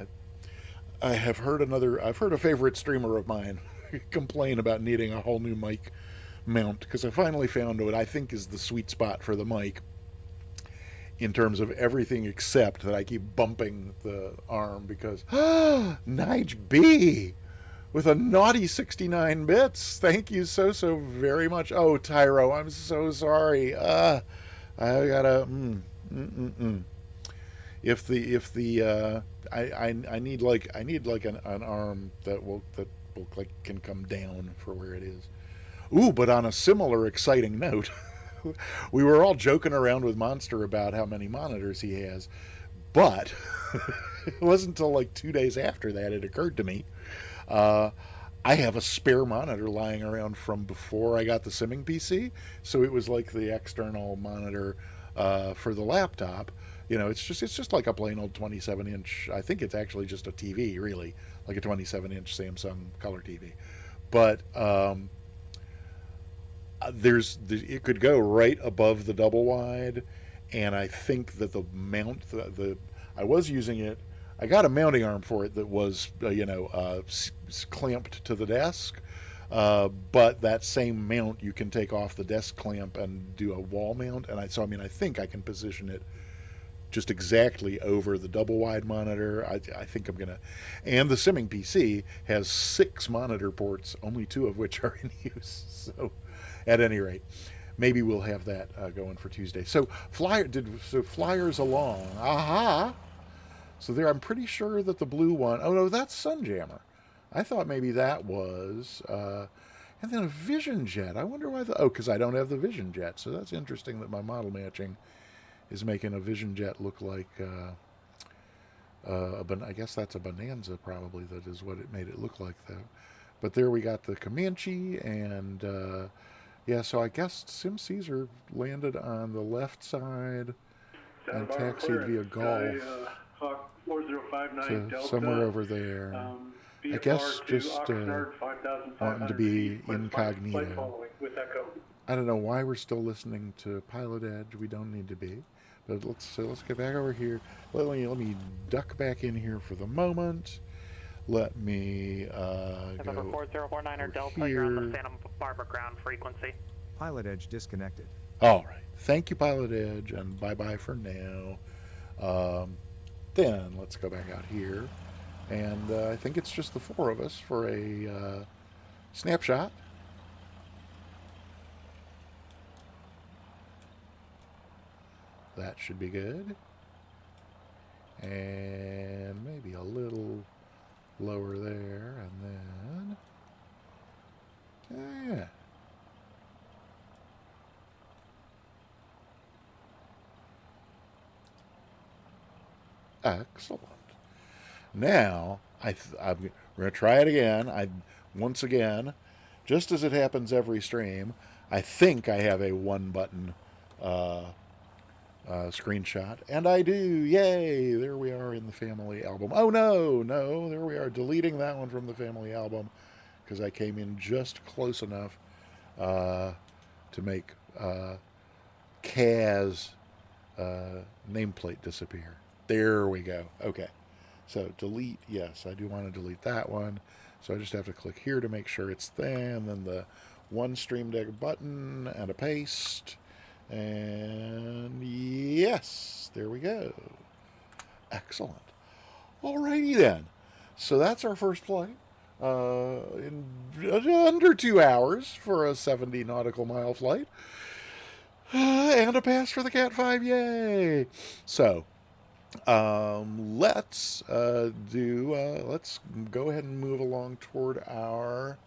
I've heard a favorite streamer of mine complain about needing a whole new mic mount because I finally found what I think is the sweet spot for the mic in terms of everything except that I keep bumping the arm because Nige B with a naughty 69 bits. Thank you so very much. Oh, Tyro, I'm so sorry. I gotta. I need like an arm that can come down for where it is. Ooh, but on a similar exciting note, we were all joking around with Monster about how many monitors he has, but it wasn't until like 2 days after that it occurred to me. Uh, I have a spare monitor lying around from before I got the simming PC, so it was like the external monitor for the laptop. It's just like a plain old 27-inch. I think it's actually just a TV, really, like a 27-inch Samsung color TV. But it could go right above the double wide, and I think that the mount the I was using it. I got a mounting arm for it that was clamped to the desk, but that same mount you can take off the desk clamp and do a wall mount, and I think I can position it just exactly over the double wide monitor. I think I'm gonna, and the simming PC has 6 monitor ports, only 2 of which are in use. So, at any rate, maybe we'll have that going for Tuesday. So flyers along. Aha. So there, I'm pretty sure that the blue one. Oh no, that's Sunjammer. I thought maybe that was. And then a Vision Jet. I wonder why because I don't have the Vision Jet. So that's interesting that my model matching is making a Vision Jet look like I guess that's a Bonanza, probably. That is what it made it look like, though. But there we got the Comanche, and yeah, so I guess Sim Caesar landed on the left side and taxied via Gulf Hawk 4059 to Delta, somewhere over there. I guess just wanting to be incognito. I don't know why we're still listening to Pilot Edge. We don't need to be. But let's get back over here. Let me duck back in here for the moment. Let me November go 4049 or Delta, here. you're on the Santa Barbara ground frequency. Pilot Edge disconnected. All right. Thank you, Pilot Edge, and bye-bye for now. Then let's go back out here. And I think it's just the 4 of us for a snapshot. That should be good. And maybe a little lower there, and then yeah. Excellent. Now we're gonna try it again. Once again, just as it happens every stream, I think I have a 1-button screenshot, and I do. Yay! There we are in the family album. Oh no, there we are, deleting that one from the family album because I came in just close enough to make Kaz nameplate disappear. There we go. Okay, so delete. Yes, I do want to delete that one. So I just have to click here to make sure it's there, and then the one Stream Deck button and a paste. And yes, there we go. Excellent. Alrighty then. So that's our first flight. In under 2 hours for a 70 nautical mile flight. And a pass for the CAT-5. Yay! So, let's go ahead and move along toward our.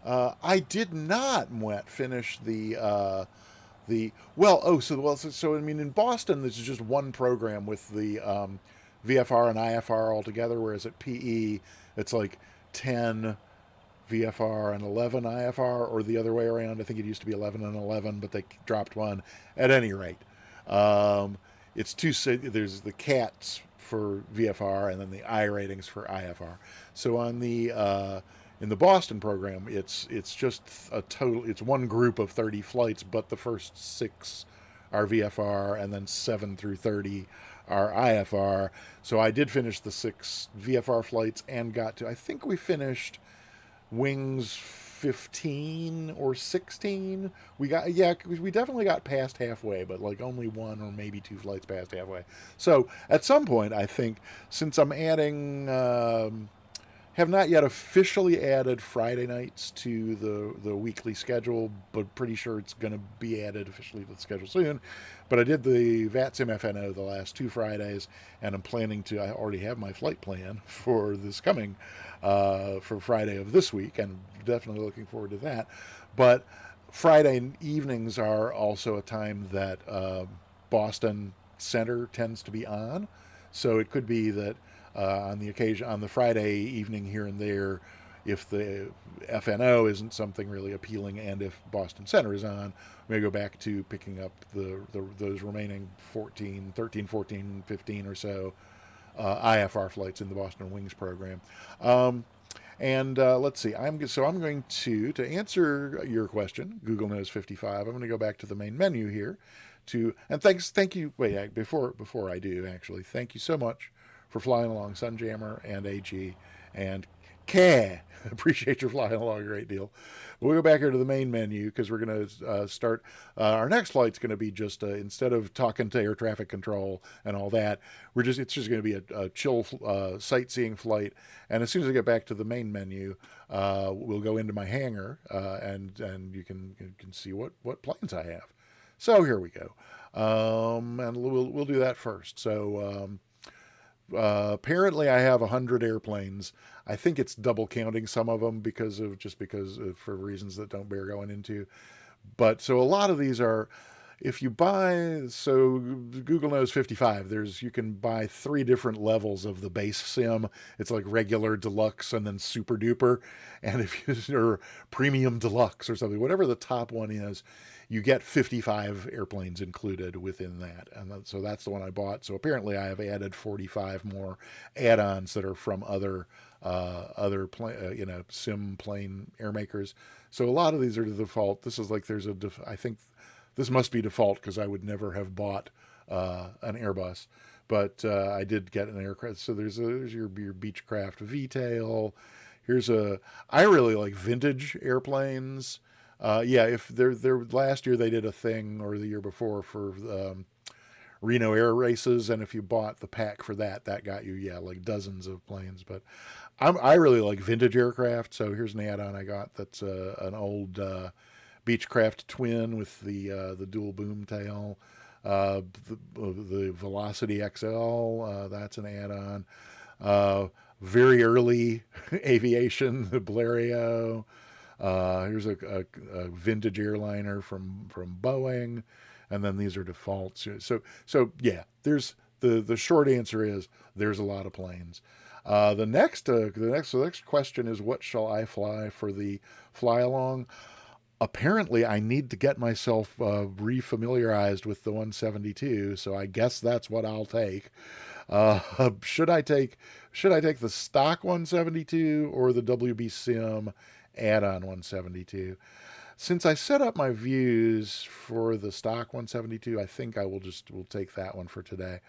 I did not, Mwet, finish so I mean, in Boston this is just one program with the VFR and IFR all together, whereas at PE it's like 10 VFR and 11 IFR, or the other way around. I think it used to be 11 and 11, but they dropped one. At any rate, it's there's the CATs for VFR and then the I ratings for IFR. So on the in the Boston program, it's just it's one group of 30 flights, but the first 6 are VFR, and then 7 through 30 are IFR. So I did finish the 6 VFR flights and I think we finished wings 15 or 16. We definitely got past halfway, but like only 1 or maybe 2 flights past halfway. So at some point, I think, since I'm adding have not yet officially added Friday nights to the weekly schedule, but pretty sure it's going to be added officially to the schedule soon. But I did the VATSIM FNO the last 2 Fridays, and I'm planning I already have my flight plan for this coming, for Friday of this week, and definitely looking forward to that. But Friday evenings are also a time that Boston Center tends to be on. So it could be that on the Friday evening here and there, if the FNO isn't something really appealing, and if Boston Center is on, we may go back to picking up those remaining 13, 14, 15 or so IFR flights in the Boston Wings program. And let's see. I'm going to answer your question. Google knows 55. I'm going to go back to the main menu here. Thank you. Wait, before I do, actually, thank you so much for flying along, Sunjammer and AG and K. Appreciate your flying along a great deal. We'll go back here to the main menu because we're going to start. Our next flight's going to be just instead of talking to air traffic control and all that, it's just going to be a chill sightseeing flight. And as soon as I get back to the main menu, we'll go into my hangar and you can see what planes I have. So here we go, and we'll do that first. So. Apparently I have 100 airplanes. I think it's double counting some of them because for reasons that don't bear going into. But so a lot of these are, if you buy, so Google knows 55, you can buy 3 different levels of the base sim. It's like regular, deluxe, and then super duper. And if you're premium deluxe or something, whatever the top one is, you get 55 airplanes included within that. And so that's the one I bought. So apparently I have added 45 more add-ons that are from other sim plane air makers. So a lot of these are the default. This is like I think this must be default because I would never have bought an Airbus. But I did get an aircraft. So there's your Beechcraft V-tail. I really like vintage airplanes. If they're last year they did a thing, or the year before, for Reno Air Races, and if you bought the pack for that got you like dozens of planes. But I really like vintage aircraft, so here's an add-on I got that's an old Beechcraft twin with the dual boom tail, the Velocity XL, that's an add-on. Very early aviation, the Blériot. Here's a vintage airliner from Boeing, and then these are defaults. So yeah, there's the short answer is there's a lot of planes. The next question is, what shall I fly for the fly along? Apparently, I need to get myself refamiliarized with the 172, so I guess that's what I'll take. Should I take the stock 172 or the WB Sim add-on 172? Since I set up my views for the stock 172, I think we'll take that one for today,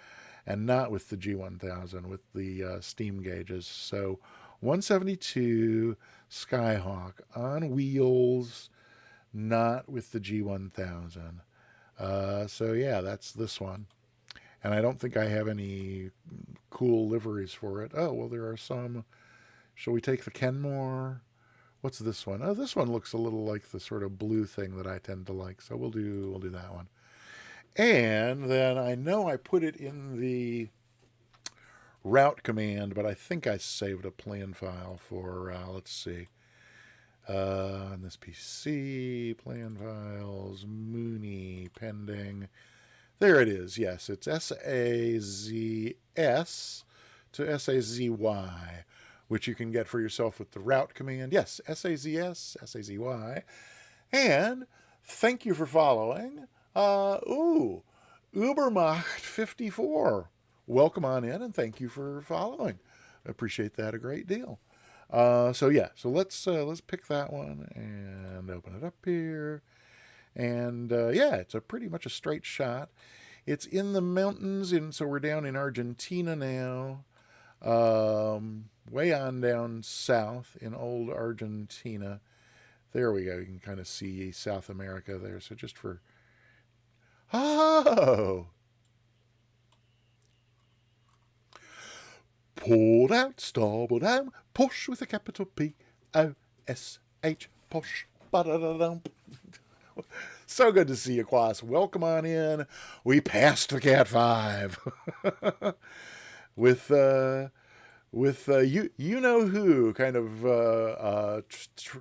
and not with the G1000, with the steam gauges. So 172 Skyhawk on wheels, not with the G1000. So yeah, that's this one. And I don't think I have any cool liveries for it. Oh, well, there are some. Shall we take the Kenmore? What's this one? Oh, this one looks a little like the sort of blue thing that I tend to like. So we'll do that one. And then I know I put it in the route command, but I think I saved a plan file for, let's see. On this PC, plan files, Mooney, pending. There it is. Yes, it's SAZS to SAZY, which you can get for yourself with the route command. Yes, SAZS, SAZY. And thank you for following. Ubermacht 54. Welcome on in, and thank you for following. I appreciate that a great deal. So let's pick that one and open it up here. And it's pretty much a straight shot. It's in the mountains, so we're down in Argentina now. Way on down south in old Argentina. There we go. You can kind of see South America there. So just for... Oh! Pulled out, starboard down, push with a capital P-O-S-H, push. Ba-da-da-dum. So good to see you, Quas. Welcome on in. We passed the CAT-5 with you know who kind of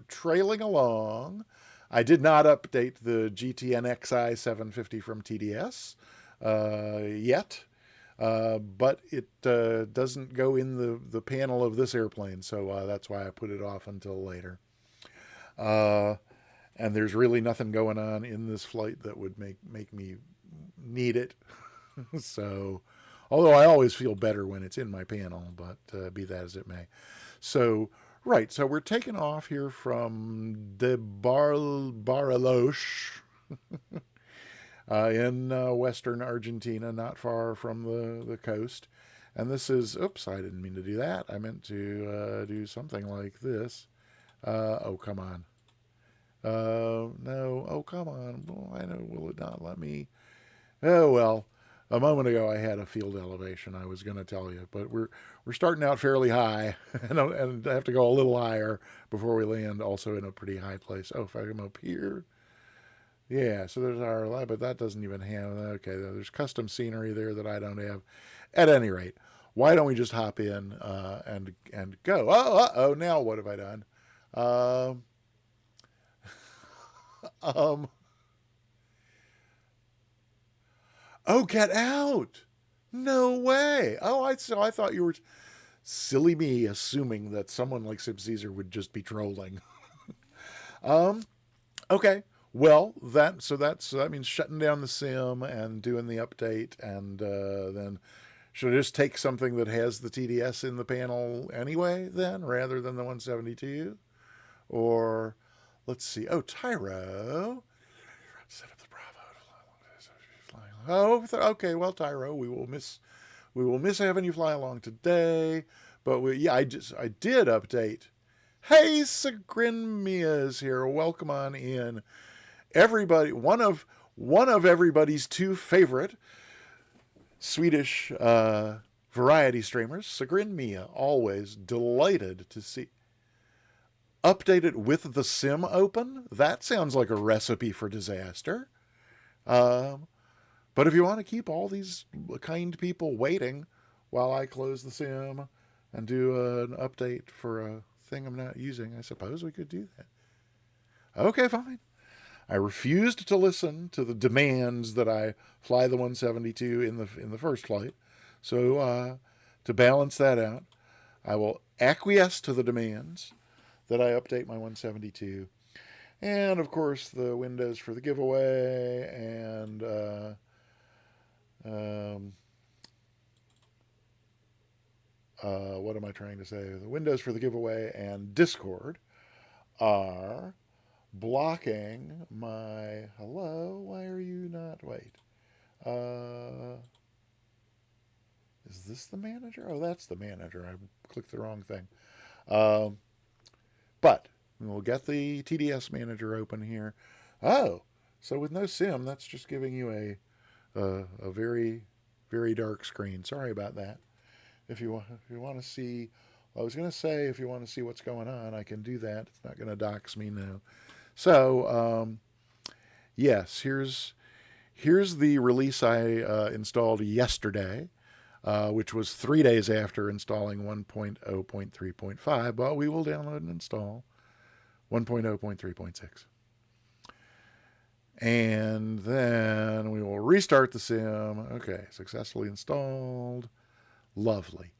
trailing along. I did not update the GTN XI 750 from TDS yet. but it doesn't go in the panel of this airplane, so that's why I put it off until later. And there's really nothing going on in this flight that would make me need it. So, although I always feel better when it's in my panel, but be that as it may. So, right, so we're taking off here from de Bariloche in western Argentina, not far from the coast. And this is, oops, I didn't mean to do that. I meant to do something like this. Oh, come on. No, oh, come on. Well, I know, will it not let me? Oh, well, a moment ago I had a field elevation I was going to tell you, but we're starting out fairly high, and I have to go a little higher before we land also in a pretty high place. Oh, if I come up here. Yeah, so there's our lab, but that doesn't even have, okay, there's custom scenery there that I don't have. At any rate, why don't we just hop in and go? Oh, now what have I done? Um, oh, get out! No way! Oh, I thought you were silly me assuming that someone like Sib Caesar would just be trolling. um, okay. Well, that means shutting down the sim and doing the update, and then should I just take something that has the TDS in the panel anyway, then, rather than the 172? Or let's see. Oh, Tyro. Set up the Bravo. Oh, okay. Well, Tyro, we will miss having you fly along today. But I did update. Hey, Sagrinmia is here. Welcome on in. Everybody, one of everybody's two favorite Swedish variety streamers, Sagrinmia, always delighted to see. Update it with the sim open? That sounds like a recipe for disaster. But if you want to keep all these kind people waiting while I close the sim and do an update for a thing I'm not using, I suppose we could do that. Okay, fine. I refused to listen to the demands that I fly the 172 in the first flight. So to balance that out, I will acquiesce to the demands that I update my 172. And, of course, the windows for the giveaway and what am I trying to say? The windows for the giveaway and Discord are blocking my... Hello? Why are you not... Wait. Is this the manager? Oh, that's the manager. I clicked the wrong thing. But we'll get the TDS manager open here. Oh, so with no sim, that's just giving you a very, very dark screen. Sorry about that. If you want to see, I was going to say if you want to see what's going on, I can do that. It's not going to dox me now. So yes, here's the release I installed yesterday, which was 3 days after installing 1.0.3.5, but we will download and install 1.0.3.6. And then we will restart the sim. Okay, successfully installed. Lovely.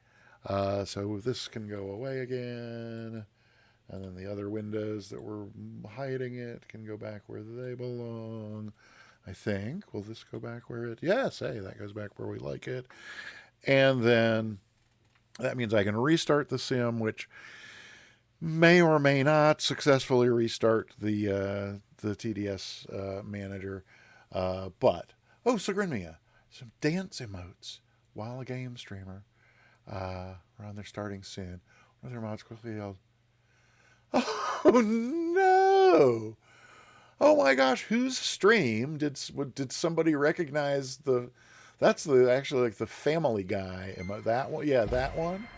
So this can go away again. And then the other windows that were hiding it can go back where they belong. I think. Will this go back where it... Yes, hey, that goes back where we like it. And then that means I can restart the sim, which may or may not successfully restart the TDS manager. But, oh, Sagrinmia, some dance emotes while a game streamer. Around their starting soon. What are their mods quickly yelled? Oh, no! Oh my gosh, whose stream did somebody recognize the... That's actually like the Family Guy. That one? Yeah, that one.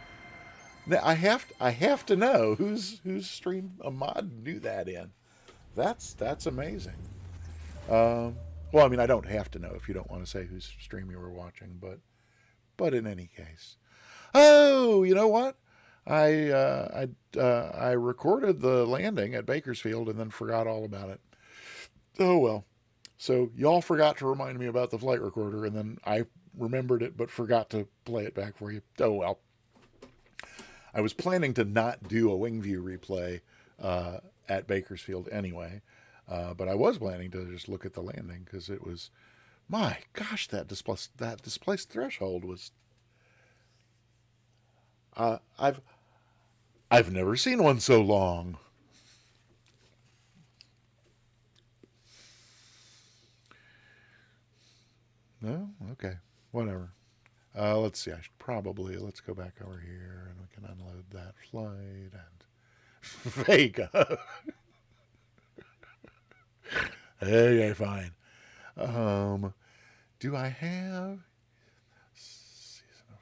Now, I have to know whose stream a mod knew that in. That's amazing. Well, I mean, I don't have to know if you don't want to say whose stream you were watching, but in any case. Oh, you know what? I recorded the landing at Bakersfield and then forgot all about it. Oh well. So y'all forgot to remind me about the flight recorder, and then I remembered it but forgot to play it back for you. Oh well. I was planning to not do a wing view replay at Bakersfield anyway, but I was planning to just look at the landing because it was, my gosh, that displaced threshold was. I've never seen one so long. No, okay, whatever. Let's see. Let's go back over here and we can unload that flight and Vega. Okay, fine. Do I have season of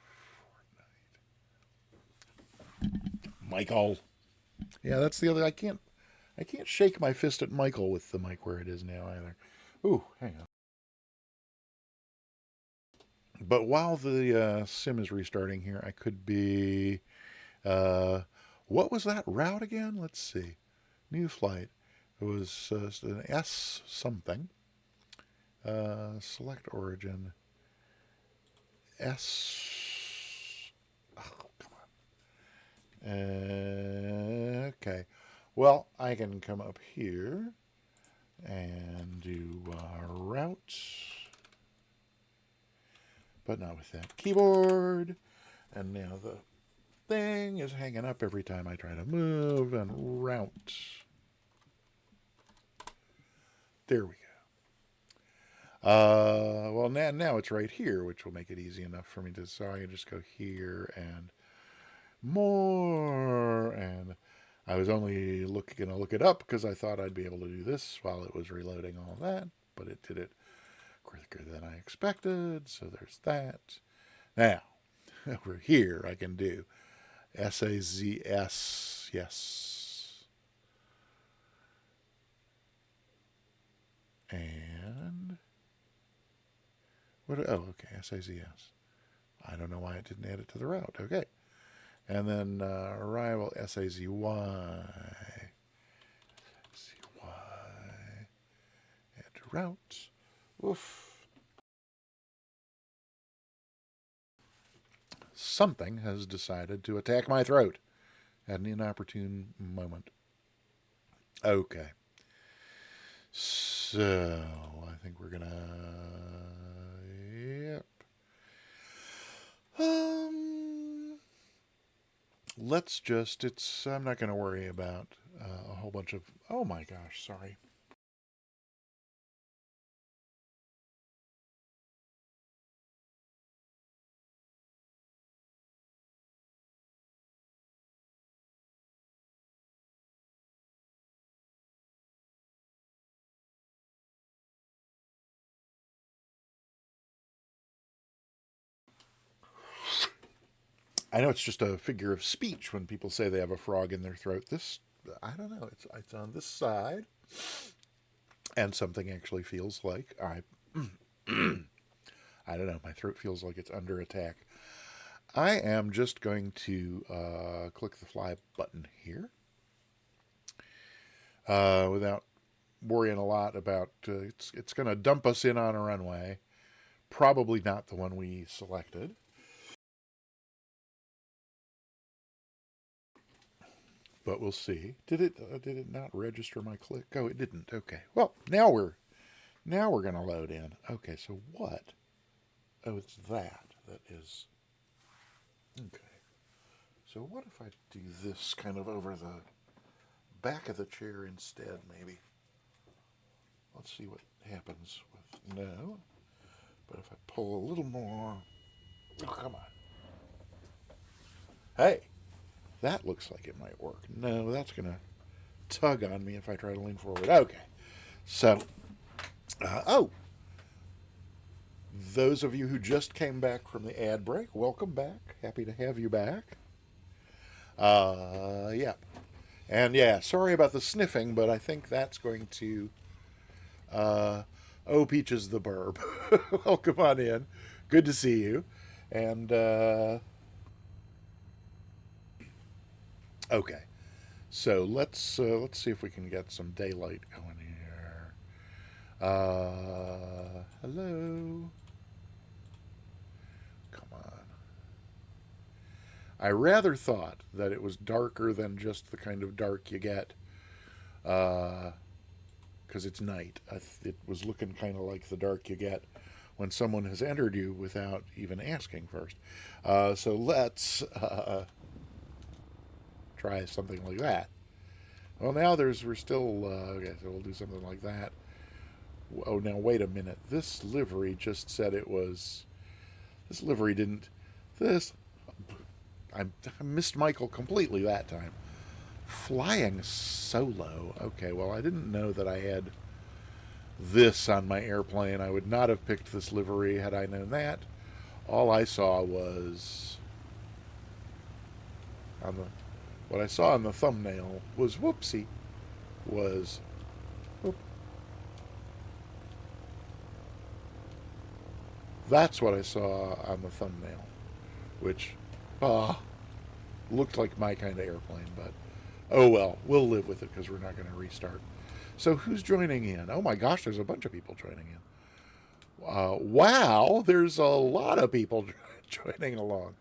Fortnite? Michael. Yeah, that's the other. I can't shake my fist at Michael with the mic where it is now either. Ooh, hang on. But while the sim is restarting here, I could be. What was that route again? Let's see. New flight. It was an S something. Select origin. S. Oh, come on. Okay. Well, I can come up here and do route. But not with that keyboard. And now the thing is hanging up every time I try to move and route. There we go. Well, now it's right here, which will make it easy enough for me to, so I can just go here and more. And I was only going to look it up because I thought I'd be able to do this while it was reloading all that, but it did it quicker than I expected, so there's that. Now, over here I can do SAZS, yes. And what? Oh, okay, SAZS. I don't know why it didn't add it to the route. Okay. And then arrival SAZY. Add to route. Oof. Something has decided to attack my throat at an inopportune moment. Okay. So, I think we're gonna. Yep. Let's just. I'm not gonna worry about a whole bunch of. Oh my gosh, sorry. I know it's just a figure of speech when people say they have a frog in their throat. This, I don't know. It's on this side, and something actually feels like I don't know. My throat feels like it's under attack. I am just going to click the fly button here without worrying a lot about. It's going to dump us in on a runway. Probably not the one we selected. But we'll see. Did it not register my click? Oh, it didn't. Okay. Well, now we're going to load in. Okay, so what? Oh, it's that is. Okay. So what if I do this kind of over the back of the chair instead, maybe? Let's see what happens with no. But if I pull a little more. Oh, come on. Hey, that looks like it might work. No, that's going to tug on me if I try to lean forward. Okay. So, those of you who just came back from the ad break, welcome back. Happy to have you back. Yeah. And yeah, sorry about the sniffing, but I think that's going to. Peaches the Burb. Welcome on in. Good to see you. And, okay. So let's see if we can get some daylight going here. Hello. I rather thought that it was darker than just the kind of dark you get because it's night. It was looking kind of like the dark you get when someone has entered you without even asking first. So let's try something like that. Well, now we're still, okay, so we'll do something like that. Oh, now wait a minute. This livery just said it was, this livery didn't, this, I missed Michael completely that time. Flying solo. Okay, well, I didn't know that I had this on my airplane. I would not have picked this livery had I known that. All I saw was on the what I saw on the thumbnail was whoopsie was whoop. That's what I saw on the thumbnail, which looked like my kind of airplane, but oh well, we'll live with it because we're not going to restart. So who's joining in? Oh my gosh, there's a bunch of people joining in. Wow, there's a lot of people joining along.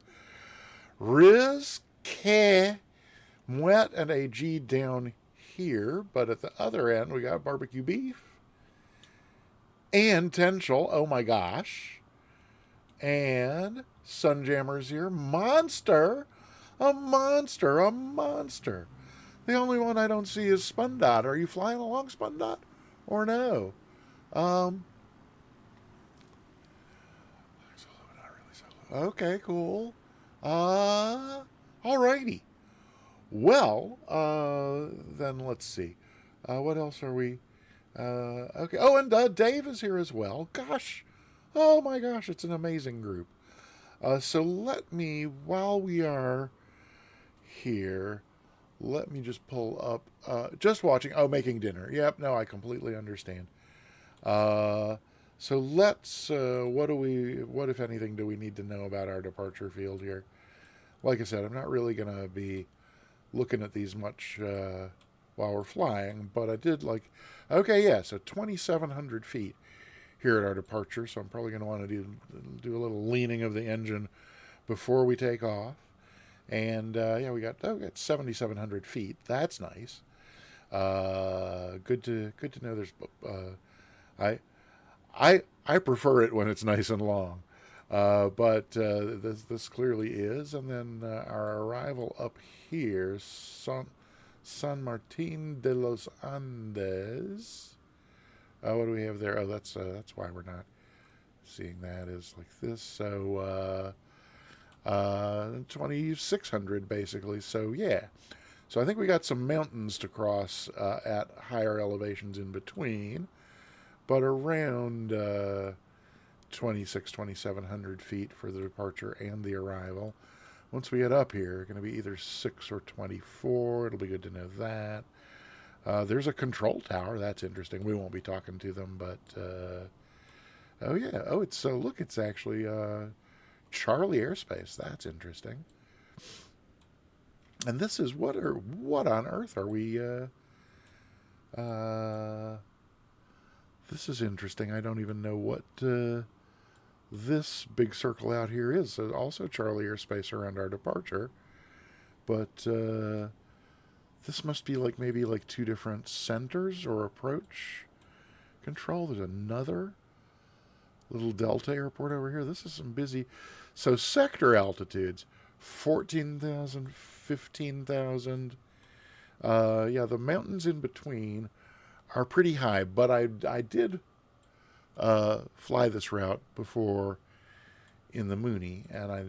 Riz, K, Mwet, and AG down here, but at the other end we got barbecue beef and Tenchel. Oh my gosh. And Sunjammer's here. Monster. A monster. A monster. The only one I don't see is Spundot. Are you flying along, Spundot? Or no? Okay, cool. Alrighty. Well, then let's see. What else are we? Okay. Oh, and Dave is here as well. Gosh. Oh my gosh, it's an amazing group. So let me, while we are here, let me just pull up, just watching, making dinner. Yep, no, I completely understand. So let's, what if anything, do we need to know about our departure field here? Like I said, I'm not really going to be looking at these much while we're flying, but I did okay, yeah, so 2,700 feet here at our departure, so I'm probably going to want to do a little leaning of the engine before we take off. And yeah, we got 7,700 feet. That's nice. Good to know. There's I prefer it when it's nice and long, but this clearly is. And then our arrival up here, San Martin de los Andes. What do we have there? Oh, that's why we're not seeing that is like this. So 2,600 basically. So yeah. So I think we got some mountains to cross at higher elevations in between, but around 2,700 feet for the departure and the arrival. Once we get up here, going to be either 6 or 24. It'll be good to know that. There's a control tower. That's interesting. We won't be talking to them, but oh yeah. Oh, look, it's actually Charlie Airspace. That's interesting. And this is what on earth are we? This is interesting. I don't even know what this big circle out here is. Also Charlie Airspace around our departure, but. This must be maybe two different centers or approach control. There's another little Delta airport over here. This is some busy. So sector altitudes, 14,000, 15,000. Yeah, the mountains in between are pretty high, but I did fly this route before in the Mooney, and I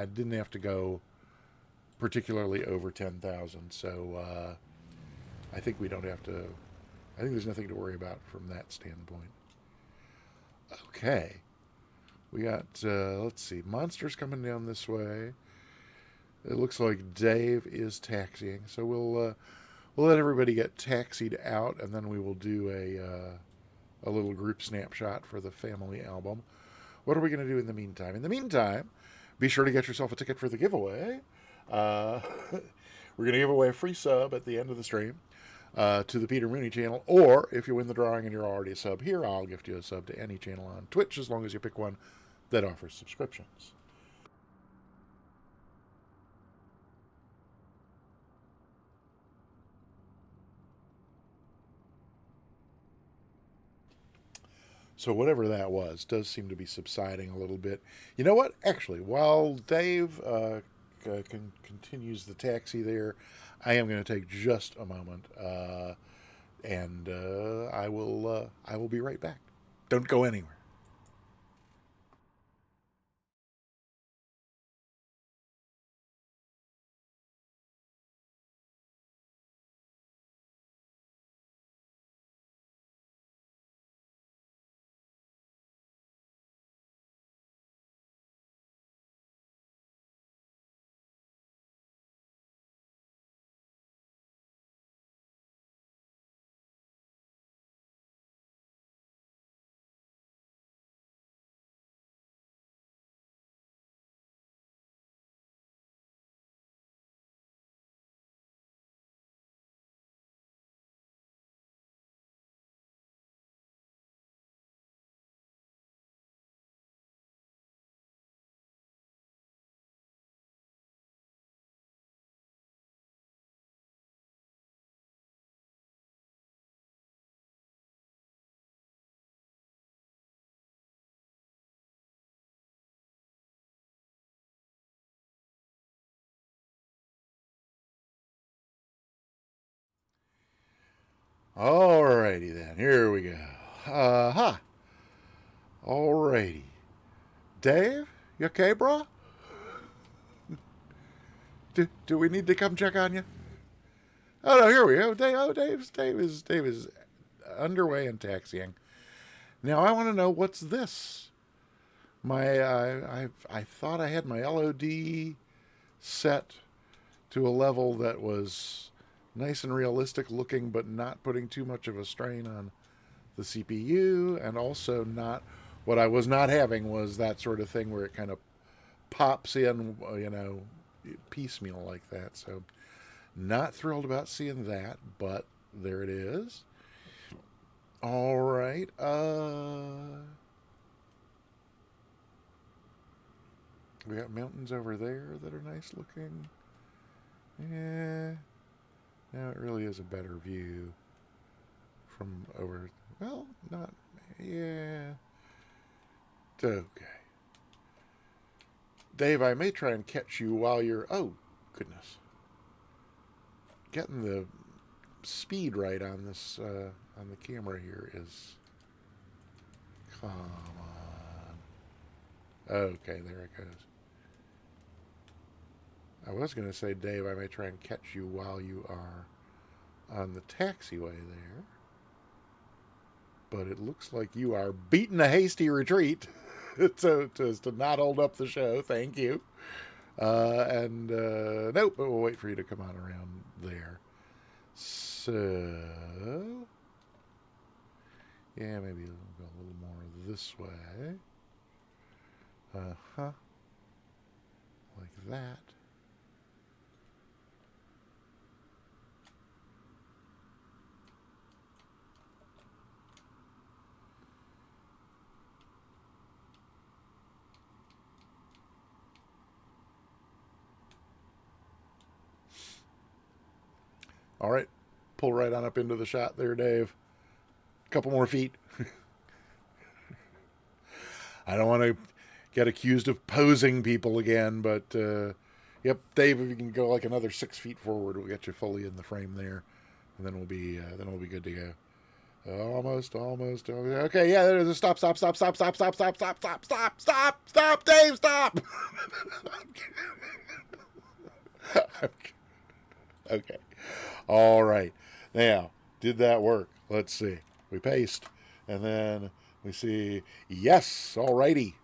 didn't have to go particularly over 10,000. So I think we don't have to. I think there's nothing to worry about from that standpoint. Okay, we got. Let's see, monsters coming down this way. It looks like Dave is taxiing, so we'll let everybody get taxied out, and then we will do a little group snapshot for the family album. What are we going to do in the meantime? In the meantime, be sure to get yourself a ticket for the giveaway. We're going to give away a free sub at the end of the stream to the Peter Mooney channel, or if you win the drawing and you're already a sub here, I'll gift you a sub to any channel on Twitch as long as you pick one that offers subscriptions. So whatever that was does seem to be subsiding a little bit. You know what? Actually, while Dave continues the taxi there, I am going to take just a moment, and I will be right back. Don't go anywhere. Alrighty then, here we go. Alrighty. Dave, you okay, bro? Do we need to come check on you? Oh no, here we go. Dave is underway and taxiing. Now I want to know what's this. I thought I had my LOD set to a level that was nice and realistic looking, but not putting too much of a strain on the CPU, and also not what I was not having was that sort of thing where it kind of pops in, piecemeal like that. So, not thrilled about seeing that, but there it is. All right. We got mountains over there that are nice looking. Yeah. Now it really is a better view from over. Well, not. Yeah. Okay. Dave, I may try and catch you while you're. Oh, goodness. Getting the speed right on this on the camera here is. Come on. Okay, there it goes. I was going to say, Dave, I may try and catch you while you are on the taxiway there. But it looks like you are beating a hasty retreat so as to not hold up the show. Thank you. Nope, but we'll wait for you to come on around there. So, yeah, maybe we'll go a little more this way. Like that. All right, pull right on up into the shot there, Dave. A couple more feet. I don't want to get accused of posing people again, but yep, Dave, if you can go like another 6 feet forward, we'll get you fully in the frame there, and then we'll be good to go. Almost. Okay, yeah, there's a stop, Dave, stop. Okay. All right. Now, did that work? Let's see. We paste, and then we see, yes, alrighty.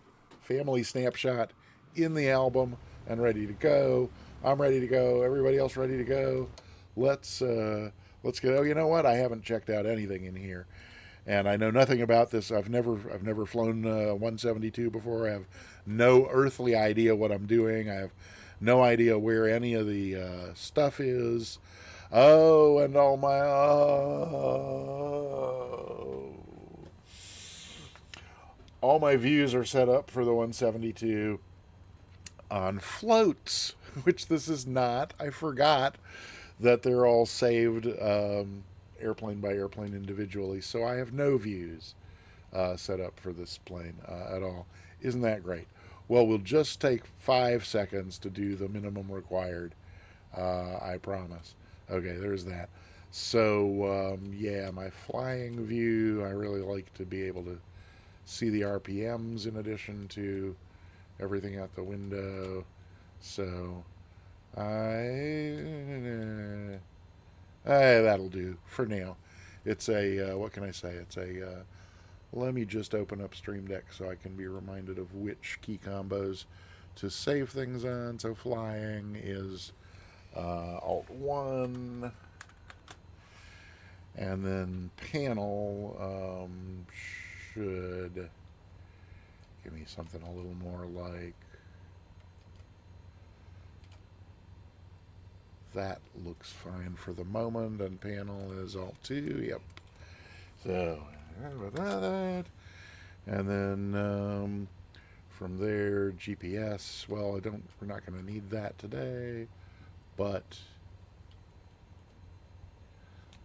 Family snapshot in the album and ready to go. I'm ready to go. Everybody else ready to go. Let's go. Oh, you know what? I haven't checked out anything in here, and I know nothing about this. I've never flown 172 before. I have no earthly idea what I'm doing. I have no idea where any of the stuff is. Oh, and all my all my views are set up for the 172 on floats, which this is not. I forgot that they're all saved airplane by airplane individually, so I have no views set up for this plane at all. Isn't that great? Well, we'll just take 5 seconds to do the minimum required. I promise. Okay, there's that. So, yeah, my flying view, I really like to be able to see the RPMs in addition to everything out the window. So, that'll do for now. It's a, what can I say? It's a, let me just open up Stream Deck so I can be reminded of which key combos to save things on. So flying is Alt 1. And then panel should give me something a little more like that. Looks fine for the moment. And panel is Alt 2. Yep. So, that. And then from there, GPS. Well, we're not going to need that today, but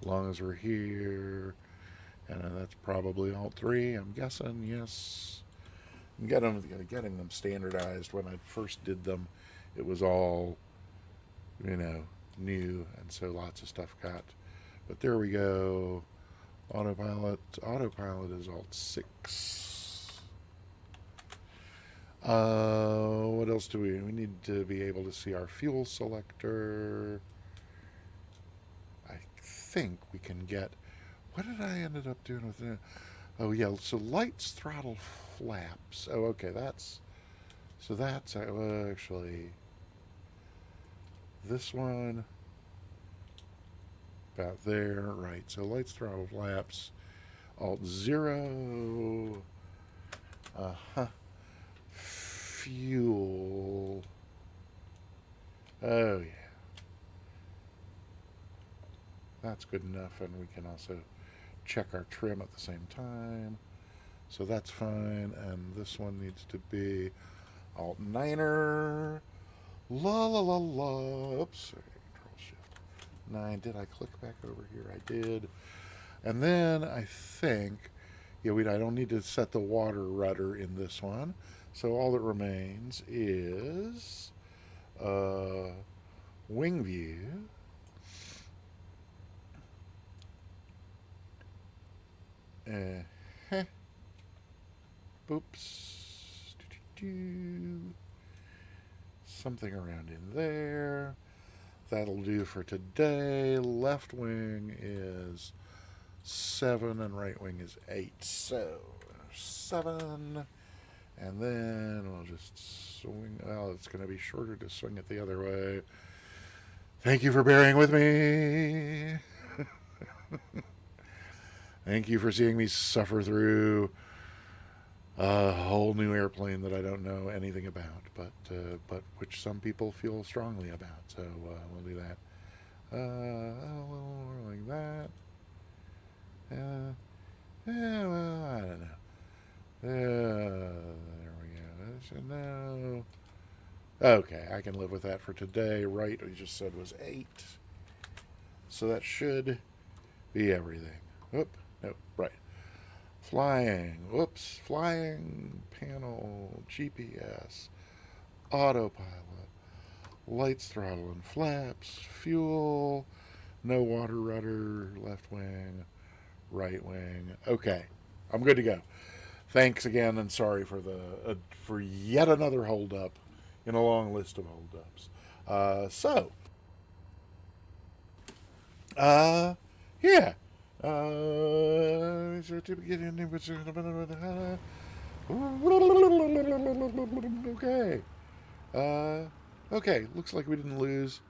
as long as we're here, and that's probably Alt 3, I'm guessing. Yes. I'm getting them standardized. When I first did them, it was all, new, and so lots of stuff got. But there we go. Autopilot is Alt 6. What else do we need to be able to see our fuel selector. I think we can get, what did I ended up doing with it? Oh yeah, so lights, throttle, flaps. Oh, okay, that's actually this one about there, right? So lights, throttle, flaps, Alt 0, fuel. Oh yeah, that's good enough, and we can also check our trim at the same time. So that's fine, and this one needs to be Alt 9er. La la la la. Oops, Control Shift 9. Did I click back over here? I did. And then I think, yeah, I don't need to set the water rudder in this one. So all that remains is wing view. Oops. Something around in there. That'll do for today. Left wing is 7 and right wing is 8. So 7. And then we'll just swing. Well, it's going to be shorter to swing it the other way. Thank you for bearing with me. Thank you for seeing me suffer through a whole new airplane that I don't know anything about, but which some people feel strongly about. So we'll do that. A little more like that. Yeah, well, I don't know. There we go. So now, okay, I can live with that for today. Right, we just said was 8. So that should be everything. Oop, no, right. Flying, whoops, flying, panel, GPS, autopilot, lights, throttle, and flaps, fuel, no water rudder, left wing, right wing. Okay, I'm good to go. Thanks again, and sorry for for yet another holdup in a long list of holdups. Yeah. Okay. Okay. Looks like we didn't lose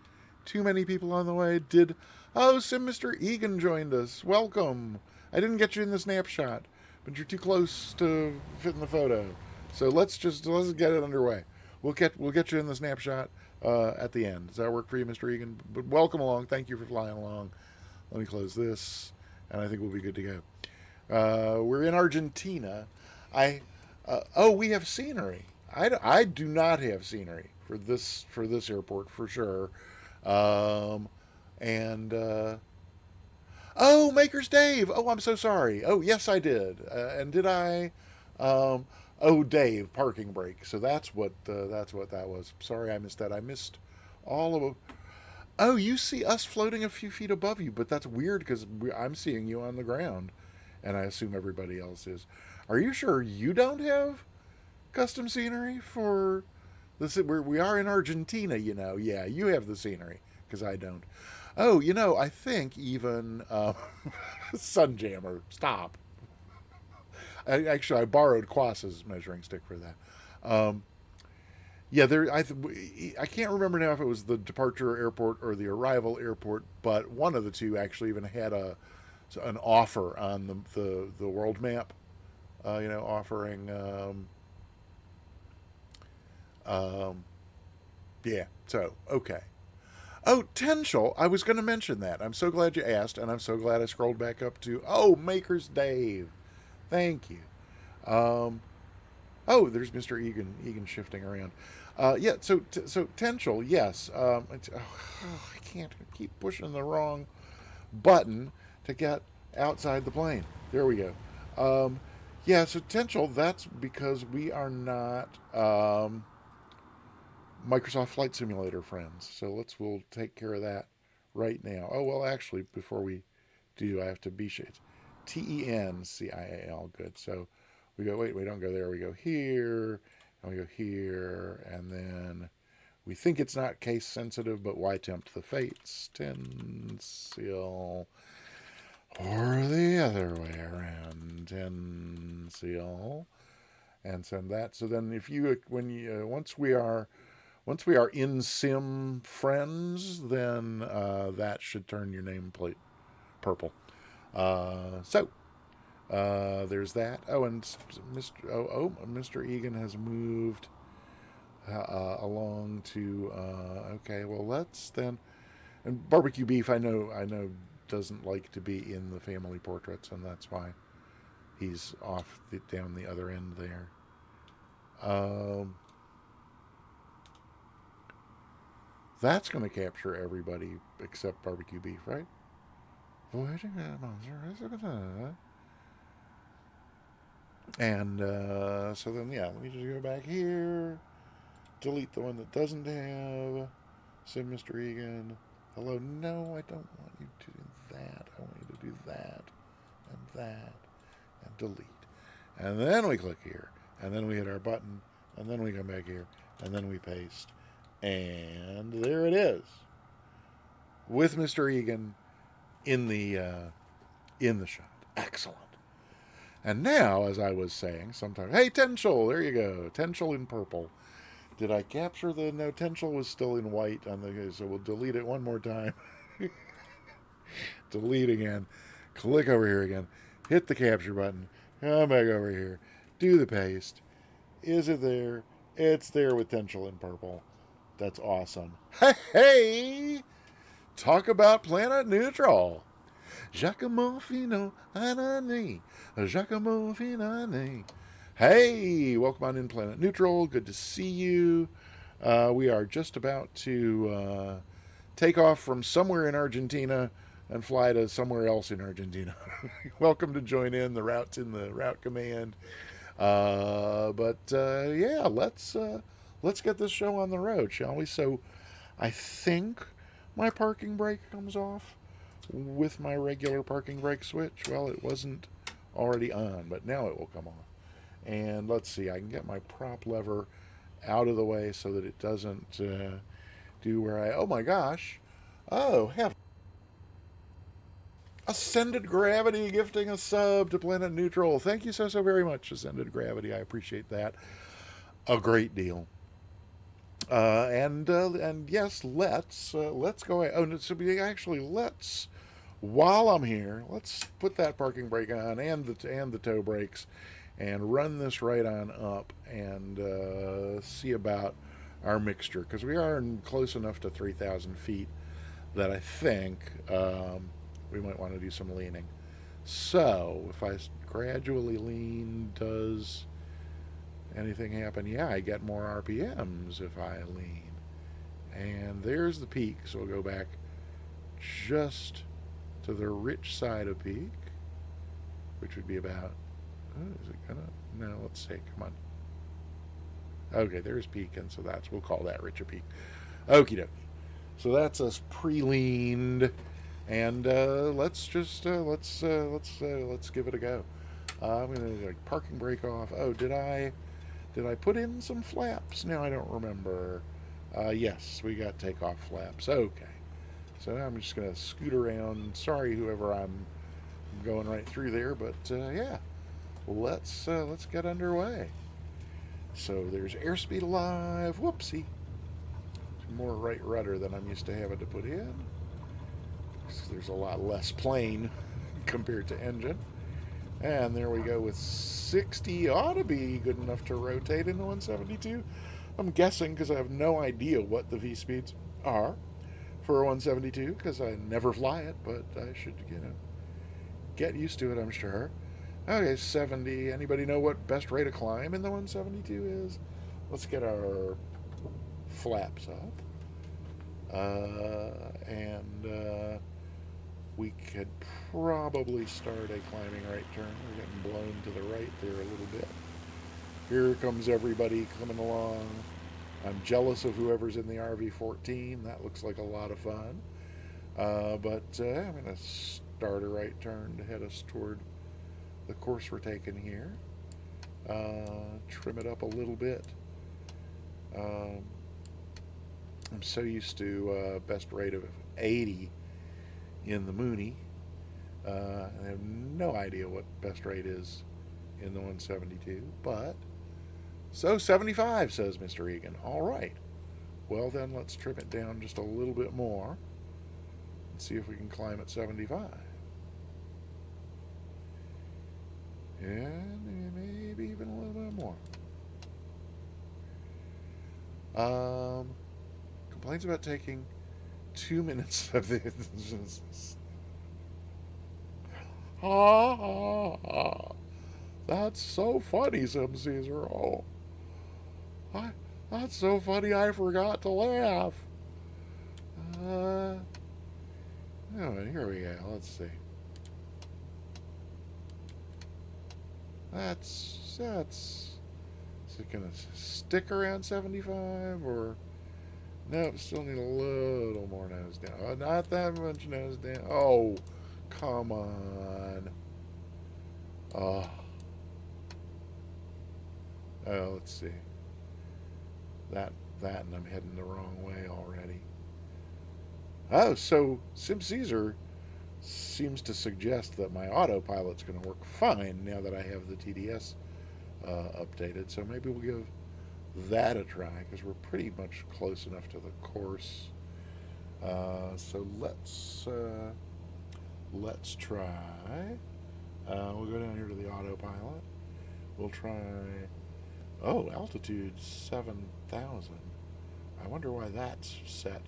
too many people on the way. So Mr. Egan joined us. Welcome. I didn't get you in the snapshot, but you're too close to fit in the photo. So let's get it underway. We'll get you in the snapshot at the end. Does that work for you, Mr. Egan? But welcome along. Thank you for flying along. Let me close this, and I think we'll be good to go. We're in Argentina. We have scenery. I do not have scenery for this airport for sure. Oh, Maker's Dave. Oh, I'm so sorry. Oh, yes, I did. And did I? Um, oh, Dave, parking brake. So that's what that was. Sorry, I missed that. I missed all of. Oh, you see us floating a few feet above you, but that's weird because I'm seeing you on the ground, and I assume everybody else is. Are you sure you don't have custom scenery for this? We are in Argentina, you know. Yeah, you have the scenery because I don't. Oh, I think even Sunjammer. Stop. I borrowed Quas's measuring stick for that. Um, yeah, I can't remember now if it was the departure airport or the arrival airport, but one of the two actually even had an offer on the world map. Offering. Um, yeah. So okay. Oh, Tenshel. I was going to mention that. I'm so glad you asked, and I'm so glad I scrolled back up to Maker's Dave. Thank you. Um, oh, there's Mr. Egan shifting around. Yeah. So Tenshel. Yes. I can't keep pushing the wrong button to get outside the plane. There we go. Um, yeah. So Tenshel. That's because we are not. Microsoft Flight Simulator friends. So we'll take care of that right now. Oh well, actually, before we do, I have to be sure. It's TENCIAL. Good. So we go. Wait, we don't go there. We go here, and we go here, and then we think it's not case sensitive, but why tempt the fates? Tencil, or the other way around. Tencil, and send that. So then, if you once we are in sim friends, then that should turn your nameplate purple. There's that. Oh, and Mr. Egan has moved along to. Okay, well let's then. And barbecue beef, I know, doesn't like to be in the family portraits, and that's why he's down the other end there. That's going to capture everybody except barbecue beef, right? And so then, yeah, let me just go back here, delete the one that doesn't have. Say, Mr. Egan, hello. No, I don't want you to do that. I want you to do that, and delete. And then we click here, and then we hit our button, and then we come back here, and then we paste. And there it is, with Mr. Egan in the shot. Excellent. And now, as I was saying, sometimes, hey, Tenshel, there you go, Tenshel in purple. Did I capture the? No, Tenshel was still in white so we'll delete it one more time. Delete again. Click over here again. Hit the capture button. Come back over here. Do the paste. Is it there? It's there with Tenshel in purple. That's awesome. Hey! Talk about planet neutral. Giacomo Fino Anani. Giacomo Finani. Hey, welcome on in Planet Neutral. Good to see you. We are just about to take off from somewhere in Argentina and fly to somewhere else in Argentina. Welcome to join in. The route's in the route command. Yeah, let's get this show on the road, shall we? So, I think my parking brake comes off with my regular parking brake switch. Well, it wasn't already on, but now it will come on. And let's see, I can get my prop lever out of the way so that it doesn't do where oh my gosh. Oh, have Ascended Gravity gifting a sub to Planet Neutral. Thank you so very much, Ascended Gravity. I appreciate that a great deal. And yes, let's go. Oh, no, so we actually while I'm here, let's put that parking brake on and the toe brakes, and run this right on up and see about our mixture, because we are close enough to 3,000 feet that I think we might want to do some leaning. So if I gradually lean, does anything happen? Yeah, I get more RPMs if I lean. And there's the peak, so we'll go back just to the rich side of peak, which would be about, is it gonna, no, let's see, come on. Okay, there's peak, and so we'll call that rich a peak. Okie dokie. So that's us pre-leaned, and let's give it a go. I'm gonna parking brake off. Oh, did I put in some flaps? No, I don't remember. Yes, we got takeoff flaps. Okay. So I'm just gonna scoot around. Sorry, whoever I'm going right through there, but yeah, let's get underway. So there's airspeed alive. Whoopsie. More right rudder than I'm used to having to put in. There's a lot less plane compared to engine. And there we go with 60. Ought to be good enough to rotate in the 172. I'm guessing because I have no idea what the V speeds are for a 172 because I never fly it, but I should, get used to it, I'm sure. Okay, 70. Anybody know what best rate of climb in the 172 is? Let's get our flaps up. And we could probably start a climbing right turn. We're getting blown to the right there a little bit. Here comes everybody coming along. I'm jealous of whoever's in the RV-14. That looks like a lot of fun. But I'm going to start a right turn to head us toward the course we're taking here. Trim it up a little bit. I'm so used to best rate of 80 in the Mooney. I have no idea what best rate is in the 172, but so 75, says Mr. Egan. All right. Well, then let's trim it down just a little bit more and see if we can climb at 75. And maybe even a little bit more. Complains about taking 2 minutes of this. That's so funny, some Caesar. Oh, that's so funny I forgot to laugh. Oh, here we go. Let's see. Is it gonna stick around 75 or? Nope, still need a little more nose down. Oh, not that much nose down. Oh, come on. Oh, let's see. That, and I'm heading the wrong way already. Oh, so Sim Caesar seems to suggest that my autopilot's going to work fine now that I have the TDS updated. So maybe we'll give that a try because we're pretty much close enough to the course. So let's try. We'll go down here to the autopilot. We'll try. Oh, altitude 7,000. I wonder why that's set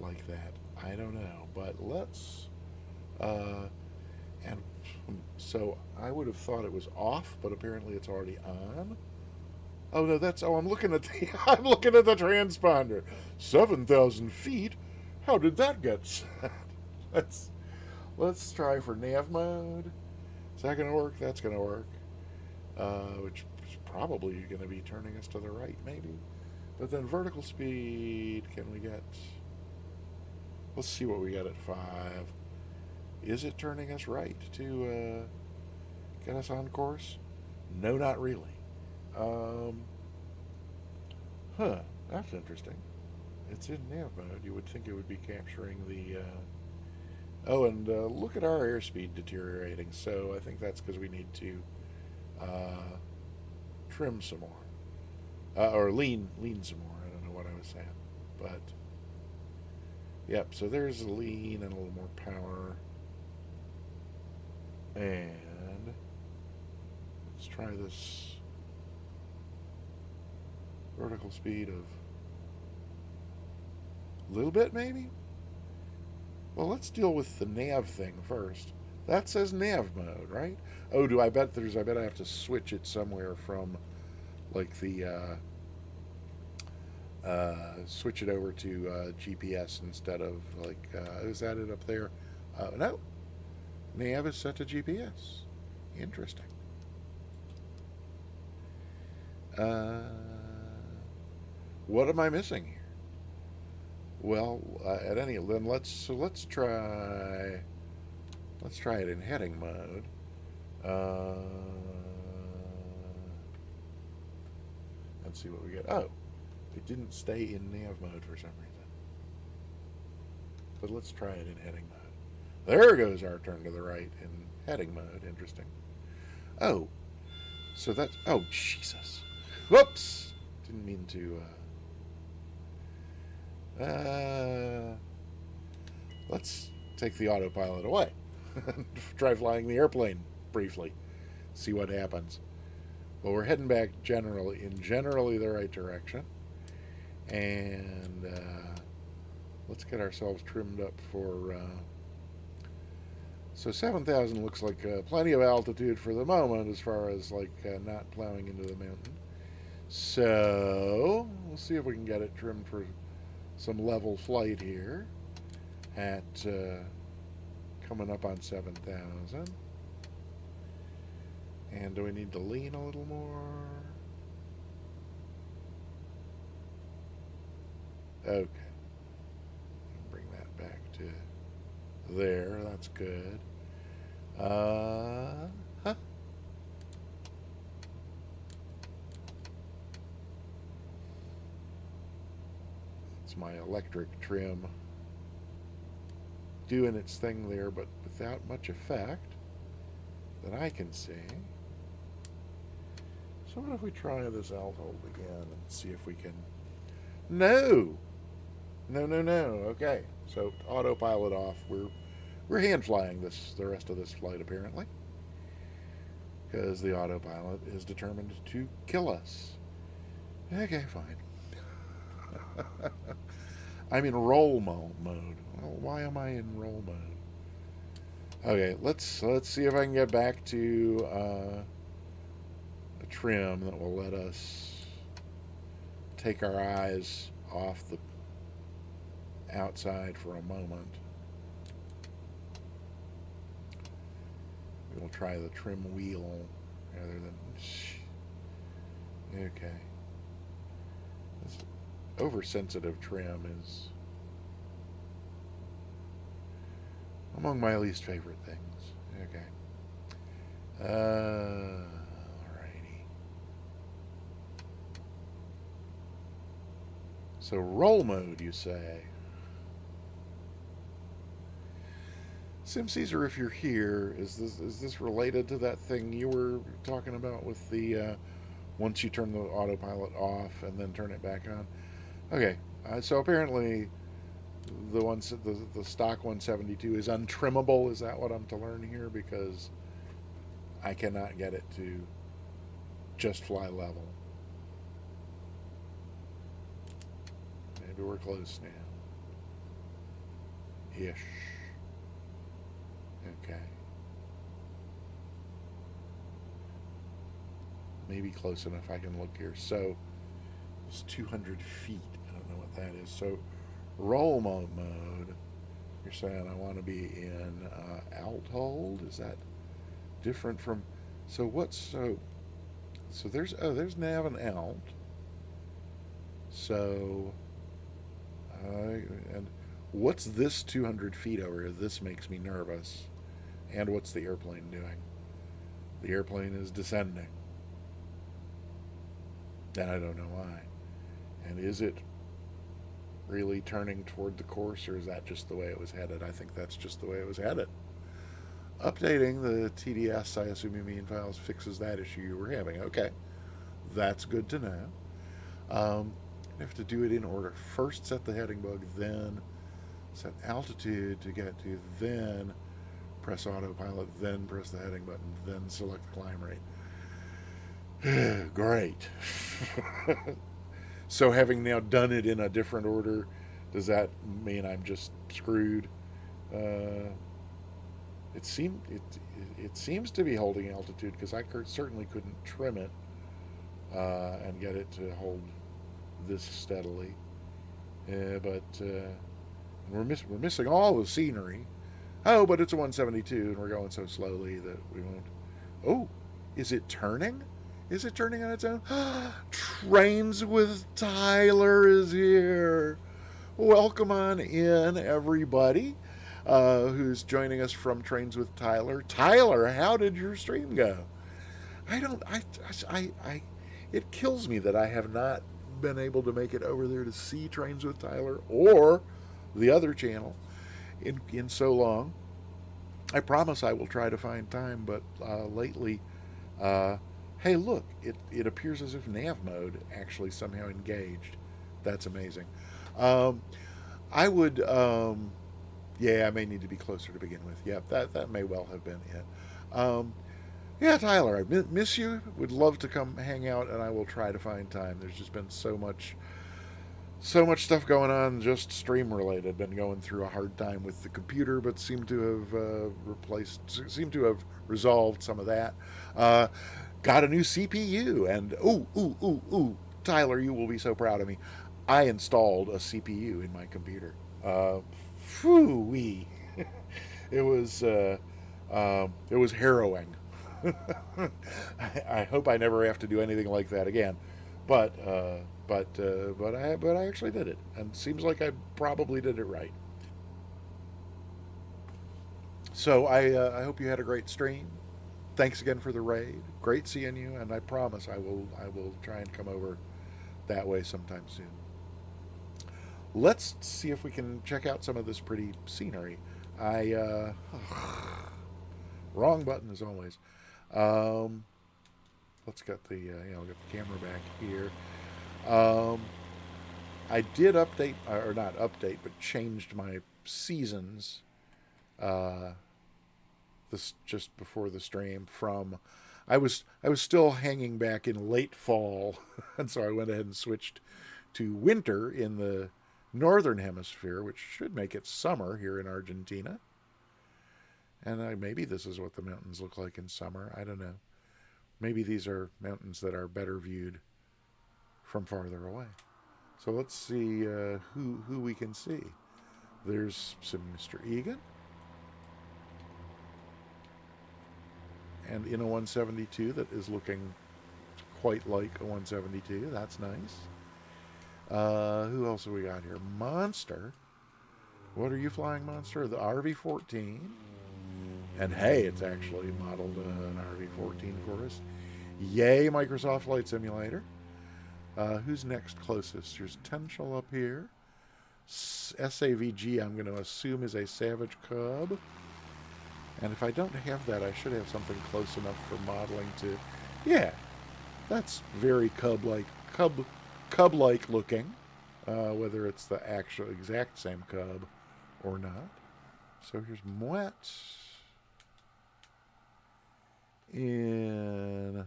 like that. I don't know, but let's. And so I would have thought it was off, but apparently it's already on. Oh no, I'm looking at the I'm looking at the transponder. 7,000 feet. How did that get set? Let's try for nav mode. Is that gonna work? That's gonna work. Which is probably gonna be turning us to the right, maybe. But then vertical speed, can we get? Let's see what we got at 5. Is it turning us right to get us on course? No, not really. That's interesting. It's in nav mode. You would think it would be capturing the. Oh, and look at our airspeed deteriorating. So I think that's because we need to trim some more, or lean some more. I don't know what I was saying, but yep. So there's a lean and a little more power, and let's try this. Vertical speed of a little bit, maybe? Well, let's deal with the nav thing first. That says nav mode, right? Oh, I bet I have to switch it somewhere from, like, the, switch it over to GPS instead of, like, is that it up there? No. Nav is set to GPS. Interesting. What am I missing here? Well, then let's try it in heading mode. Let's see what we get. Oh, it didn't stay in nav mode for some reason. But let's try it in heading mode. There goes our turn to the right in heading mode. Interesting. Oh, so that's... Oh, Jesus. Whoops! Didn't mean to... let's take the autopilot away. Try flying the airplane briefly. See what happens. Well, we're heading back in generally the right direction. And let's get ourselves trimmed up for... So 7,000 looks like plenty of altitude for the moment as far as not plowing into the mountain. So we'll see if we can get it trimmed for some level flight here at coming up on 7,000. And do we need to lean a little more? Okay. Bring that back to there. That's good. Huh? It's my electric trim doing its thing there, but without much effect that I can see. So what if we try this alt hold again and see if we can... No! No. Okay, so autopilot off. We're hand flying the rest of this flight apparently, because the autopilot is determined to kill us. Okay, fine. I'm in roll mode. Well, why am I in roll mode? Okay, let's see if I can get back to a trim that will let us take our eyes off the outside for a moment. We'll try the trim wheel rather than... Okay. This oversensitive trim is among my least favorite things. Okay. Alrighty. So roll mode, you say? Sim Caesar, if you're here, is this related to that thing you were talking about with the once you turn the autopilot off and then turn it back on? Okay, so apparently the stock 172 is untrimmable. Is that what I'm to learn here? Because I cannot get it to just fly level. Maybe we're close now. Ish. Okay. Maybe close enough. I can look here. So it's 200 feet. I don't know what that is. So roll mode. You're saying I want to be in alt hold. Is that different from? So what's so there's nav and alt. So and what's this 200 feet over here? This makes me nervous. And what's the airplane doing? The airplane is descending. And I don't know why. And is it really turning toward the course, or is that just the way it was headed? I think that's just the way it was headed. Updating the TDS, I assume you mean files, fixes that issue you were having. Okay. That's good to know. I have to do it in order. First set the heading bug, then set altitude to get to, then press autopilot, then press the heading button, then select climb rate. Great. So having now done it in a different order, does that mean I'm just screwed? It seems to be holding altitude, because I certainly couldn't trim it and get it to hold this steadily. But we're missing all the scenery. Oh, but it's a 172, and we're going so slowly that we won't. Oh, is it turning? Is it turning on its own? Trains with Tyler is here. Welcome on in, everybody, who's joining us from Trains with Tyler. Tyler, how did your stream go? I don't. I. It kills me that I have not been able to make it over there to see Trains with Tyler or the other channel in so long. I promise I will try to find time, but lately, uh, hey, look, it appears as if nav mode actually somehow engaged. That's amazing. Um, I would, yeah, I may need to be closer to begin with. Yeah, that may well have been it. Yeah, Tyler, I miss you. Would love to come hang out, and I will try to find time. There's just been so much stuff going on, just stream related. Been going through a hard time with the computer, but seem to have resolved some of that. Uh, got a new CPU, and Tyler, you will be so proud of me. I installed a CPU in my computer. Wee. It was harrowing. I hope I never have to do anything like that again. But I actually did it, and seems like I probably did it right. So I hope you had a great stream. Thanks again for the raid. Great seeing you, and I promise I will try and come over that way sometime soon. Let's see if we can check out some of this pretty scenery. Wrong button as always. Let's get I'll get the camera back here. I did update, or not update, but changed my seasons. This just before the stream from, I was still hanging back in late fall, and so I went ahead and switched to winter in the northern hemisphere, which should make it summer here in Argentina. And maybe this is what the mountains look like in summer. I don't know. Maybe these are mountains that are better viewed from farther away. So let's see who we can see. There's some Mr. Egan. And in a 172 that is looking quite like a 172. That's nice. Who else have we got here? Monster. What are you flying, Monster? The RV-14. And hey, it's actually modeled an RV-14 for us. Yay, Microsoft Flight Simulator. Who's next closest? There's Tenshel up here. SAVG, I'm going to assume, is a Savage Cub. And if I don't have that, I should have something close enough for modeling to... Yeah, that's very cub-like looking. Whether it's the actual exact same cub or not. So here's Moet. In...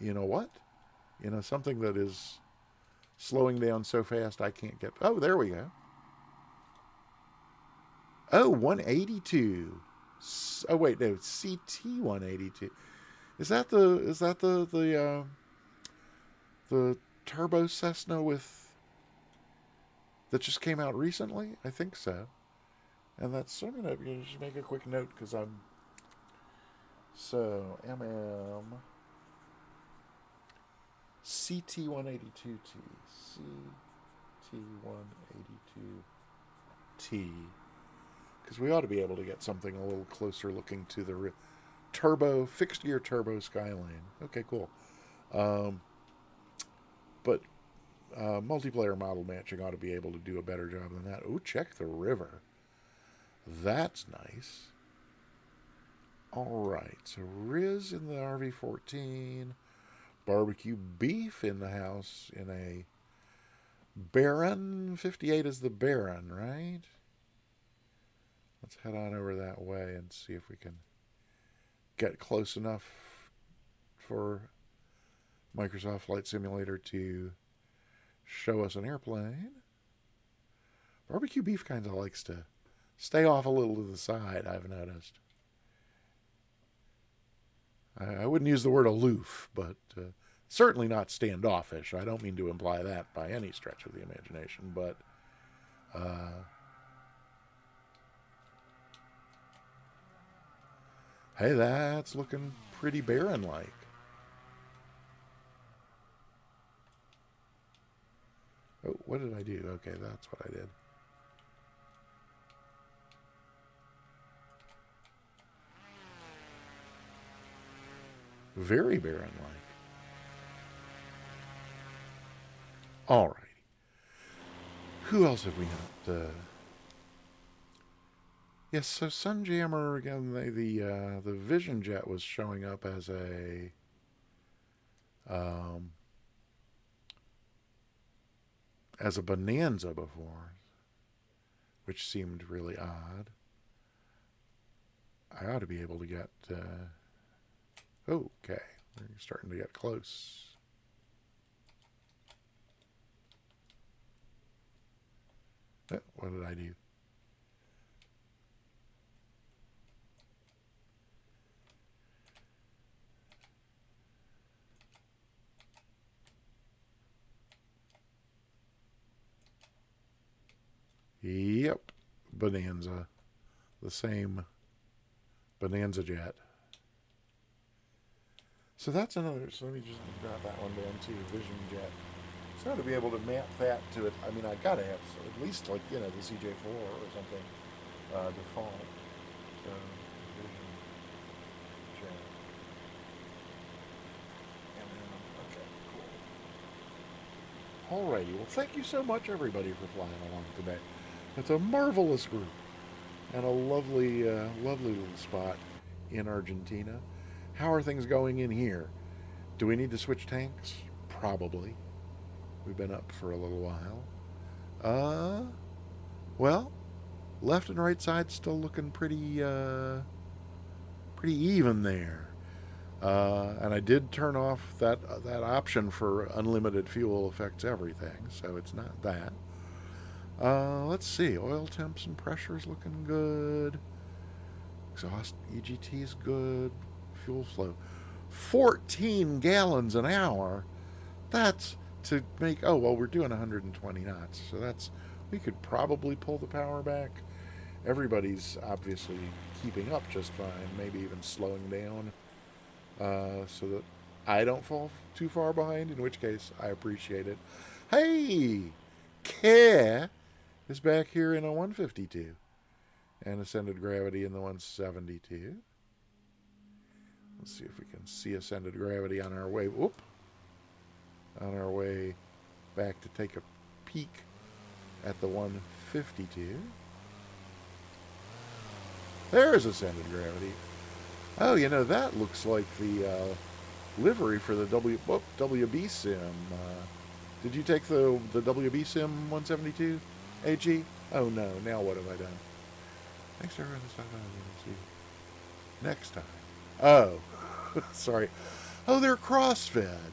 You know what? You know, something that is slowing down so fast I can't get... Oh, there we go. Oh, 182. Oh, wait, no, CT 182. Is that the turbo Cessna with... that just came out recently? I think so. And that's... I'm going to just make a quick note because I'm... So, CT182T. CT182T. Because we ought to be able to get something a little closer looking to the fixed gear turbo Skyline. Okay, cool. But multiplayer model matching ought to be able to do a better job than that. Oh, check the river. That's nice. All right, so Riz in the RV-14. Barbecue beef in the house in a Baron. 58 is the Baron, right? Let's head on over that way and see if we can get close enough for Microsoft Flight Simulator to show us an airplane. Barbecue beef kind of likes to stay off a little to the side, I've noticed. I wouldn't use the word aloof, but certainly not standoffish. I don't mean to imply that by any stretch of the imagination, but Hey, that's looking pretty barren-like. Oh, what did I do? Okay, that's what I did. Very barren-like. All right. Who else have we not? Yes, so Sunjammer again. The Vision Jet was showing up um, as a Bonanza before, which seemed really odd. I ought to be able to get. Okay, we're starting to get close. What did I do? Yep, Bonanza. The same Bonanza jet. So that's another. So let me just drop that one down too. Vision Jet. So to be able to map that to it, I mean, I gotta have at least like the CJ4 or something default. So Vision Jet. And then, okay, cool. Alrighty. Well, thank you so much, everybody, for flying along today. It's a marvelous group and a lovely, lovely little spot in Argentina. How are things going in here? Do we need to switch tanks? Probably. We've been up for a little while. Well, left and right side still looking pretty even there. And I did turn off that option for unlimited fuel affects everything, so it's not that. Let's see. Oil temps and pressures looking good. Exhaust EGT is good. Fuel flow. 14 gallons an hour. That's to make, oh, well, we're doing 120 knots. So that's, we could probably pull the power back. Everybody's obviously keeping up just fine, maybe even slowing down so that I don't fall too far behind, in which case I appreciate it. Hey, Care is back here in a 152 and ascended gravity in the 172. Let's see if we can see ascended gravity on our way. Whoop. On our way back to take a peek at the 152. There's ascended gravity. Oh, you know, that looks like the livery for the WB Sim. Did you take the WB Sim 172 AG? Oh no, now what have I done? Thanks for everyone. Next time. Oh, sorry. Oh, they're cross-fed.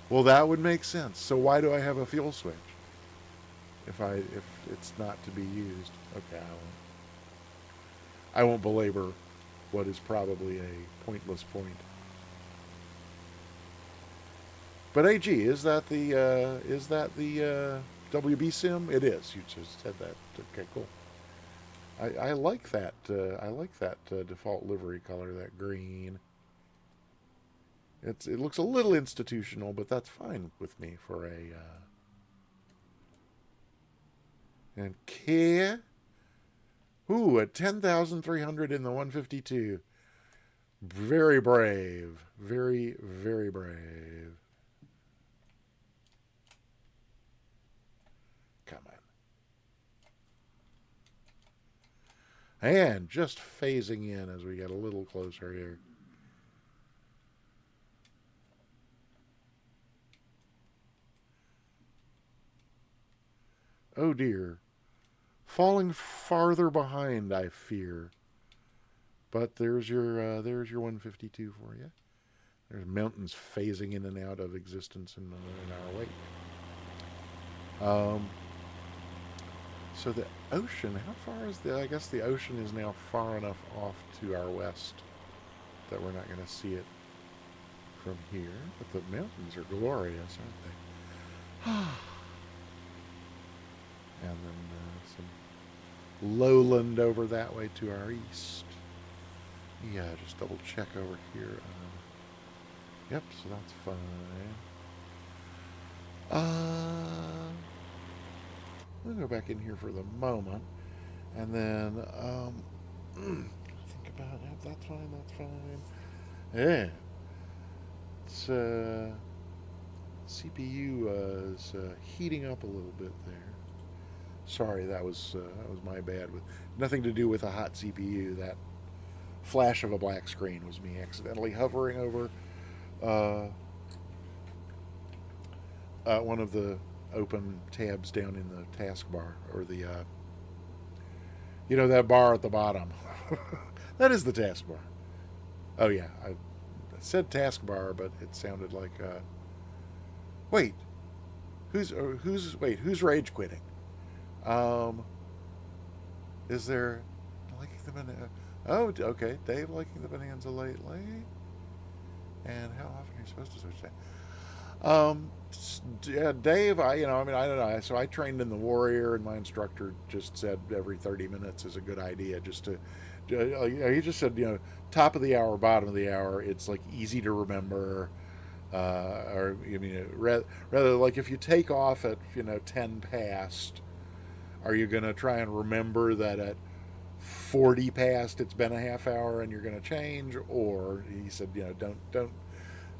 Well, that would make sense. So why do I have a fuel switch if it's not to be used? Okay, I won't belabor what is probably a pointless point. But AG, is that the WB Sim? It is. You just said that. Okay, cool. I like that. I like that default livery color, that green. It looks a little institutional, but that's fine with me for a. And Kia. Ooh, at 10,300 in the 152. Very brave. Very, very brave. Come on. And just phasing in as we get a little closer here. Oh dear. Falling farther behind, I fear. But there's your 152 for you. There's mountains phasing in and out of existence in our wake. So the ocean, how far is I guess the ocean is now far enough off to our west that we're not going to see it from here. But the mountains are glorious, aren't they? And then some lowland over that way to our east. Yeah, just double check over here. Yep, so that's fine. We'll go back in here for the moment, and then think about it. That's fine. That's fine. Yeah, it's CPU is heating up a little bit there. Sorry, that was my bad. With nothing to do with a hot CPU. That flash of a black screen was me accidentally hovering over uh, one of the open tabs down in the taskbar, or the that bar at the bottom. That is the taskbar. Oh yeah, I said taskbar, but it sounded like wait, who's rage quitting? Um, is there liking the banana? Oh, okay, Dave liking the bonanza lately. And how often are you supposed to switch that? Yeah, Dave, I don't know. So I trained in the Warrior, and my instructor just said every 30 minutes is a good idea. Just to, he just said, top of the hour, bottom of the hour. It's like easy to remember. Or rather, like if you take off at 10 past, are you gonna try and remember that at 40 past it's been a half hour and you're gonna change? Or he said,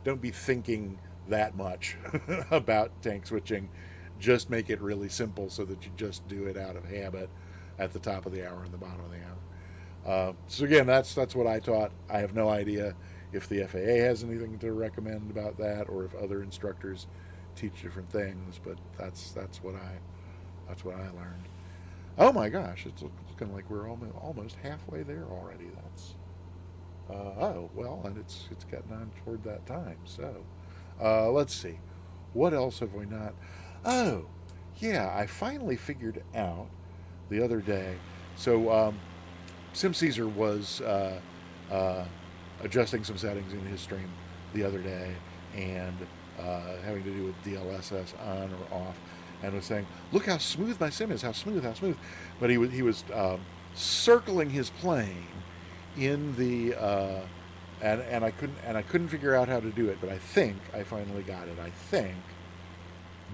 don't be thinking that much about tank switching. Just make it really simple so that you just do it out of habit at the top of the hour and the bottom of the hour. So again, that's what I taught. I have no idea if the FAA has anything to recommend about that, or if other instructors teach different things. But that's what I learned. Oh my gosh, it's looking like we're almost halfway there already. That's oh well, and it's getting on toward that time. So let's see, what else have we not? Oh, yeah, I finally figured out the other day. So Sim Caesar was adjusting some settings in his stream the other day, and having to do with DLSS on or off, and was saying, "Look how smooth my sim is! How smooth! How smooth!" But he was circling his plane in the and I couldn't figure out how to do it. But I think I finally got it. I think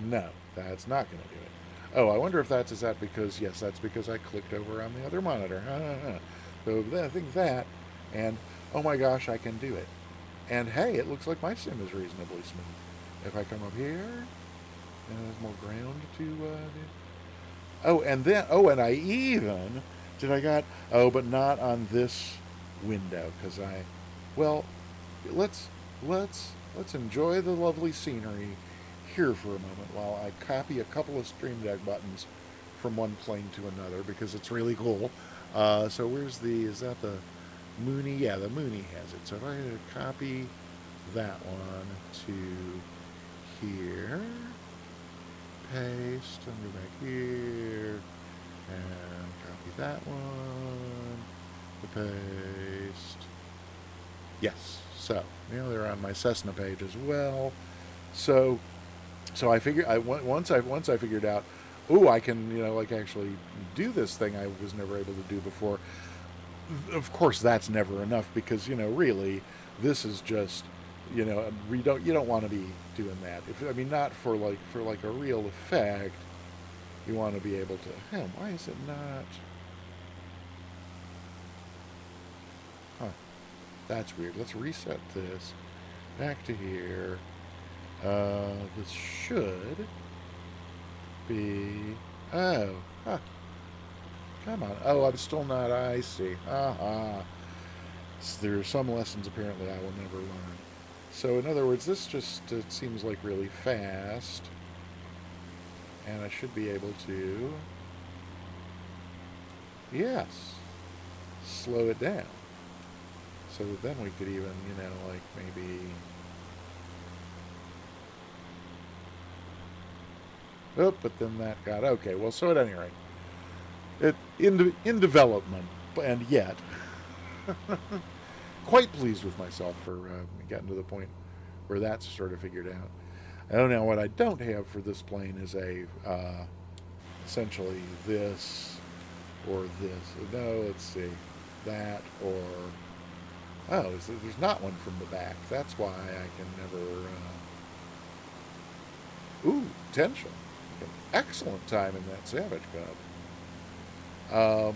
no, that's not going to do it. Oh, I wonder if that's because yes, that's because I clicked over on the other monitor. So I think that, and oh my gosh, I can do it. And hey, it looks like my sim is reasonably smooth. If I come up here, and there's more ground to do. And I even but not on this window because let's enjoy the lovely scenery here for a moment while I copy a couple of Stream Deck buttons from one plane to another because it's really cool. So is that the Mooney? Yeah, the Mooney has it. So if I copy that one to here, paste, and go back here, and copy that one, to paste. Yes, so they're on my Cessna page as well. So I figured once I figured out, I can actually do this thing I was never able to do before. Of course, that's never enough because really this is just you don't want to be doing that. Not for a real effect. You want to be able to. Why is it not? Huh. That's weird. Let's reset this back to here. This should be. Oh. Huh. Come on. Oh, I'm still not. I see. There are some lessons apparently I will never learn. So in other words, this just it seems like really fast. And I should be able to, yes, slow it down. So then we could even, maybe, but then that got, okay, well, so at any rate, in development, and yet, quite pleased with myself for getting to the point where that's sort of figured out. Oh, now what I don't have for this plane is essentially this or this. No, let's see, that or Oh, there's not one from the back. That's why I can never... Ooh, potential. An excellent time in that Savage Cub.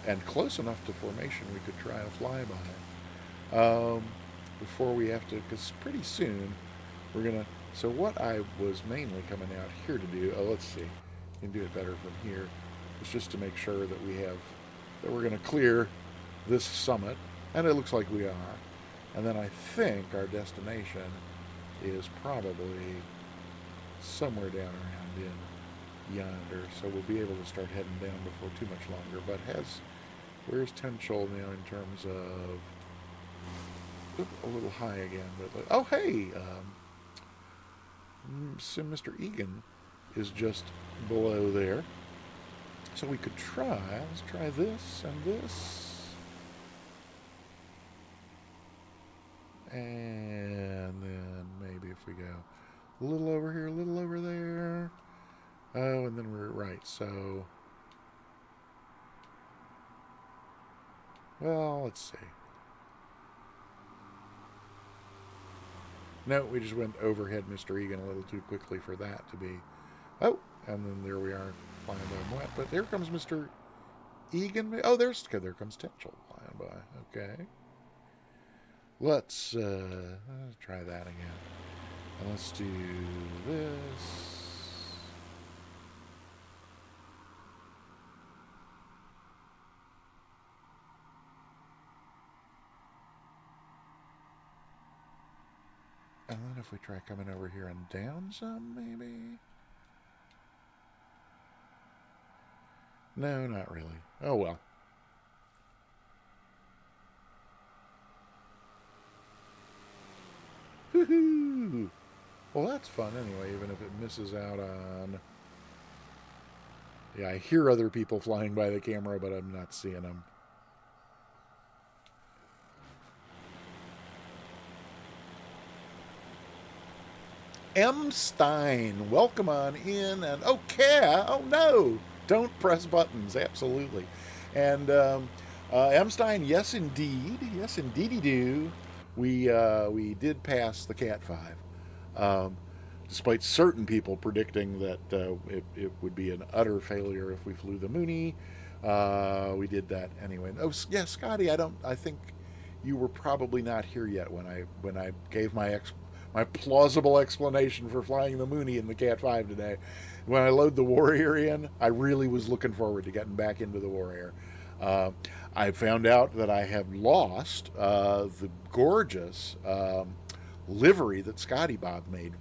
And close enough to formation we could try a flyby. Before we have to... Because pretty soon we're going to... So what I was mainly coming out here to do... Oh, let's see. You can do it better from here. It's just to make sure that we have... That we're going to clear this summit. And it looks like we are. And then I think our destination is probably somewhere down around in yonder. So we'll be able to start heading down before too much longer. But where's Tenchel now in terms of... a little high again. But oh, hey! Mr. Egan is just below there. So we could try... Let's try this and this. And then maybe if we go a little over here, a little over there. Oh, and then we're right. So, well, let's see. No, we just went overhead Mr. Egan a little too quickly for that to be... Oh, and then there we are flying by wet. But there comes Mr. Egan. Oh, there comes Tenchel flying by. Okay. Let's try that again. And let's do this. And then if we try coming over here and down some, maybe? No, not really. Oh, well. Woohoo! Well, that's fun anyway, even if it misses out on... Yeah, I hear other people flying by the camera, but I'm not seeing them. M. Stein, welcome on in. And oh, oh no, don't press buttons, absolutely. And M. Stein, yes indeedy do. We did pass the CAT-5, despite certain people predicting that it would be an utter failure if we flew the Mooney. We did that anyway. Oh yeah, Scotty, I think you were probably not here yet when I gave my plausible explanation for flying the Mooney in the CAT-5 today. When I load the Warrior in, I really was looking forward to getting back into the Warrior. I found out that I have lost the gorgeous livery that Scotty Bob made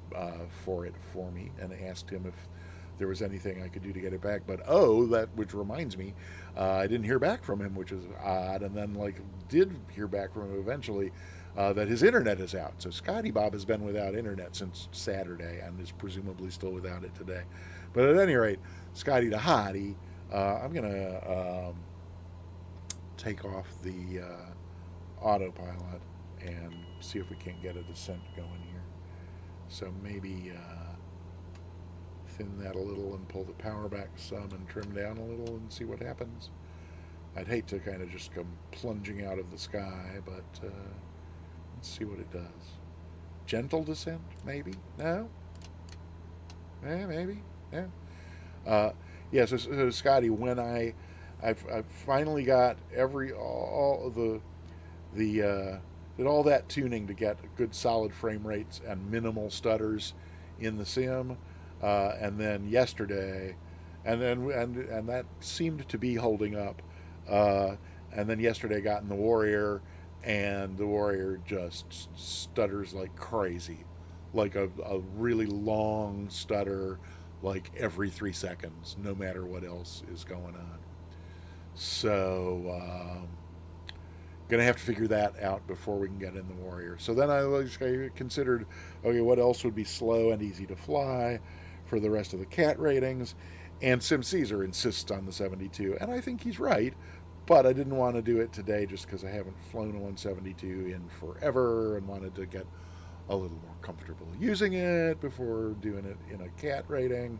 for me, and asked him if there was anything I could do to get it back. But which reminds me, I didn't hear back from him, which is odd. And then did hear back from him eventually that his internet is out. So Scotty Bob has been without internet since Saturday and is presumably still without it today. But at any rate, Scotty the Hottie, I'm gonna take off the autopilot and see if we can't get a descent going here. So maybe thin that a little and pull the power back some and trim down a little and see what happens. I'd hate to kind of just come plunging out of the sky, but let's see what it does. Gentle descent, maybe? No? Maybe? Yeah. Yeah, so Scotty, when I've finally got did all that tuning to get good solid frame rates and minimal stutters in the sim, and then yesterday, and that seemed to be holding up, and then yesterday got in the Warrior, and the Warrior just stutters like crazy, like a really long stutter, like every 3 seconds, no matter what else is going on. So gonna have to figure that out before we can get in the Warrior. So then I considered, okay, what else would be slow and easy to fly for the rest of the CAT ratings, and Sim Caesar insists on the 72, and I think he's right, but I didn't want to do it today just because I haven't flown a 172 in forever and wanted to get a little more comfortable using it before doing it in a CAT rating.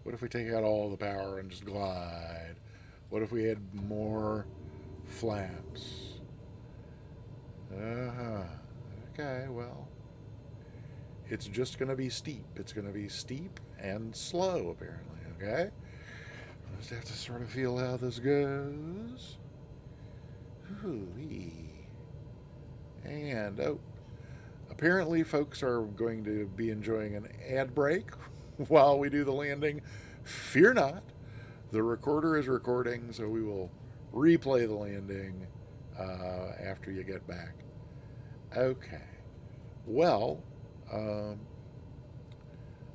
What if we take out all the power and just glide? What if we had more flaps? Uh-huh. Okay, well, it's just going to be steep. It's going to be steep and slow, apparently, okay? We'll just have to sort of feel how this goes. Ooh-wee. And, oh, apparently folks are going to be enjoying an ad break while we do the landing. Fear not. The recorder is recording, so we will replay the landing after you get back. Okay. Well,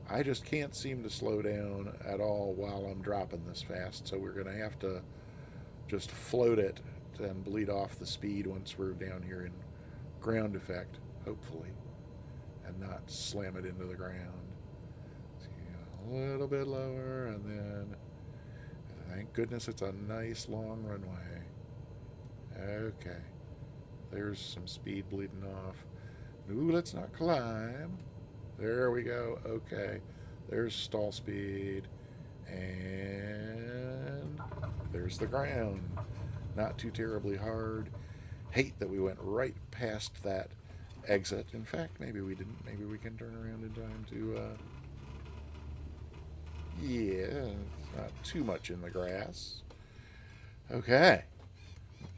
I just can't seem to slow down at all while I'm dropping this fast, so we're going to have to just float it and bleed off the speed once we're down here in ground effect, hopefully, and not slam it into the ground. So, a little bit lower, and then thank goodness it's a nice long runway. Okay. There's some speed bleeding off. Ooh, let's not climb. There we go. Okay. There's stall speed. And there's the ground. Not too terribly hard. Hate that we went right past that exit. In fact, maybe we didn't. Maybe we can turn around in time to... yeah, it's not too much in the grass. Okay.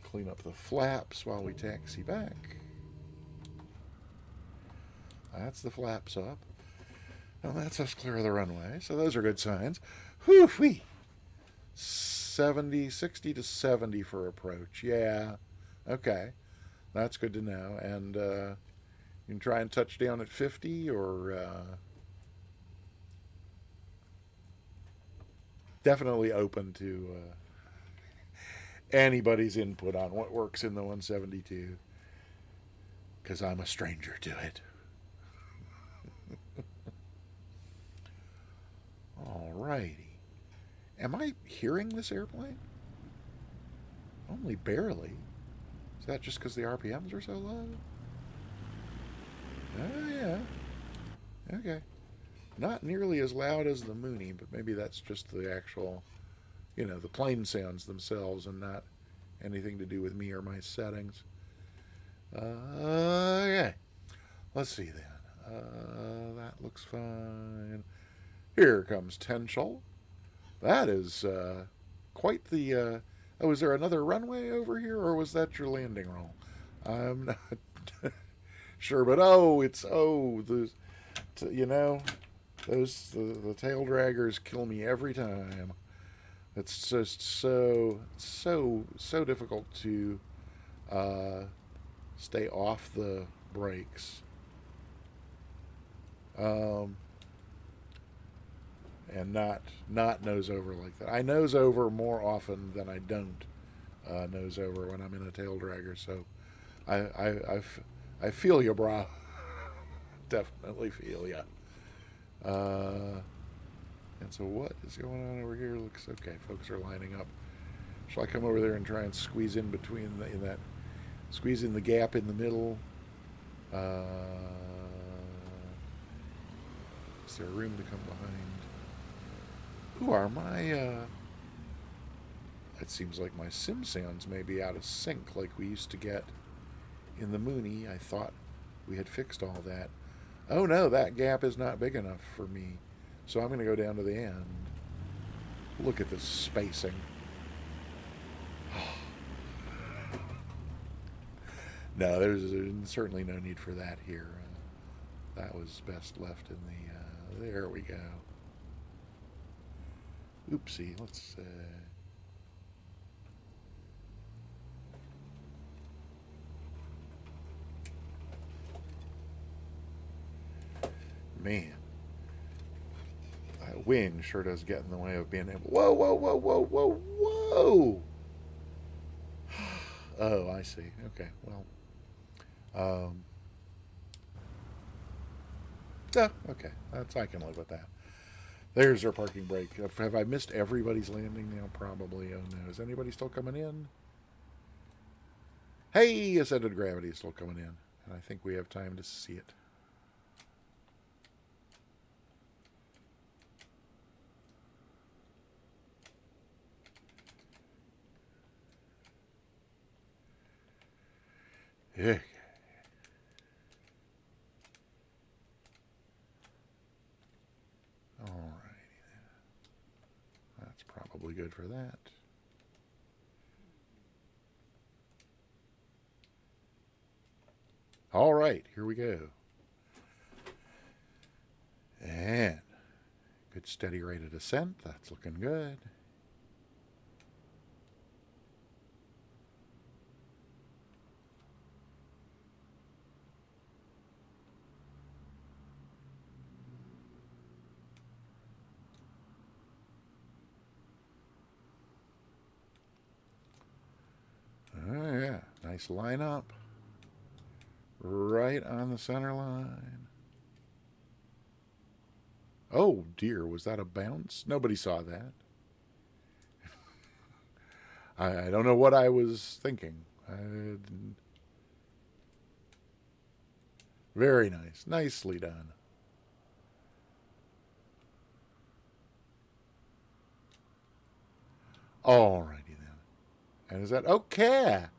Clean up the flaps while we taxi back. That's the flaps up. Well, that's us clear of the runway, so those are good signs. Whew-wee. 60 to 70 for approach. Yeah. Okay. That's good to know. And you can try and touch down at 50 or... definitely open to anybody's input on what works in the 172, because I'm a stranger to it. Alrighty. Am I hearing this airplane? Only barely. Is that just because the RPMs are so low? Oh, yeah. Okay. Not nearly as loud as the Mooney, but maybe that's just the actual, the plane sounds themselves and not anything to do with me or my settings. Okay. Let's see then. That looks fine. Here comes Tenshel. That is quite the... oh, is there another runway over here, or was that your landing roll? I'm not sure, but the tail draggers kill me every time. It's just so difficult to stay off the brakes. And not nose over like that. I nose over more often than I don't nose over when I'm in a tail dragger. So I feel you, brah. Definitely feel ya. And so what is going on over here? Looks okay. Folks are lining up. Shall I come over there and try and squeeze in between squeeze in the gap in the middle? Is there room to come behind? Who are my... it seems like my sim sounds may be out of sync like we used to get in the Mooney. I thought we had fixed all that. Oh no, that gap is not big enough for me. So I'm going to go down to the end. Look at this spacing. No, there's certainly no need for that here. That was best left in the... there we go. Oopsie, let's... man. That wind sure does get in the way of being able... Whoa, whoa, whoa, whoa, whoa, whoa! Oh, I see. Okay, well... yeah, okay. I can live with that. There's our parking brake. Have I missed everybody's landing now? Probably. Oh no. Is anybody still coming in? Hey, ascended gravity is still coming in. And I think we have time to see it. Yeah. Alrighty then. That's probably good for that. All right, here we go. And good steady rate of descent. That's looking good. Oh, yeah. Nice lineup. Right on the center line. Oh, dear. Was that a bounce? Nobody saw that. I don't know what I was thinking. Very nice. Nicely done. Alrighty then. And is that... Oh, CAT.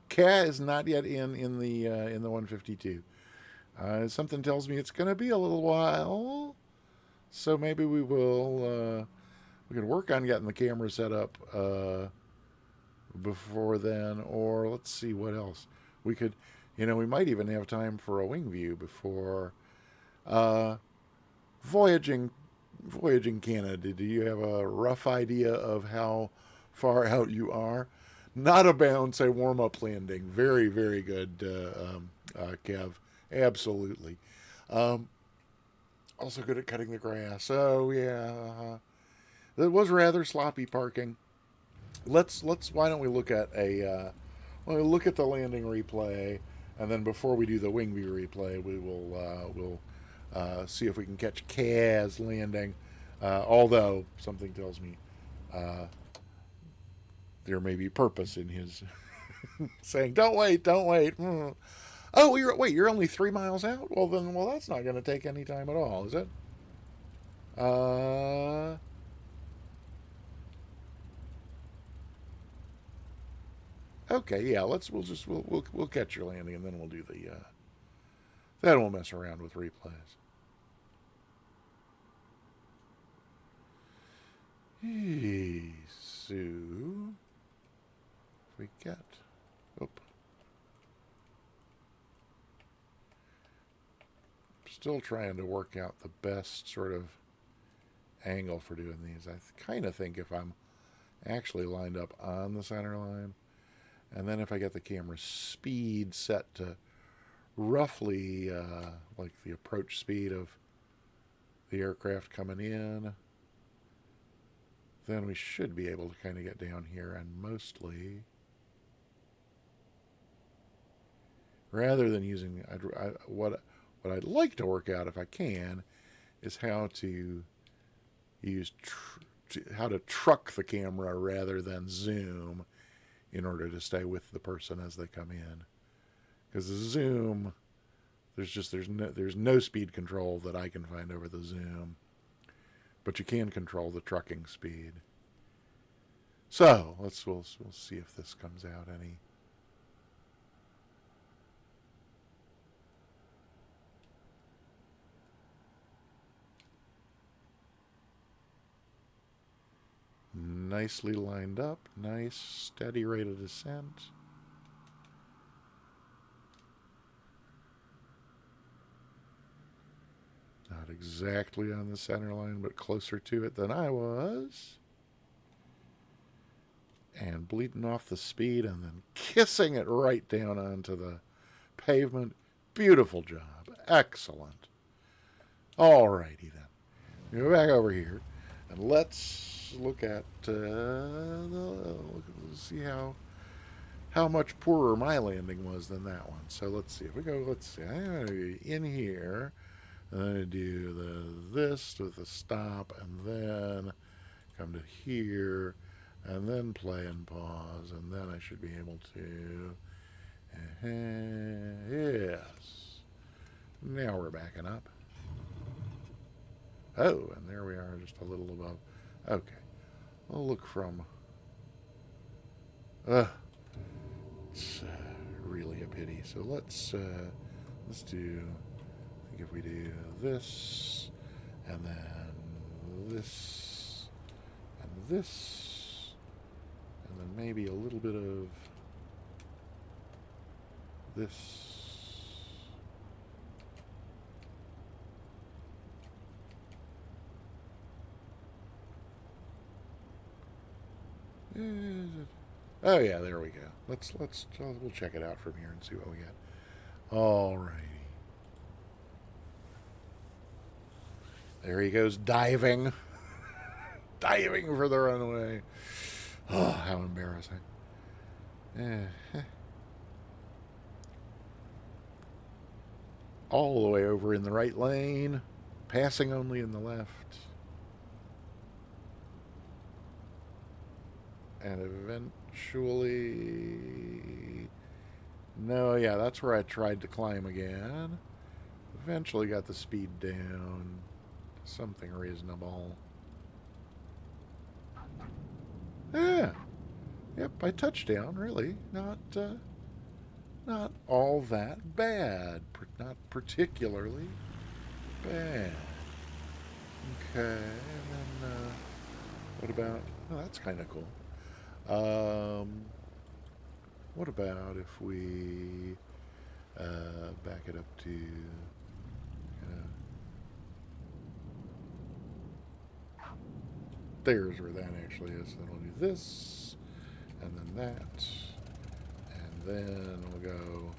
CAT is not yet in the 152. Something tells me it's going to be a little while. So maybe we will... we can work on getting the camera set up before then. Or let's see what else. We could... You know, we might even have time for a wing view before... voyaging Canada. Do you have a rough idea of how far out you are? Not a bounce, a warm-up landing. Very, very good, Kev. Absolutely. Also good at cutting the grass. Oh, yeah. It was rather sloppy parking. Why don't we look at look at the landing replay, and then before we do the wing view replay, we'll see if we can catch Kaz landing. Although something tells me there may be purpose in his saying, "Don't wait, don't wait." Oh, you're only 3 miles out. Well, that's not going to take any time at all, is it? Okay, yeah. We'll catch your landing, and then we'll do the. Then we'll mess around with replays. So, if we get, still trying to work out the best sort of angle for doing these. I kind of think if I'm actually lined up on the center line, and then if I get the camera speed set to roughly like the approach speed of the aircraft coming in, then we should be able to kind of get down here and mostly, rather than using, what I'd like to work out if I can is how to use how to truck the camera rather than zoom in order to stay with the person as they come in. Because the zoom, there's no speed control that I can find over the zoom, but you can control the trucking speed. So we'll see if this comes out any. Nicely lined up, nice steady rate of descent. Not exactly on the center line, but closer to it than I was. And bleeding off the speed and then kissing it right down onto the pavement. Beautiful job. Excellent. Alrighty then. Go back over here and let's look at see how much poorer my landing was than that one. So let's see. If we go, let's see. I'm going to be in here. I'm going to do this with the stop, and then come to here, and then play and pause, and then I should be able to. Yes. Now we're backing up. Oh, and there we are, just a little above. Okay. We'll look from. It's really a pity. So let's do. I think if we do this, and then this, and this, and then maybe a little bit of this. Oh yeah, there we go. We'll check it out from here and see what we get. Alrighty. There he goes diving. Diving for the runway. Oh, how embarrassing. All the way over in the right lane. Passing only in the left. And eventually... No, yeah, that's where I tried to climb again. Eventually got the speed down to something reasonable. Yeah. Yep, by touchdown, really. Not all that bad. Not particularly bad. Okay, and then, what about... Oh, that's kind of cool. What about if we back it up to there's where that actually is. Then we'll do this, and then that, and then we'll go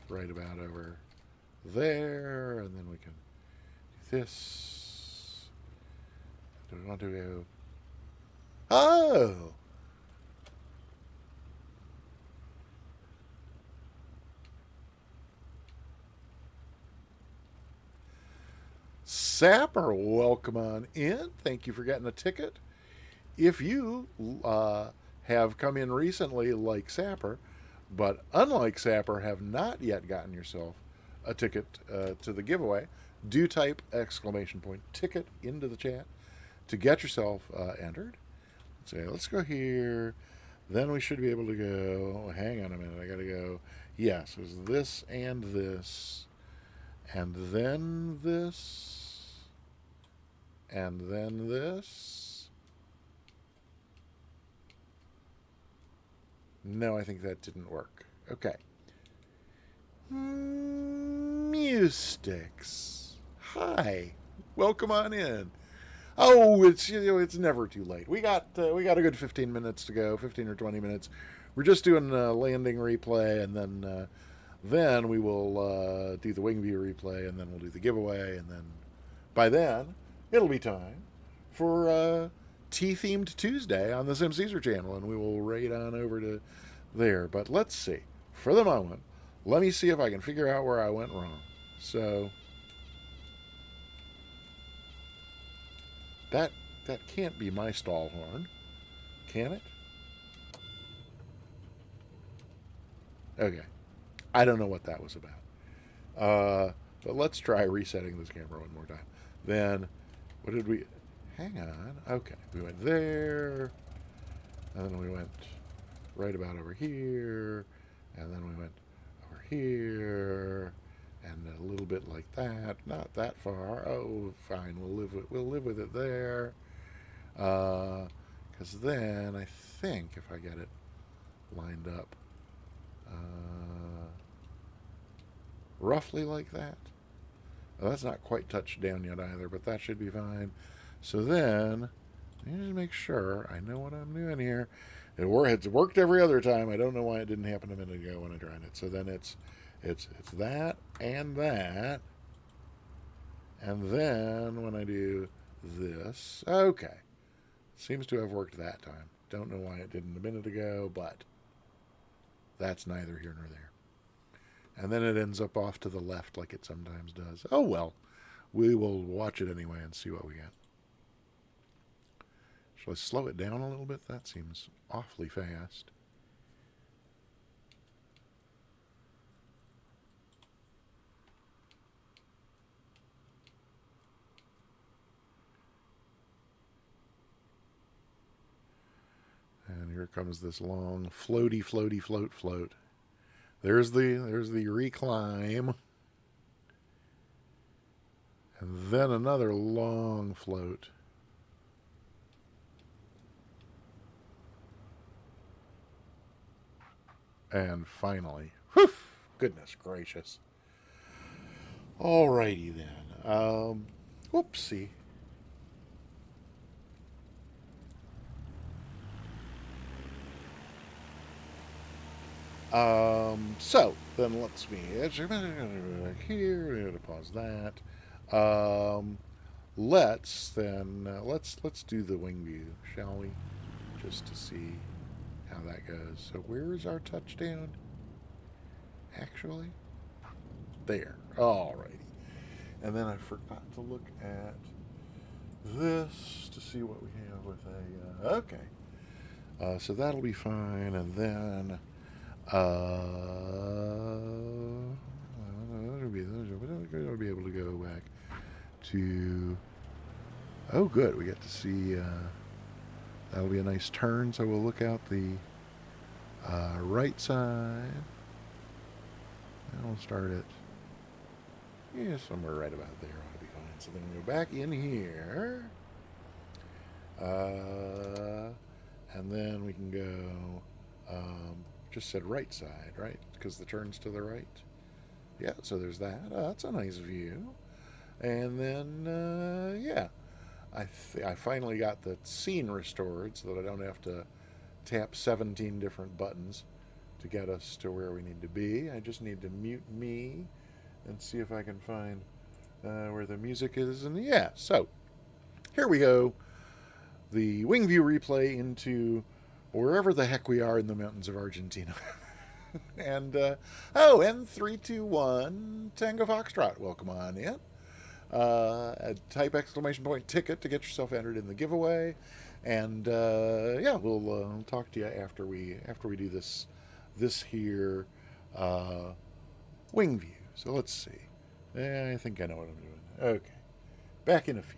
right about over there, and then we can do this. Do we want to go? Oh! Sapper, welcome on in. Thank you for getting a ticket. If you have come in recently like Sapper, but unlike Sapper have not yet gotten yourself a ticket to the giveaway, do type !ticket into the chat to get yourself entered. Let's go here. Then we should be able to go, hang on a minute, I gotta go, yes, it's this and this, and then this, and then this. No, I think that didn't work. Okay. Mustix. Hi. Welcome on in. Oh, it's never too late. We got a good 15 minutes to go, 15 or 20 minutes. We're just doing a landing replay, and then we will do the wing view replay, and then we'll do the giveaway, and then by then it'll be time for T-themed Tuesday on the Sim Caesar channel, and we will raid on over to there. But let's see. For the moment, let me see if I can figure out where I went wrong. So that can't be my stall horn, can it? Okay. I don't know what that was about. But let's try resetting this camera one more time. Then, what did we... Hang on. Okay. We went there. And then we went right about over here. And then we went over here. And a little bit like that. Not that far. Oh, fine. We'll live with it there. Because then I think if I get it lined up roughly like that. Well, that's not quite touched down yet either, but that should be fine. So then, let me just make sure I know what I'm doing here. It's worked every other time. I don't know why it didn't happen a minute ago when I tried it. So then it's that and that. And then when I do this, okay. Seems to have worked that time. Don't know why it didn't a minute ago, but that's neither here nor there. And then it ends up off to the left like it sometimes does. Oh well, we will watch it anyway and see what we get. Shall I slow it down a little bit? That seems awfully fast. And here comes this long floaty, floaty, float, float. There's the reclimb. And then another long float. And finally, whew, goodness gracious. Alrighty then. Whoopsie. So then let's see. Here, we're gonna pause that. Let's do the wing view, shall we? Just to see how that goes. So where is our touchdown? Actually, there. Alrighty. And then I forgot to look at this to see what we have with a. Okay. So that'll be fine, and then. We'll be able to go back to. Oh, good. We get to see. That'll be a nice turn. So we'll look out the right side. And we'll start it. Yeah, somewhere right about there ought to be fine. So then we go back in here. And then we can go. Just said right side, right? Because the turn's to the right. Yeah, so there's that. That's a nice view. And then, yeah, I finally got the scene restored so that I don't have to tap 17 different buttons to get us to where we need to be. I just need to mute me and see if I can find where the music is. And yeah, so here we go. The wing view replay into wherever the heck we are in the mountains of Argentina. And, N321 Tango Foxtrot, welcome on in. Type exclamation point ticket to get yourself entered in the giveaway. And, yeah, we'll talk to you after we do this here wing view. So let's see. I think I know what I'm doing. Okay. Back in a few.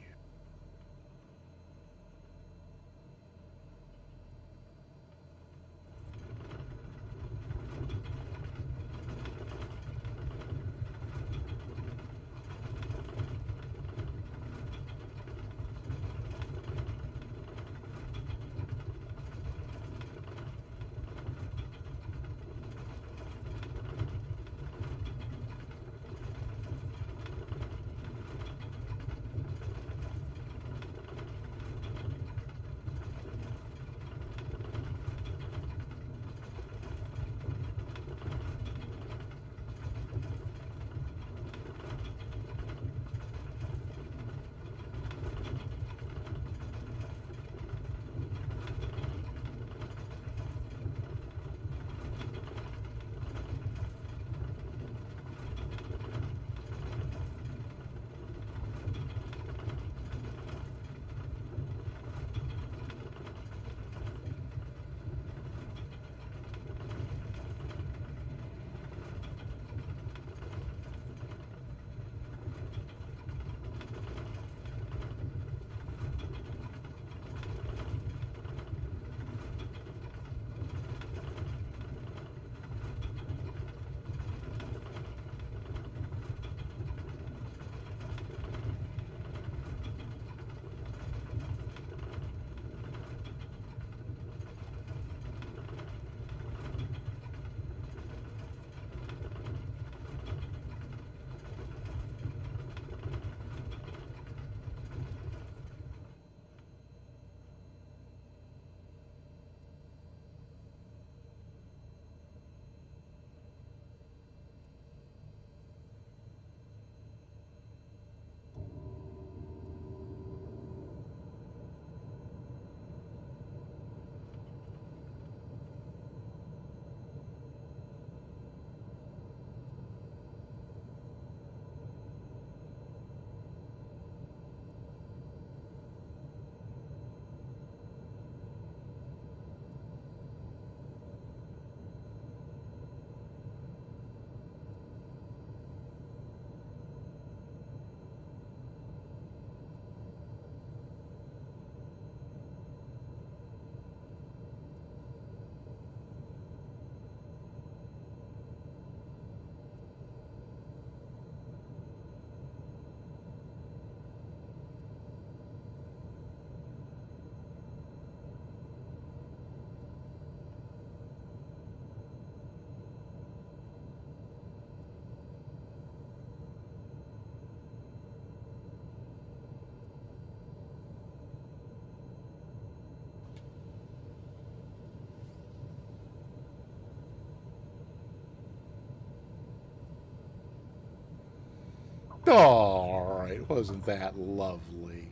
All right, wasn't that lovely?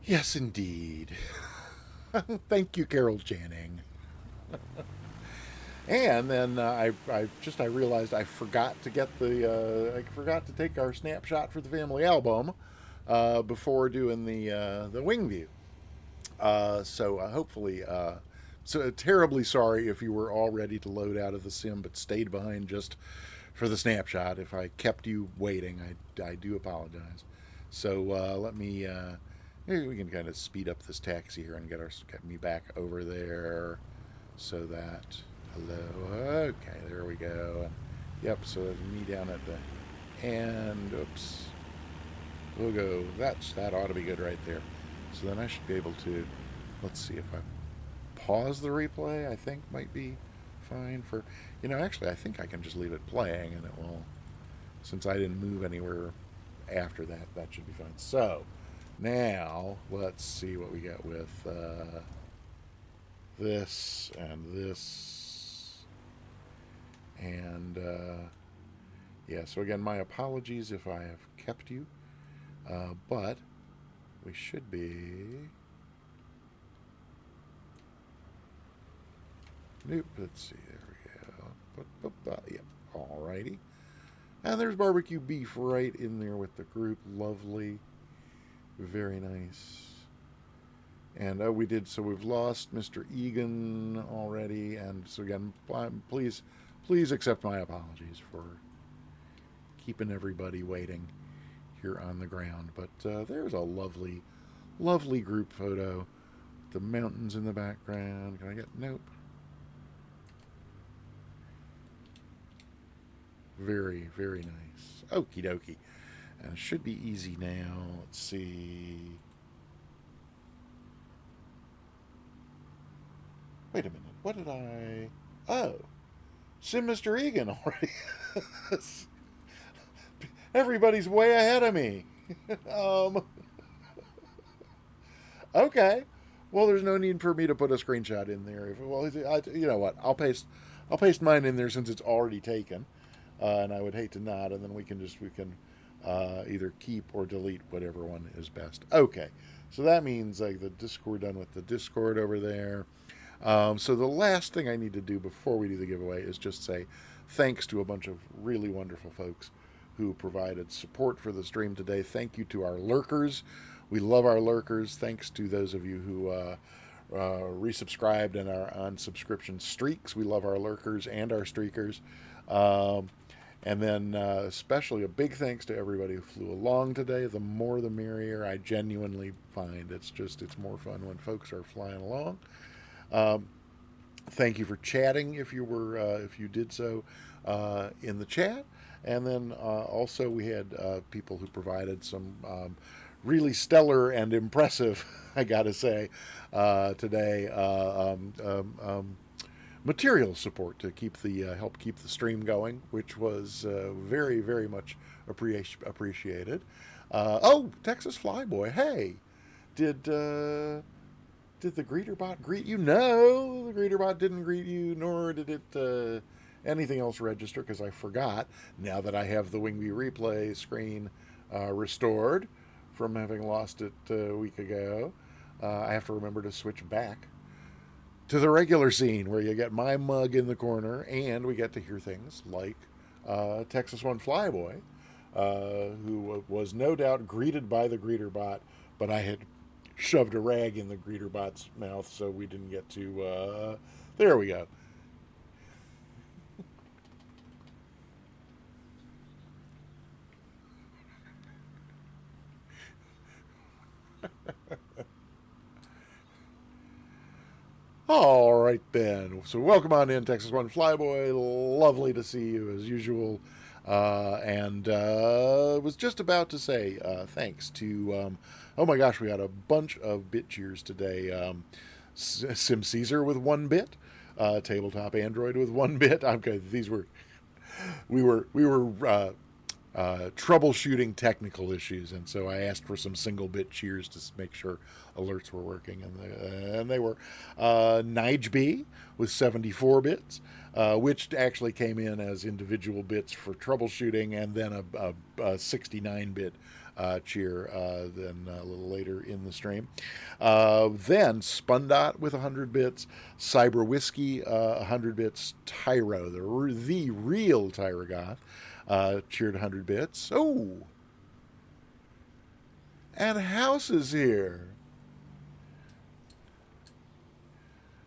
Yes, indeed. Thank you, Carol Channing. And then I realized I forgot to get I forgot to take our snapshot for the family album before doing the wing view. So hopefully, so terribly sorry if you were all ready to load out of the sim but stayed behind just for the snapshot. If I kept you waiting, I do apologize. So let me. Maybe we can kind of speed up this taxi here and get me back over there, so that hello. Okay, there we go. Yep. So me down at the end. Oops. We'll go. That ought to be good right there. So then I should be able to. Let's see if I pause the replay. I think might be fine for. Actually, I think I can just leave it playing and it will. Since I didn't move anywhere after that, that should be fine. So now let's see what we got with this and this and yeah. So again, my apologies if I have kept you. But we should be. Nope. Let's see. There we go. Yep. Alrighty. And there's barbecue beef right in there with the group. Lovely. Very nice. And we did. So we've lost Mr. Egan already. And so again, please accept my apologies for keeping everybody waiting here on the ground. But there's a lovely group photo. The mountains in the background. Can I get nope? Very, very nice. Okie dokie. And it should be easy now. Let's see. Wait a minute. What did I... Oh. Sim Mr. Egan already. Everybody's way ahead of me. Okay. Well, there's no need for me to put a screenshot in there. You know what? I'll paste mine in there since it's already taken, and I would hate to not. And then we can either keep or delete whatever one is best. Okay. So that means like the Discord done with the Discord over there. So the last thing I need to do before we do the giveaway is just say thanks to a bunch of really wonderful folks who provided support for the stream today. Thank you to our lurkers. We love our lurkers. Thanks to those of you who resubscribed and are on subscription streaks. We love our lurkers and our streakers. And then especially a big thanks to everybody who flew along today. The more the merrier. I genuinely find it's more fun when folks are flying along. Thank you for chatting if you did so in the chat. And then also we had people who provided some really stellar and impressive, I gotta say, today material support to help keep the stream going, which was very, very much appreciated. Texas Flyboy, hey, did the GreeterBot greet you? No, the GreeterBot didn't greet you, nor did it anything else register, because I forgot. Now that I have the Wingview replay screen restored from having lost it a week ago, I have to remember to switch back to the regular scene where you get my mug in the corner and we get to hear things like Texas One Flyboy, who was no doubt greeted by the GreeterBot, but I had shoved a rag in the GreeterBot's mouth, so we didn't get to... there we go. All right, then. So welcome on in, Texas One Flyboy. Lovely to see you as usual. And was just about to say thanks to... oh my gosh, we had a bunch of bit cheers today. Sim Caesar with 1 bit. Tabletop Android with 1 bit. Okay, these were... We were troubleshooting technical issues, and so I asked for some single bit cheers to make sure alerts were working, and they were. Nige B with 74 bits, which actually came in as individual bits for troubleshooting, and then a 69 bit cheer then a little later in the stream. Then Spundot with 100 bits, Cyber Whiskey 100 bits, Tyro, the real Tyrogoth, cheered 100 bits. Oh! And House is here.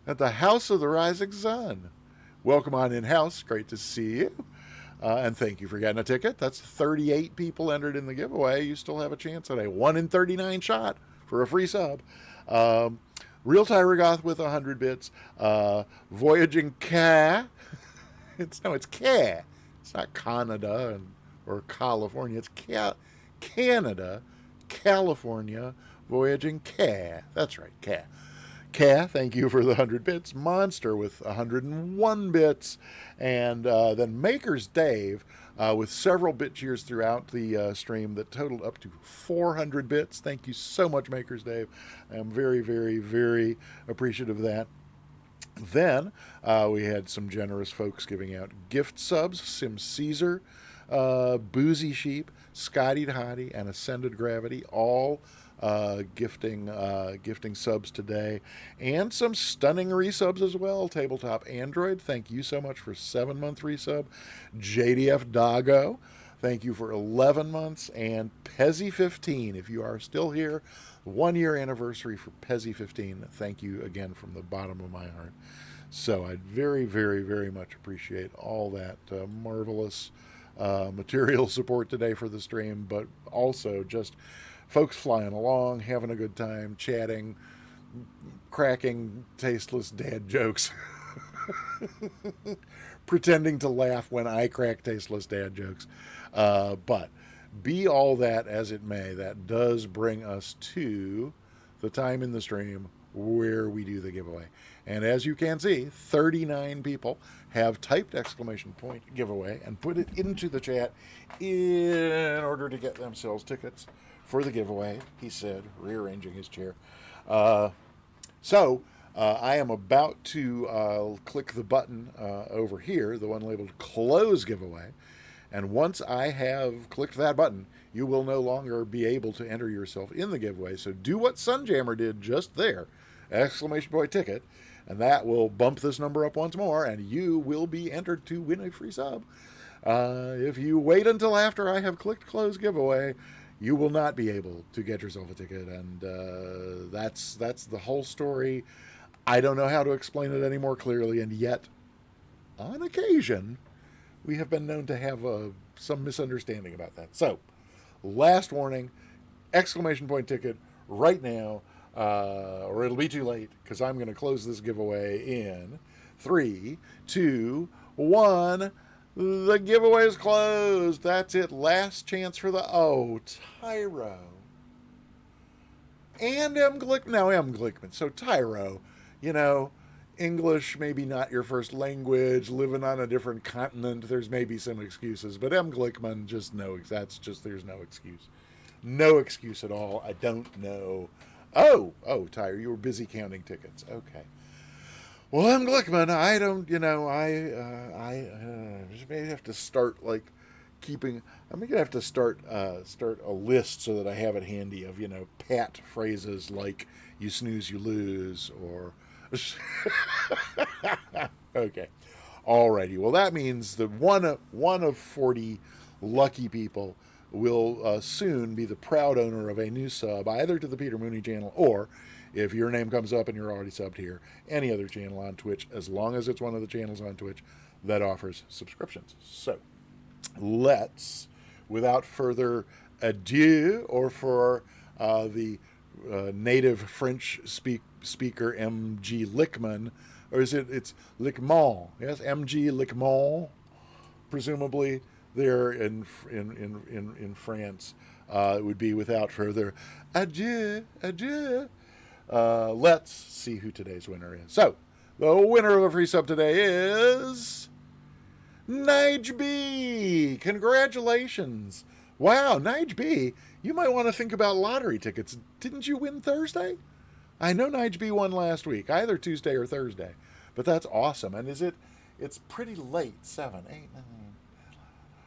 At the House of the Rising Sun. Welcome on in, House. Great to see you. And thank you for getting a ticket. That's 38 people entered in the giveaway. You still have a chance at a 1 in 39 shot for a free sub. Real Tyrogoth with 100 bits. Voyaging Ka. It's Ka. It's not Canada or California. It's Canada, California, Voyaging Ka. That's right, Ka. Ka, thank you for the 100 bits. Monster with 101 bits. And then Maker's Dave with several bit cheers throughout the stream that totaled up to 400 bits. Thank you so much, Maker's Dave. I'm very, very, very appreciative of that. Then we had some generous folks giving out gift subs. Sim Caesar, Boozy Sheep, Scotty Hottie, and Ascended Gravity, all gifting subs today, and some stunning resubs as well. Tabletop Android, thank you so much for 7-month resub. JDF Doggo, thank you for 11 months, and Pezzy15, if you are still here, 1 year anniversary for Pezzy15. Thank you again from the bottom of my heart. So I'd very, very, very much appreciate all that marvelous material support today for the stream, but also just folks flying along, having a good time, chatting, cracking tasteless dad jokes, pretending to laugh when I crack tasteless dad jokes. But be all that as it may, that does bring us to the time in the stream where we do the giveaway. And as you can see, 39 people have typed exclamation point giveaway and put it into the chat in order to get themselves tickets for the giveaway, he said, rearranging his chair. So I am about to click the button over here, the one labeled close giveaway. And once I have clicked that button, you will no longer be able to enter yourself in the giveaway. So do what Sunjammer did just there, exclamation point ticket, and that will bump this number up once more, and you will be entered to win a free sub. If you wait until after I have clicked close giveaway, you will not be able to get yourself a ticket, and that's the whole story. I don't know how to explain it any more clearly, and yet, on occasion, we have been known to have some misunderstanding about that. So, last warning, exclamation point ticket right now, or it'll be too late, because I'm going to close this giveaway in 3, 2, 1. The giveaway is closed. That's it. Last chance for the Tyro. And M. Glickman. Now, M. Glickman. So, Tyro, English maybe not your first language, living on a different continent, there's maybe some excuses, but M. Glickman, there's no excuse. No excuse at all. I don't know. Oh, Tyro, you were busy counting tickets. Okay. Well, M. Glickman, I don't, I just may have to start, I'm going to have to start a list so that I have it handy of, pat phrases like, you snooze, you lose, or... Okay. Alrighty. Well, that means that one of 40 lucky people will soon be the proud owner of a new sub, either to the Peter Mooney channel or, if your name comes up and you're already subbed here, any other channel on Twitch, as long as it's one of the channels on Twitch that offers subscriptions. So, let's, without further ado, or for the native French speaker M.G. Lickman, or it's Lickman, yes, M.G. Lickman, presumably there in France. It would be without further adieu. Let's see who today's winner is. So, the winner of a free sub today is Nige B! Congratulations! Wow, Nige B, you might want to think about lottery tickets. Didn't you win Thursday? I know Nige B won last week, either Tuesday or Thursday. But that's awesome. And it's pretty late. 7, 8, 9.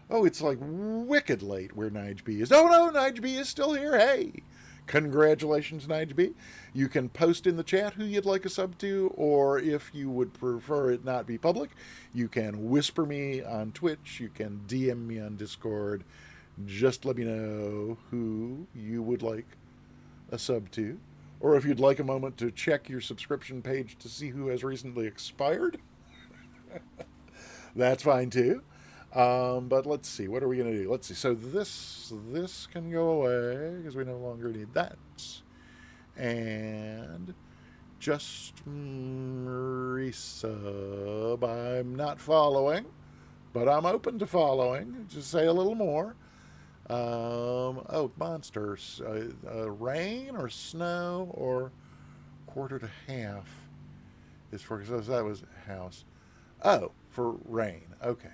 Oh, it's like wicked late where Nige B is. Oh no, Nige B is still here. Hey! Congratulations, Nige B. You can post in the chat who you'd like a sub to, or if you would prefer it not be public, you can whisper me on Twitch, you can DM me on Discord. Just let me know who you would like a sub to. Or if you'd like a moment to check your subscription page to see who has recently expired, that's fine too. But let's see, what are we going to do? Let's see. So this can go away because we no longer need that. And just resub. I'm not following, but I'm open to following. Just say a little more. Oh, monsters. Rain or snow or quarter to half is for, so that was house. Oh, for rain. Okay.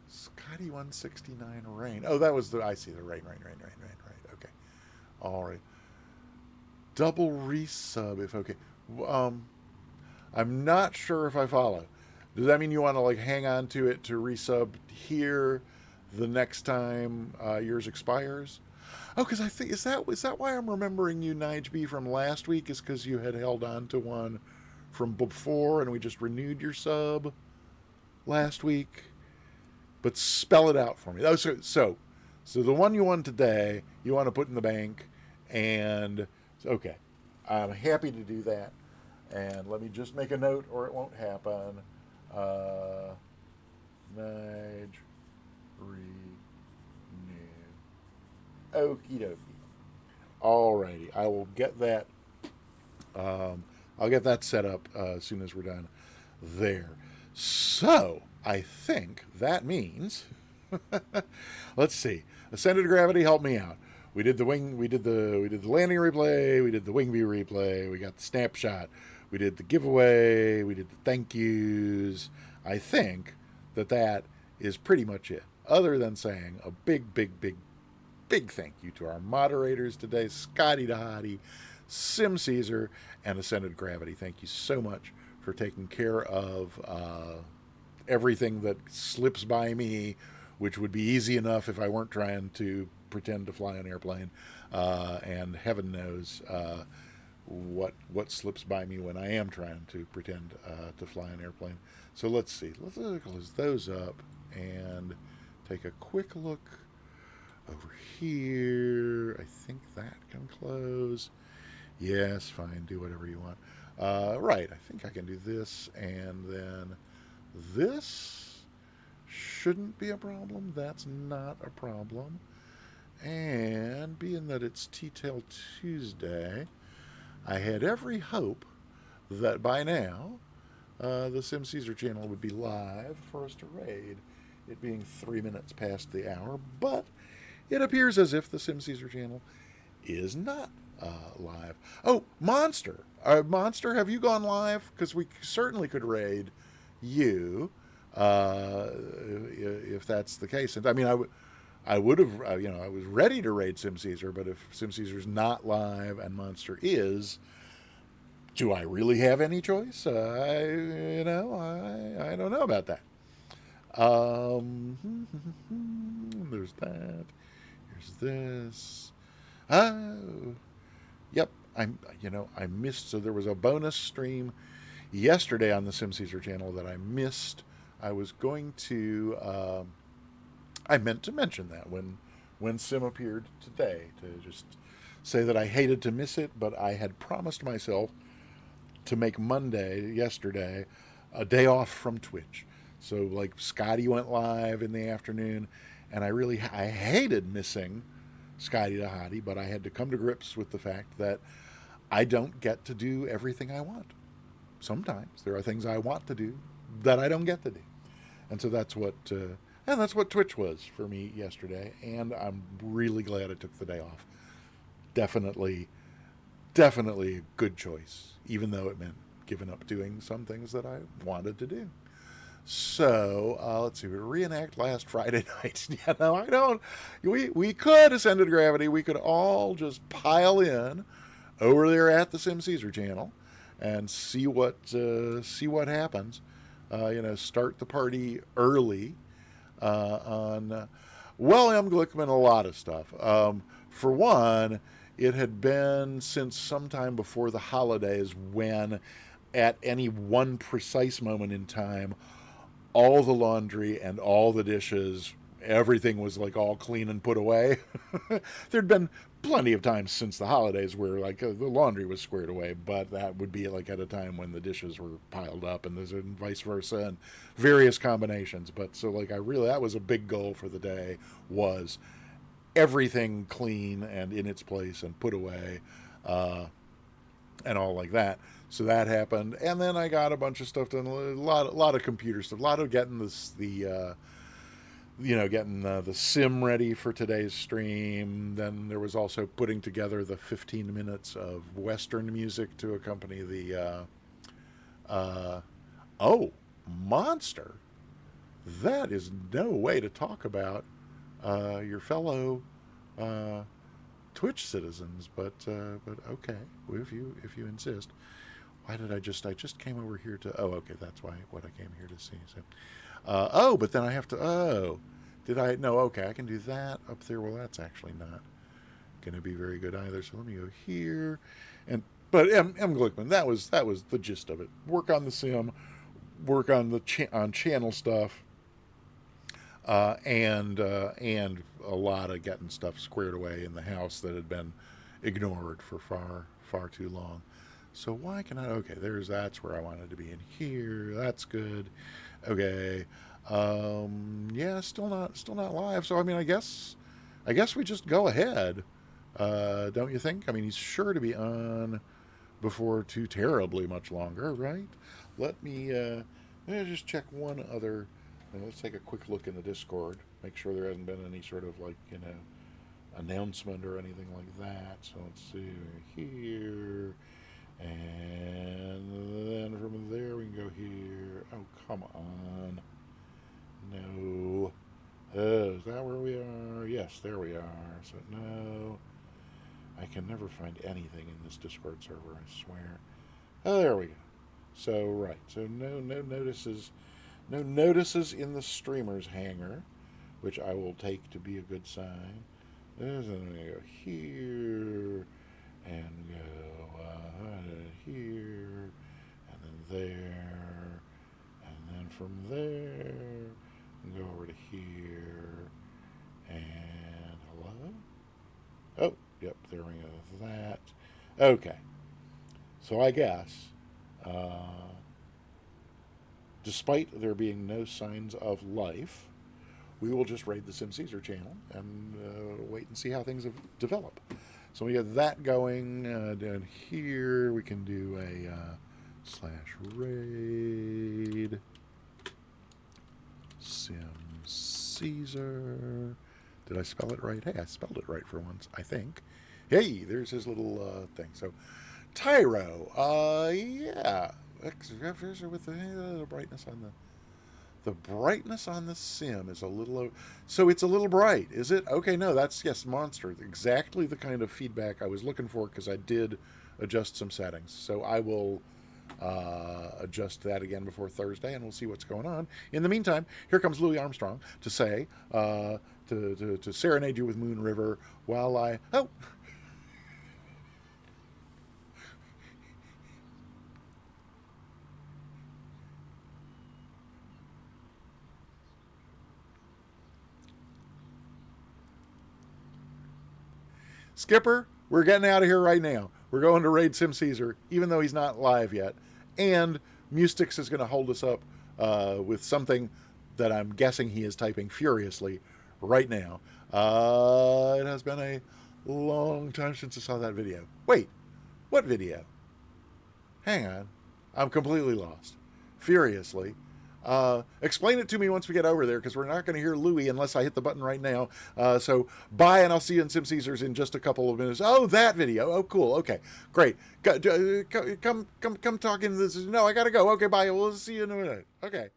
Scotty 169 rain. Oh, that was the, I see the rain. Right. Okay. All right. Double resub if okay. I'm not sure if I follow. Does that mean you want to like hang on to it to resub here the next time yours expires? Oh, because I think is that why I'm remembering you, Nige B, from last week? Is because you had held on to one from before and we just renewed your sub last week. But spell it out for me. Oh, so the one you won today, you want to put in the bank, and okay, I'm happy to do that. And let me just make a note, or it won't happen. Nige renew. Okie dokie. Alrighty, I will get that. I'll get that set up as soon as we're done there. So I think that means, let's see, Ascended Gravity, help me out. We did the landing replay, we did the wing view replay, we got the snapshot, we did the giveaway, we did the thank yous. I think that is pretty much it. Other than saying a big thank you to our moderators today, Scotty Dahati, Sim Caesar, and Ascended Gravity. Thank you so much for taking care of everything that slips by me, which would be easy enough if I weren't trying to pretend to fly an airplane. And heaven knows what slips by me when I am trying to pretend to fly an airplane. So let's see. Let's close those up and take a quick look over here. I think that can close. Yes, fine. Do whatever you want. Right. I think I can do this, and then this shouldn't be a problem. That's not a problem. And being that it's T-Tail Tuesday, I had every hope that by now the Sim Caesar channel would be live for us to raid, it being 3 minutes past the hour, but it appears as if the Sim Caesar channel is not live. Oh, Monster! Monster, have you gone live? Because we certainly could raid you if that's the case. And I mean, I would have, I was ready to raid Sim Caesar, but if Sim Caesar's not live and Monster is, do I really have any choice? I don't know about that. There's that. Here's this. Oh, yep. I missed. So there was a bonus stream yesterday on the Sim Caesar channel that I missed. I was going to. I meant to mention that when Sim appeared today, to just say that I hated to miss it, but I had promised myself to make Monday, yesterday, a day off from Twitch. So like Scotty went live in the afternoon, and I hated missing Scotty Dahati, but I had to come to grips with the fact that I don't get to do everything I want. Sometimes there are things I want to do that I don't get to do. And so that's what Twitch was for me yesterday, and I'm really glad I took the day off. Definitely a good choice, even though it meant giving up doing some things that I wanted to do. So let's see. We reenact last Friday night. Yeah, no, I don't. We could ascend to gravity. We could all just pile in over there at the Sim Caesar channel and see what happens. Start the party early on. Well, M. Glickman, a lot of stuff. For one, it had been since sometime before the holidays when, at any one precise moment in time, all the laundry and all the dishes, everything was like all clean and put away. There'd been plenty of times since the holidays where like the laundry was squared away, but that would be like at a time when the dishes were piled up, and there's vice versa and various combinations. But so like that was a big goal for the day, was everything clean and in its place and put away, and all like that. So that happened, and then I got a bunch of stuff done. A lot of computer stuff, a lot of getting the sim ready for today's stream. Then there was also putting together the 15 minutes of Western music to accompany the. Oh, Monster! That is no way to talk about your fellow Twitch citizens, but okay, if you insist. Why did I just came over here to, oh, okay, that's what I came here to see. So, but then I have to, did I, no, okay, I can do that up there. Well, that's actually not going to be very good either. So let me go here, but M. Glickman, that was the gist of it. Work on the sim, work on the channel stuff, and a lot of getting stuff squared away in the house that had been ignored for far too long. So why can I? Okay, that's where I wanted to be in here. That's good. Okay, yeah, still not live. So I mean, I guess we just go ahead. Don't you think? I mean, he's sure to be on before too terribly much longer, right? Let me just check one other. Let's take a quick look in the Discord. Make sure there hasn't been any sort of announcement or anything like that. So let's see here. And then from there we can go here. Oh, come on. No. Oh, is that where we are? Yes, there we are. So no. I can never find anything in this Discord server, I swear. Oh, there we go. So, right. So no notices. No notices in the streamer's hangar, which I will take to be a good sign. Then I'm going to go here and go here, and then there, and then from there, go over to here, and hello? Oh, yep, there we go, that. Okay, so I guess, despite there being no signs of life, we will just raid the Sim Caesar channel and wait and see how things develop. So we have that going. Down here, we can do a /raid Sim Caesar. Did I spell it right? Hey, I spelled it right for once, I think. Hey, there's his little thing. So, Tyro, yeah. With the brightness on the brightness on the sim is a little, so it's a little bright, is it? Okay, no, that's, yes, Monster. Exactly the kind of feedback I was looking for, because I did adjust some settings. So I will adjust that again before Thursday, and we'll see what's going on. In the meantime, here comes Louis Armstrong to say, to serenade you with Moon River while I, oh, Skipper, we're getting out of here right now. We're going to raid Sim Caesar, even though he's not live yet. And Mustix is going to hold us up with something that I'm guessing he is typing furiously right now. It has been a long time since I saw that video. Wait, what video? Hang on. I'm completely lost. Furiously. Explain it to me once we get over there, because we're not going to hear Louis unless I hit the button right now. So bye, and I'll see you in Sim Caesars in just a couple of minutes. Oh, that video. Oh, cool. Okay, great. Come talk in this. No, I got to go. Okay, bye. We'll see you in a minute. Okay.